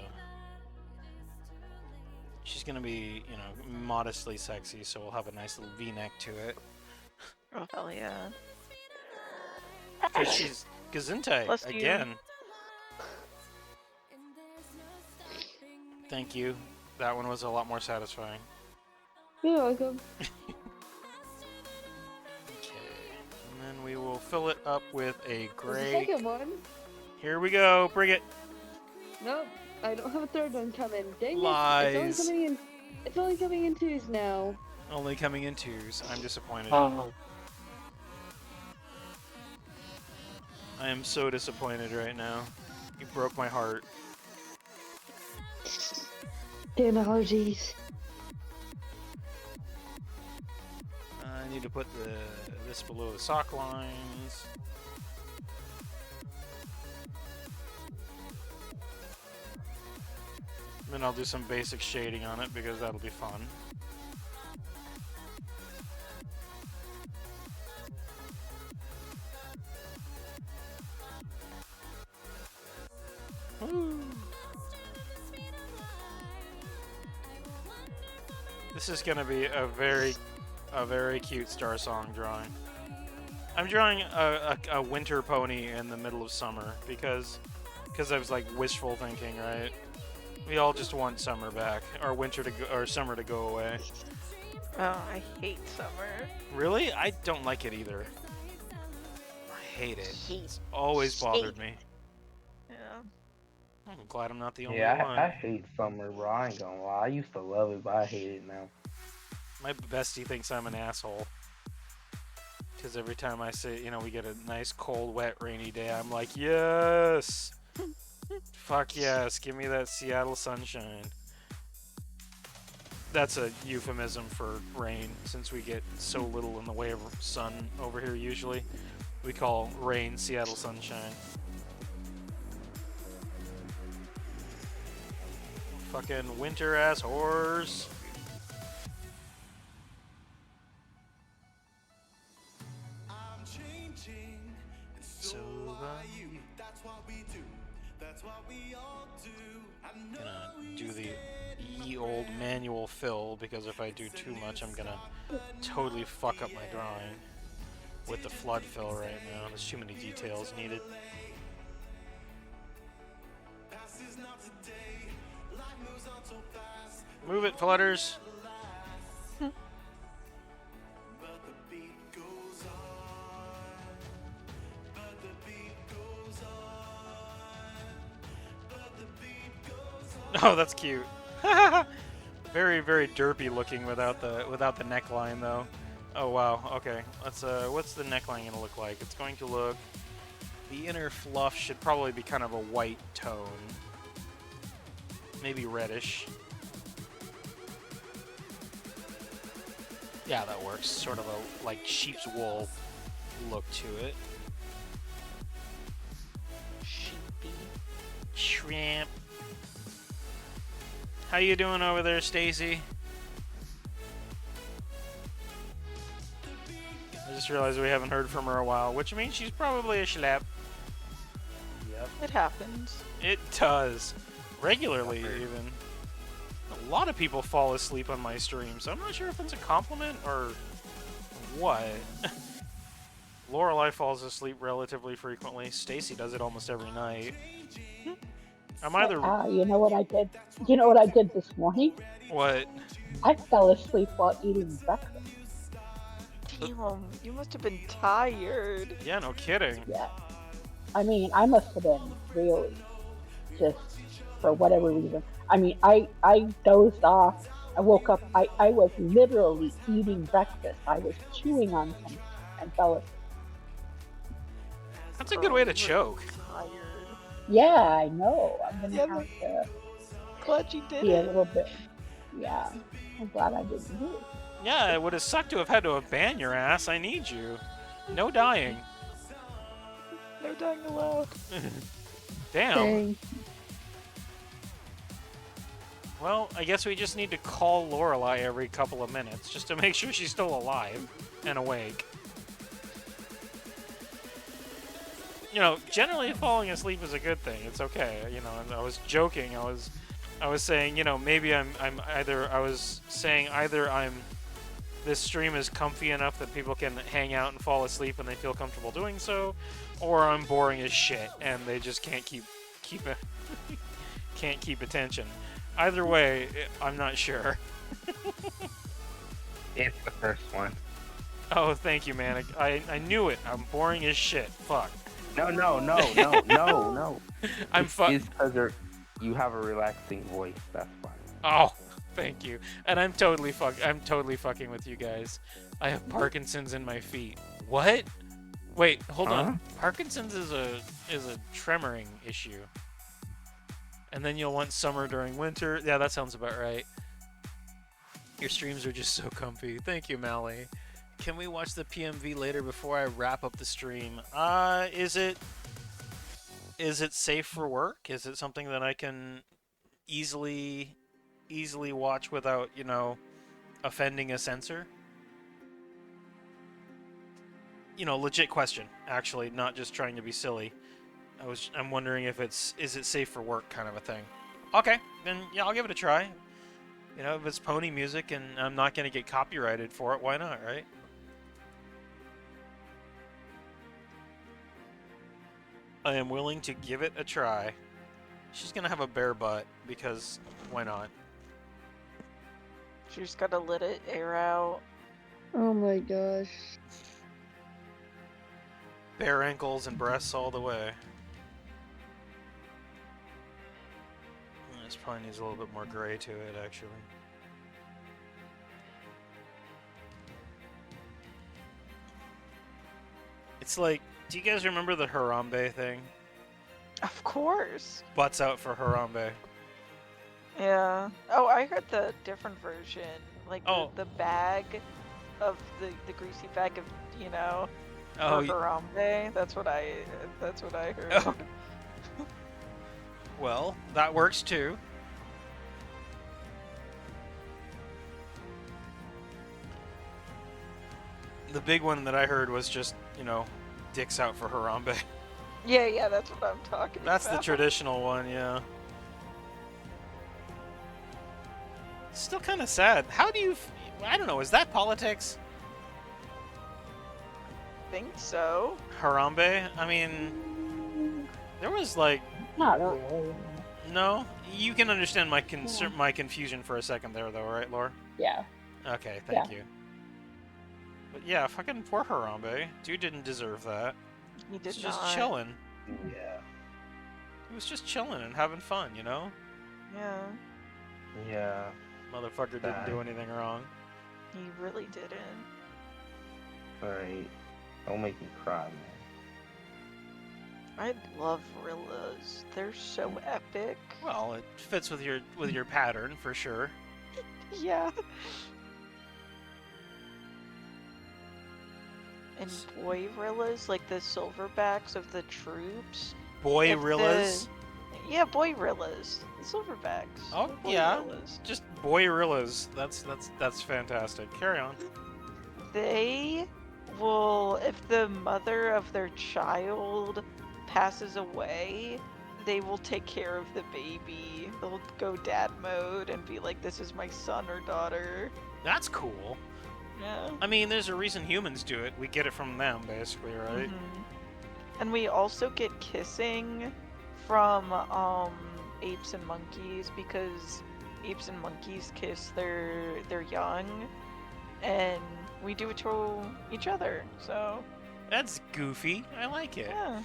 She's gonna be, you know, modestly sexy, so we'll have a nice little V-neck to it. Oh hell yeah! Because she's Gesundheit Bless you. again. Thank you. That one was a lot more satisfying. You're welcome. Okay, and then we will fill it up with a There's gray. the second one. Here we go. Bring it. Nope, I don't have a third one coming. Dang Lies. it! It's only coming in twos now. Only coming in twos. I'm disappointed. Oh, I am so disappointed right now. You broke my heart. Damn allergies. I need to put this below the sock lines. Then I'll do some basic shading on it because that'll be fun. Woo. This is gonna be a very cute Star Song drawing. I'm drawing a winter pony in the middle of summer because I was like wishful thinking, right? We all just want summer back, or winter to go, or summer to go away. Oh, I hate summer. Really? I don't like it either. I hate it. It's always bothered me. Yeah. I'm glad I'm not the only yeah, one. I hate summer, bro. I ain't gonna lie. I used to love it, but I hate it now. My bestie thinks I'm an asshole. Because every time I say, you know, we get a nice, cold, wet, rainy day, I'm like, yes! Fuck yes, give me that Seattle sunshine. That's a euphemism for rain, since we get so little in the way of sun over here usually. We call rain Seattle sunshine. Fucking winter ass whores. So gonna do the ye old manual fill because if I do too much, I'm gonna totally fuck up my drawing with the flood fill right now. There's too many details needed. Move it, flutters. Oh, that's cute. Very, very derpy looking without the neckline though. Oh wow. Okay. Let's what's the neckline gonna look like? It's going to look. The inner fluff should probably be kind of a white tone. Maybe reddish. Yeah, that works. Sort of a like sheep's wool look to it. Sheepy. Shrimp. How you doing over there, Stacy? I just realized we haven't heard from her a while, which means she's probably a schlep. Yep. It happens. It does. Regularly, even. A lot of people fall asleep on my stream, so I'm not sure if it's a compliment or what. Lorelai falls asleep relatively frequently. Stacy does it almost every night. I'm either... You know what I did? You know what I did this morning? What? I fell asleep while eating breakfast. Damn, you must have been tired. Yeah, no kidding. Yeah. I mean, I must have been really just for whatever reason. I mean, I dozed off. I woke up. I was literally eating breakfast. I was chewing on something and fell asleep. That's a good way to choke. Tired. Yeah, I know. I'm gonna Yeah, have to Glad you did be a it. little bit. Yeah, I'm glad I didn't do it. Yeah, it would have sucked to have had to abandon your ass. I need you. No dying. No dying allowed. Damn. Dang. Well, I guess we just need to call Lorelai every couple of minutes just to make sure she's still alive and awake. You know, generally falling asleep is a good thing. It's okay. You know, and I was joking. I was saying, you know, maybe I'm either I was saying either I'm this stream is comfy enough that people can hang out and fall asleep and they feel comfortable doing so, or I'm boring as shit and they just can't keep it can't keep attention. Either way, I'm not sure. It's the first one. Oh, thank you, man. I knew it. I'm boring as shit. Fuck. No. I'm It's because you have a relaxing voice. That's fine. Oh, thank you. And I'm totally fucking with you guys. I have Parkinson's in my feet. What? Wait, hold on. Parkinson's is a tremoring issue. And then you'll want summer during winter. Yeah, that sounds about right. Your streams are just so comfy. Thank you, Mally. Can we watch the PMV later before I wrap up the stream? Is it safe for work? Is it something that I can easily watch without, you know, offending a censor? You know, legit question, actually, not just trying to be silly. I'm wondering if is it safe for work kind of a thing. Okay, then yeah, I'll give it a try. You know, if it's pony music and I'm not going to get copyrighted for it, why not, right? I am willing to give it a try. She's going to have a bare butt because why not? She's gotta let it air out. Oh my gosh. Bare ankles and breasts all the way. This probably needs a little bit more gray to it, actually. It's like, do you guys remember the Harambe thing? Of course. Butts out for Harambe. Yeah. Oh, I heard the different version. Like the bag of the greasy bag of, you know, for Harambe. That's what I heard. Oh. Well, that works too. The big one that I heard was just, you know, dicks out for Harambe. Yeah, that's what I'm talking about. That's the traditional one, yeah. Still kind of sad. How do you... I don't know, is that politics? I think so. Harambe? I mean... There was like... Not really. No? You can understand my my confusion for a second there, though, right, Laura? Yeah. Okay, thank you. But yeah, fucking poor Harambe. Dude didn't deserve that. He did He was just chilling. Yeah. He was just chilling and having fun, you know? Yeah. Yeah. Motherfucker didn't do anything wrong. He really didn't. Alright. Don't make me cry, man. I love Rillas. They're so epic. Well, it fits with your pattern for sure. Yeah. And boy Rillas, like the silverbacks of the troops. Boy Rillas? Yeah, boy Rillas. The silverbacks. Oh, boy yeah. Rillas. Just boy Rillas. That's fantastic. Carry on. They will, if the mother of their child passes away, they will take care of the baby. They'll go dad mode and be like, this is my son or daughter. That's cool. Yeah. I mean, there's a reason humans do it. We get it from them, basically, right? Mm-hmm. And we also get kissing from apes and monkeys because apes and monkeys kiss their young, and we do it to each other. So that's goofy. I like it. Yeah.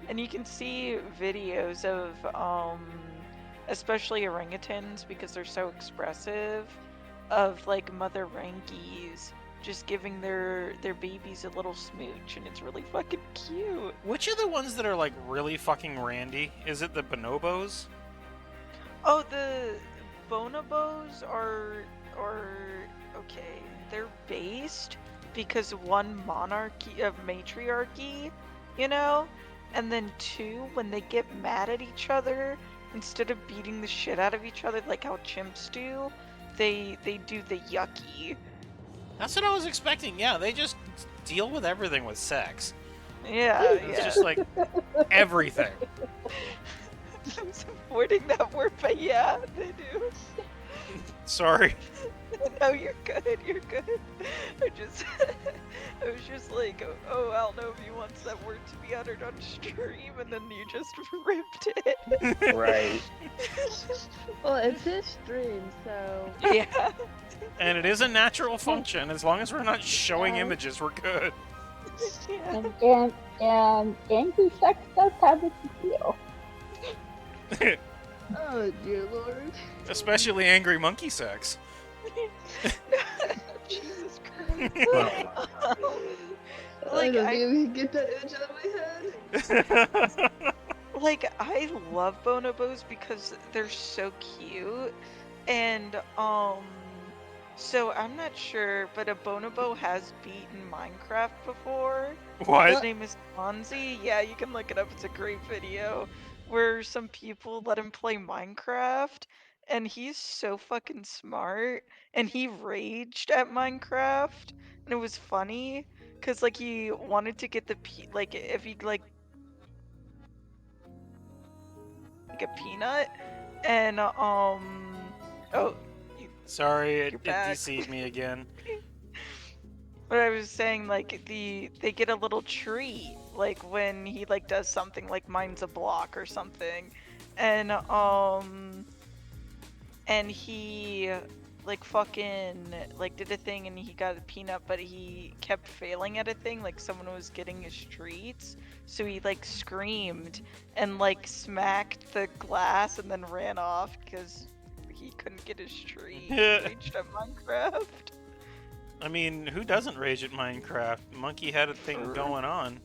And you can see videos of especially orangutans because they're so expressive, of like mother rankies just giving their babies a little smooch, and it's really fucking cute. Which are the ones that are like really fucking randy? Is it the bonobos? Oh, the bonobos are okay. They're based because one monarchy of matriarchy, you know, and then two, when they get mad at each other, instead of beating the shit out of each other like how chimps do, they do the yucky. That's what I was expecting. Yeah, they just deal with everything with sex. Yeah, It's yeah. just like everything. I was avoiding that word, but yeah, they do. Sorry. No, you're good. You're good. I was just like, oh, I don't know if he wants that word to be uttered on stream, and then you just ripped it. Right. Well, it's his stream, so Yeah. And it is a natural function. As long as we're not showing Yeah. images, we're good. Yeah. And angry sex does have its appeal. oh dear lord. Especially angry monkey sex. Jesus Christ. I Like, don't I- think we can get that image out of my head. Like, I love bonobos because they're so cute, and so I'm not sure, but a bonobo has beaten Minecraft before. His What? name is Fonzie. Yeah, you can look it up. It's a great video where some people let him play Minecraft, and he's so fucking smart, and he raged at Minecraft, and it was funny because like he wanted to get the like if he like a peanut, and oh, Sorry, it you're back. deceived me again. But I was saying like they get a little treat like when he like does something like mines a block or something, and he like fucking like did a thing and he got a peanut, but he kept failing at a thing like someone was getting his treats, so he like screamed and like smacked the glass and then ran off because he couldn't get his treat. He raged at Minecraft. I mean, who doesn't rage at Minecraft? Monkey had a thing going on.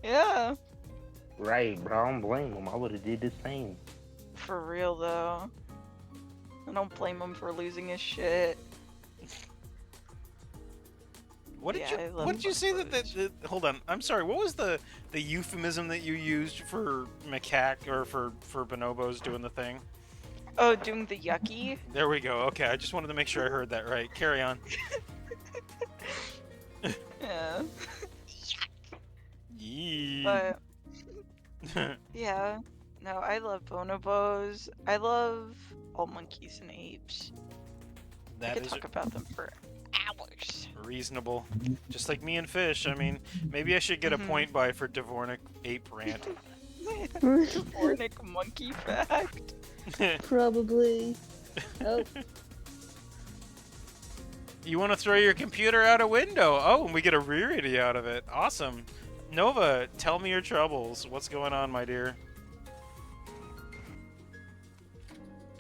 Yeah. Right, bro. I don't blame him. I would have did the same. For real though. I don't blame him for losing his shit. What did Yeah, you What did you say that hold on. I'm sorry. What was the euphemism that you used for macaque or for bonobos doing the thing? Oh, doing the yucky? There we go. Okay, I just wanted to make sure I heard that right. Carry on. Yeah. Yee. But yeah. No, I love bonobos. I love all monkeys and apes. I That could is talk about them for hours. reasonable. Just like me and fish. I mean, maybe I should get a point by for Dvornik ape rant. Dvornik monkey fact. Probably. Oh. You want to throw your computer out a window? Oh, and we get a rarity out of it. Awesome. Nova, tell me your troubles. What's going on, my dear?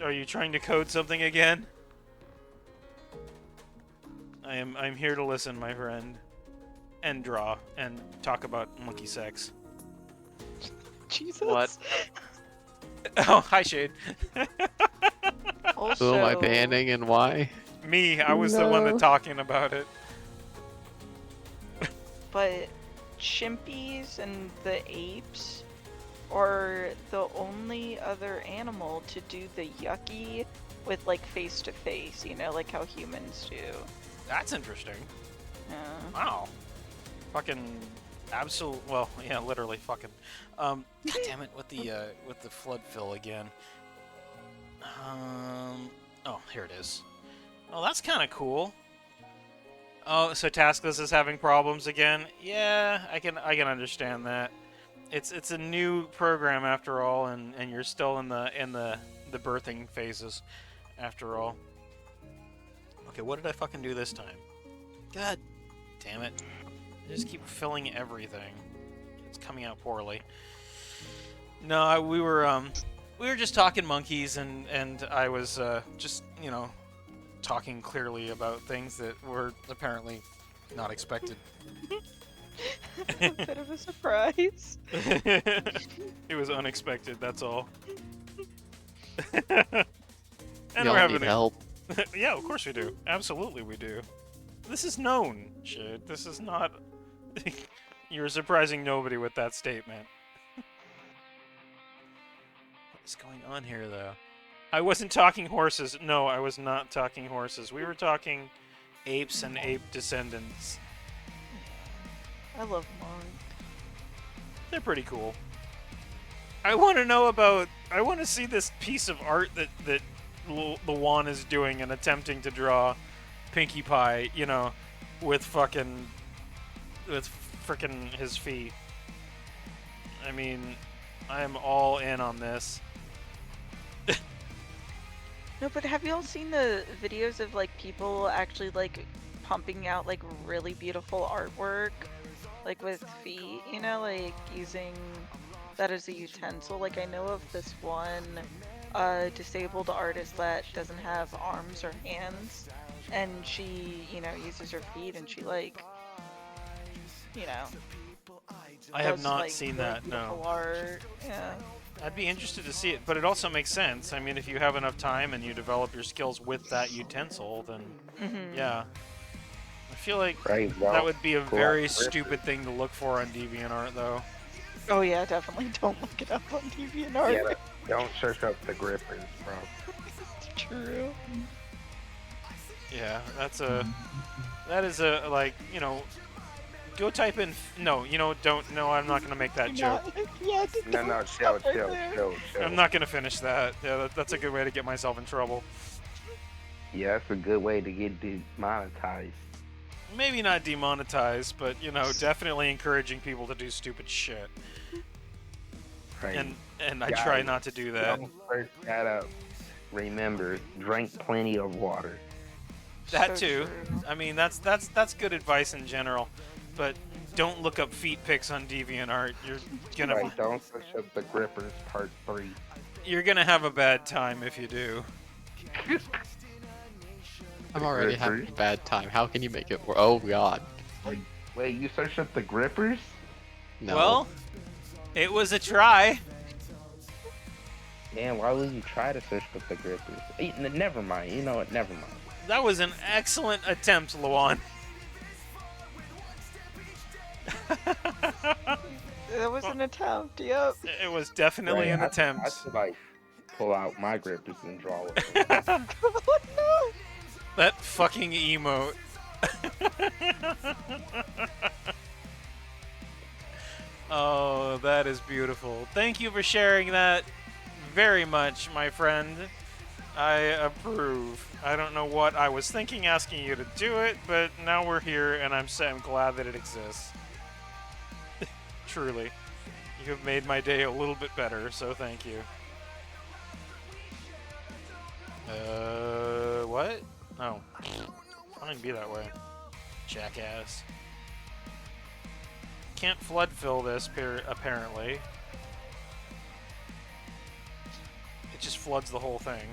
Are you trying to code something again? I'm here to listen, my friend. And draw. And talk about monkey sex. Jesus. What? Oh, hi, Shade. Also, Who am I banning and why? Me, I was the one No. that talking about it. but chimpies and the apes are the only other animal to do the yucky with like face to face, you know, like how humans do. That's interesting. Yeah. Wow. Fucking absolute. Well, yeah, literally fucking. God damn it! With the flood fill again. Oh, here it is. Oh, that's kind of cool. Oh, so Taskless is having problems again. Yeah, I can understand that. It's a new program after all, and you're still in the birthing phases, after all. Okay, what did I fucking do this time? God damn it! I just keep filling everything. It's coming out poorly. No, we were just talking monkeys, and I was just talking clearly about things that were apparently not expected. A bit of a surprise. It was unexpected. That's all. And Y'all we're having need help. Yeah, of course we do. Absolutely, we do. This is known, shit. This is not. You're surprising nobody with that statement. is going on here, though? I wasn't talking horses. No, I was not talking horses. We were talking apes and ape descendants. I love Monk. They're pretty cool. I want to know about. I want to see this piece of art that Luan is doing and attempting to draw Pinkie Pie. You know, with frickin' his feet. I mean, I'm all in on this. No, but have you all seen the videos of like people actually like pumping out like really beautiful artwork, like with feet, you know, like using that as a utensil? Like I know of this one disabled artist that doesn't have arms or hands, and she, you know, uses her feet and she like, you know. I have does, not like, seen really that. beautiful No. art. Yeah. I'd be interested to see it, but it also makes sense. I mean, if you have enough time and you develop your skills with that utensil, then yeah. I feel like Right, well, that would be a pull out very the grippers. stupid thing to look for on DeviantArt, though. Oh yeah, definitely don't look it up on DeviantArt. Yeah, don't search up the grippers, bro. True. Yeah, that is a, like, you know, go type in, no, you know, don't, no, I'm not going to make that joke. Yeah, No, chill. I'm not going to finish that. Yeah, that's a good way to get myself in trouble. Yeah, that's a good way to get demonetized. Maybe not demonetized, but, you know, definitely encouraging people to do stupid shit. Right. And I Guys, try not to do that. Don't search that up. Remember, drink plenty of water. That So too. true. I mean, that's good advice in general, but don't look up feet pics on DeviantArt. You're gonna Right, don't search up the grippers part 3. you're gonna have a bad time if you do. I'm already having a bad time. How can you make it work? Oh god. Wait, you searched up the grippers? No. Well, it was a try. Man, why would you try to search up the grippers? Never mind. You know what? Never mind. That was an excellent attempt, Luan. That was an attempt. Yep. It was definitely an I attempt. should like pull out my grippers and draw it. Oh no. That fucking emote. Oh, that is beautiful. Thank you for sharing that very much, my friend. I approve. I don't know what I was thinking asking you to do it, but now we're here and I'm glad that it exists. Truly. You have made my day a little bit better, so thank you. What? Oh. Fine, be that way. Jackass. Can't flood fill this, apparently. It just floods the whole thing.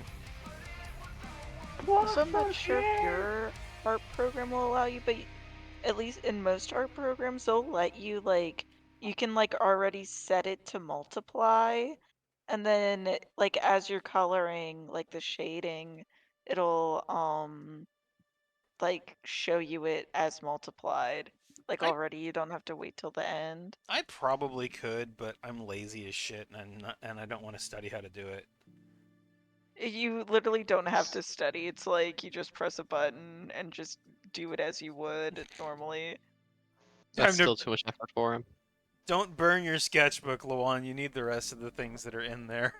Also, I'm not sure if your art program will allow you, but at least in most art programs, they'll let you, like, you can, like, already set it to multiply, and then, like, as you're coloring, like, the shading, it'll, like, show you it as multiplied. Like, I- already, you don't have to wait till the end. I probably could, but I'm lazy as shit, and I don't want to study how to do it. You literally don't have to study. It's like you just press a button and just do it as you would normally. Time That's to- still too much effort for him. Don't burn your sketchbook, Luan. You need the rest of the things that are in there.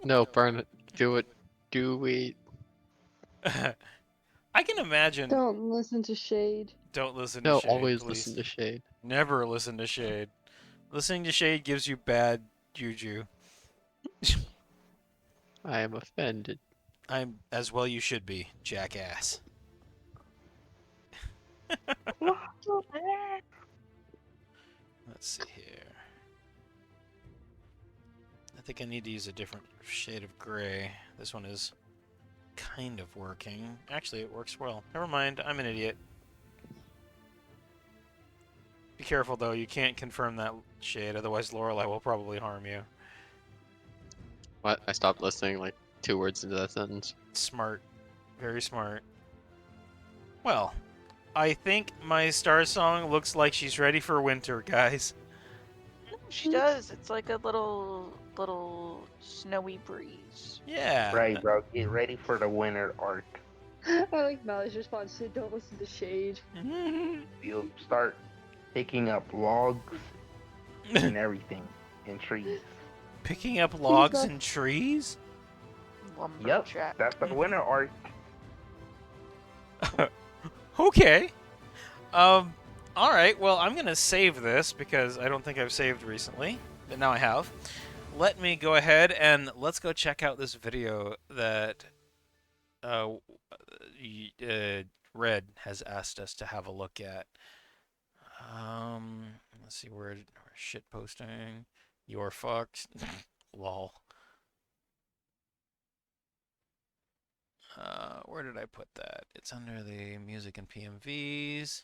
No, burn it. Do it. Do we? I can imagine. Don't listen to Shade. Don't listen to No, Shade. always please. listen to Shade. Never listen to Shade. Listening to Shade gives you bad juju. I am offended. I'm as well. You should be, jackass. Let's see here. I think I need to use a different shade of gray. This one is kind of working. Actually, it works well. Never mind, I'm an idiot. Be careful, though. You can't confirm that shade, otherwise Lorelei will probably harm you. What? I stopped listening like 2 words into that sentence. Smart. Very smart. Well, I think my star song looks like she's ready for winter, guys. She does. It's like a little snowy breeze. Yeah. Right, bro. Get ready for the winter arc. I like Mally's response to don't listen to Shade. You'll start picking up logs and everything and trees. Picking up logs and trees? Yep, Lumberjack. that's the winter arc. Okay. All right. Well, I'm gonna save this because I don't think I've saved recently, but now I have. Let me go ahead and let's go check out this video that Red has asked us to have a look at. Let's see where shit posting. You're fucked. Lol. Where did I put that? It's under the music and PMVs.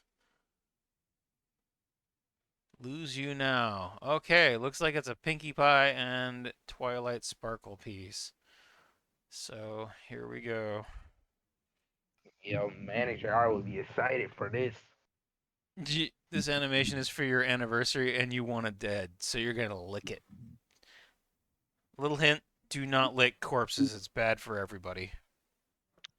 Lose You Now. Okay, looks like it's a Pinkie Pie and Twilight Sparkle piece. So here we go. Yo, manager, I would be excited for this. This animation is for your anniversary and you want it dead, so you're gonna lick it. Little hint, do not lick corpses, it's bad for everybody.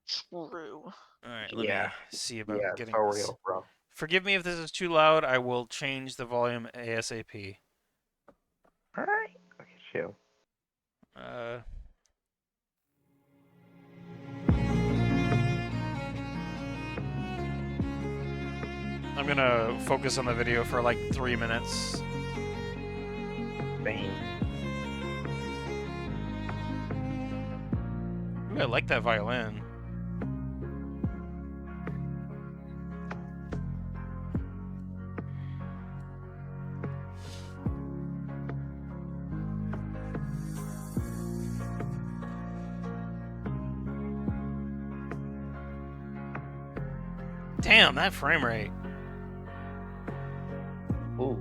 True. Alright, let me see about getting so this. real, bro. Forgive me if this is too loud, I will change the volume ASAP. Alright. Okay, chill. I'm gonna focus on the video for like 3 minutes. Bang. Ooh, I like that violin. Damn, that frame rate. Ooh.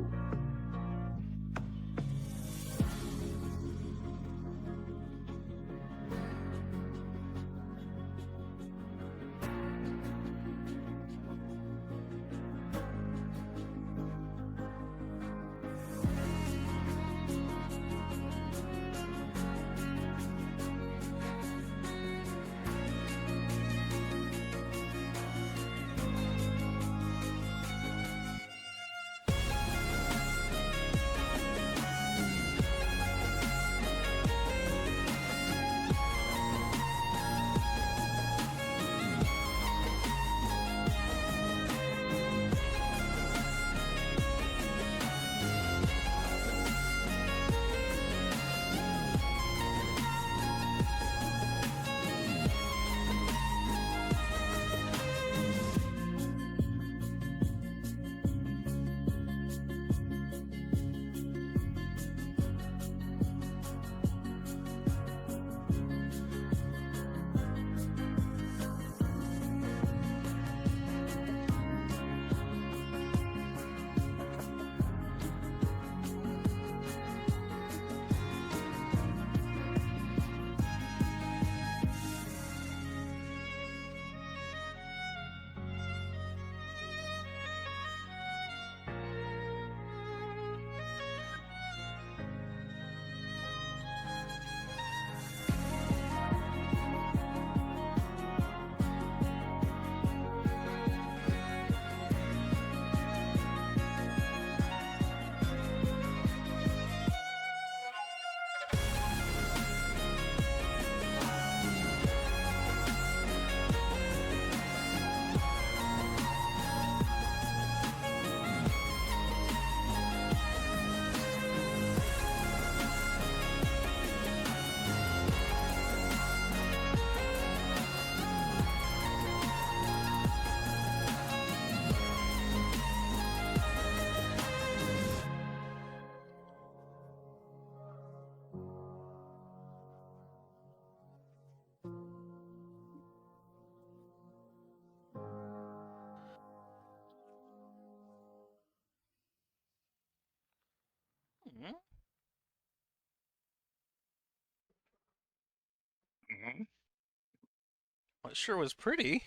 Well, it sure was pretty.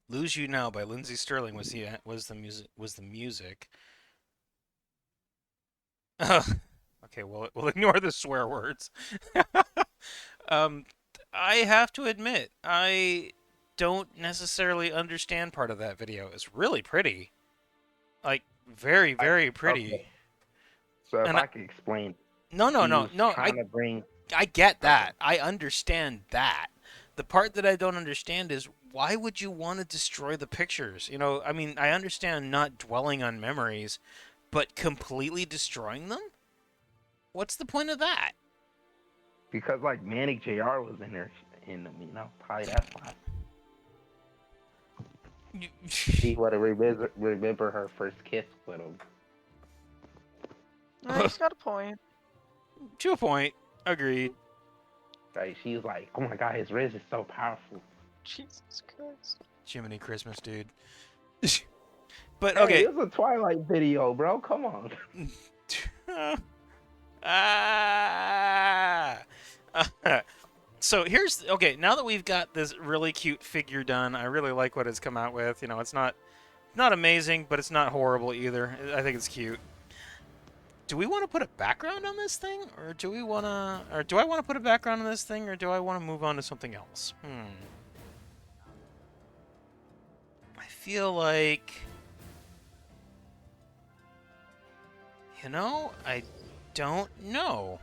"Lose You Now" by Lindsey Sterling was the music. Okay, we'll ignore the swear words. um, I have to admit, I don't necessarily understand part of that video. It's really pretty, like very, very pretty. Okay. So if And I could explain, no, no, he no, was no. trying to bring. I get Okay. that. I understand that. The part that I don't understand is why would you want to destroy the pictures? You know, I mean, I understand not dwelling on memories, but completely destroying them? What's the point of that? Because like Manic Jr. was in there, in them, probably that's why. He would have remember her first kiss with him. No, he's got a point. To a point. Agreed. Right? She's like, oh my god, his Riz is so powerful. Jesus Christ. Jiminy Christmas, dude. But Hey, okay. it was a Twilight video, bro. Come on. Ah. So here's okay. Now that we've got this really cute figure done, I really like what it's come out with. You know, it's not amazing, but it's not horrible either. I think it's cute. Do we want to put a background on this thing, or do we want to, or do I want to put a background on this thing, or do I want to move on to something else? I feel like, you know, I don't know.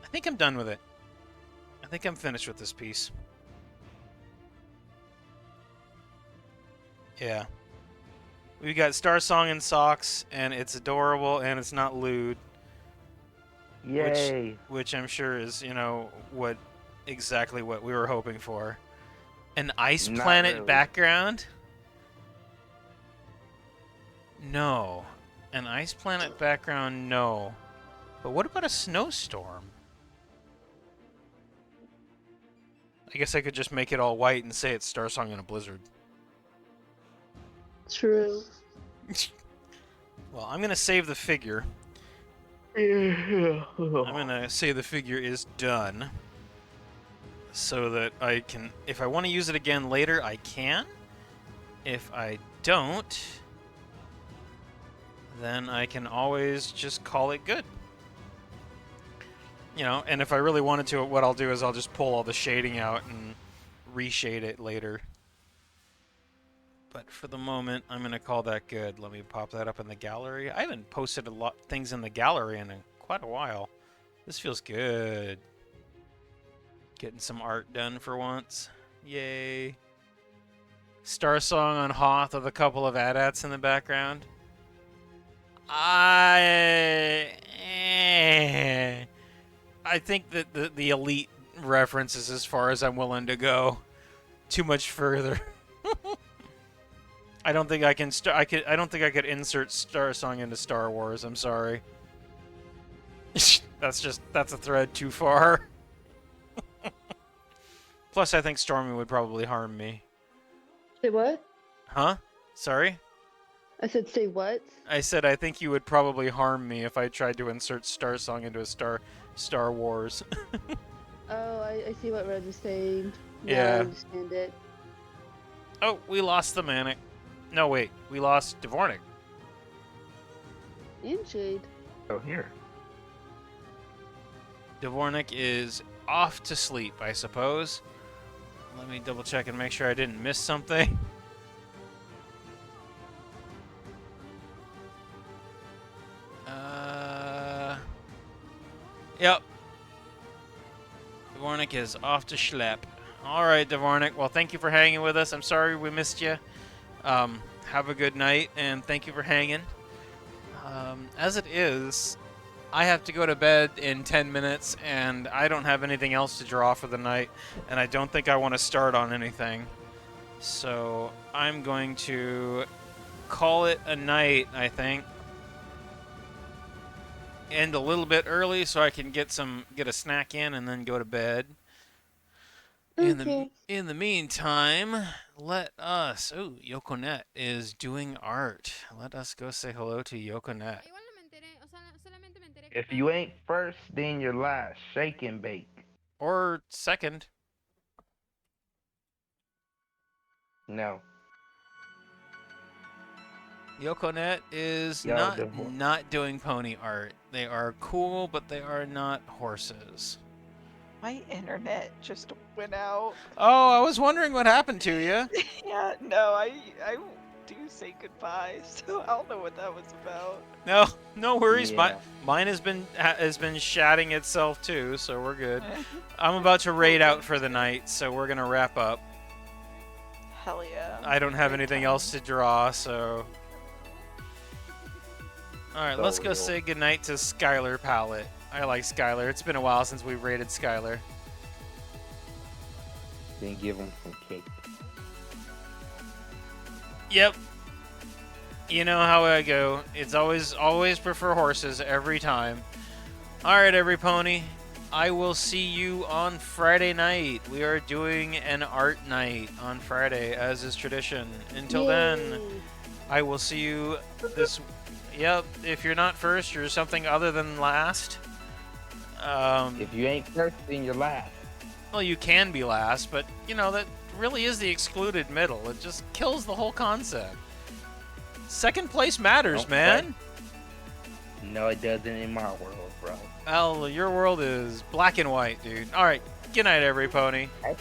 I think I'm done with it. I think I'm finished with this piece. Yeah. We got Star Song in socks, and it's adorable, and it's not lewd. Yay. Which I'm sure is, you know, exactly what we were hoping for. An ice Not planet really. background? No. An ice planet background, no. But what about a snowstorm? I guess I could just make it all white and say it's Star Song in a blizzard. True. Well, I'm going to save the figure. I'm going to say the figure is done. So that I can, if I want to use it again later, I can. If I don't, then I can always just call it good. You know, and if I really wanted to, what I'll do is I'll just pull all the shading out and reshade it later. But for the moment, I'm going to call that good. Let me pop that up in the gallery. I haven't posted a lot things in the gallery in quite a while. This feels good. Getting some art done for once. Yay. Star Song on Hoth with a couple of AT-ATs in the background. I think that the Elite reference is as far as I'm willing to go. Too much further. I don't think I can. I don't think I could insert Star Song into Star Wars. I'm sorry. That's a thread too far. Plus, I think Stormy would probably harm me. Say what? Huh? Sorry? I said say what? I said I think you would probably harm me if I tried to insert Star Song into a Star Wars. Oh, I see what Red is saying. Now Yeah. I understand it. Oh, we lost the Manic. No, wait. We lost Dvornik. And Jade. Oh, here. Dvornik is off to sleep, I suppose. Let me double check and make sure I didn't miss something. Yep. Dvornik is off to schlep. All right, Dvornik. Well, thank you for hanging with us. I'm sorry we missed you. Have a good night, and thank you for hanging. As it is, I have to go to bed in 10 minutes, and I don't have anything else to draw for the night, and I don't think I want to start on anything. So I'm going to call it a night, I think. End a little bit early so I can get a snack in and then go to bed. Okay. In the meantime, let us. Oh, YokoNet is doing art. Let us go say hello to YokoNet. If you ain't first, then you're last. Shake and bake. Or second. No. Yokonet is Yo, not the ho- not doing pony art. They are cool, but they are not horses. My internet just went out. Oh, I was wondering what happened to you. Yeah, no, I do say goodbye, so I don't know what that was about. No, no worries. Yeah. Mine has been shatting itself too, so we're good. I'm about to raid out for the night, so we're gonna wrap up. Hell yeah. I don't have Great anything time. else to draw, so. Alright, let's go real. say goodnight to Skylar Palette. I like Skylar. It's been a while since we've raided Skylar. Then give him some cake. Yep. You know how I go. It's always prefer horses every time. Alright, every pony. I will see you on Friday night. We are doing an art night on Friday, as is tradition. Until then, I will see you this. Yep, if you're not first, you're something other than last. If you ain't first, then you're last. Well, you can be last, but, you know, that really is the excluded middle. It just kills the whole concept. Second place matters, Don't man. No, it doesn't in my world, bro. Well, your world is black and white, dude. All right, good night, every pony. I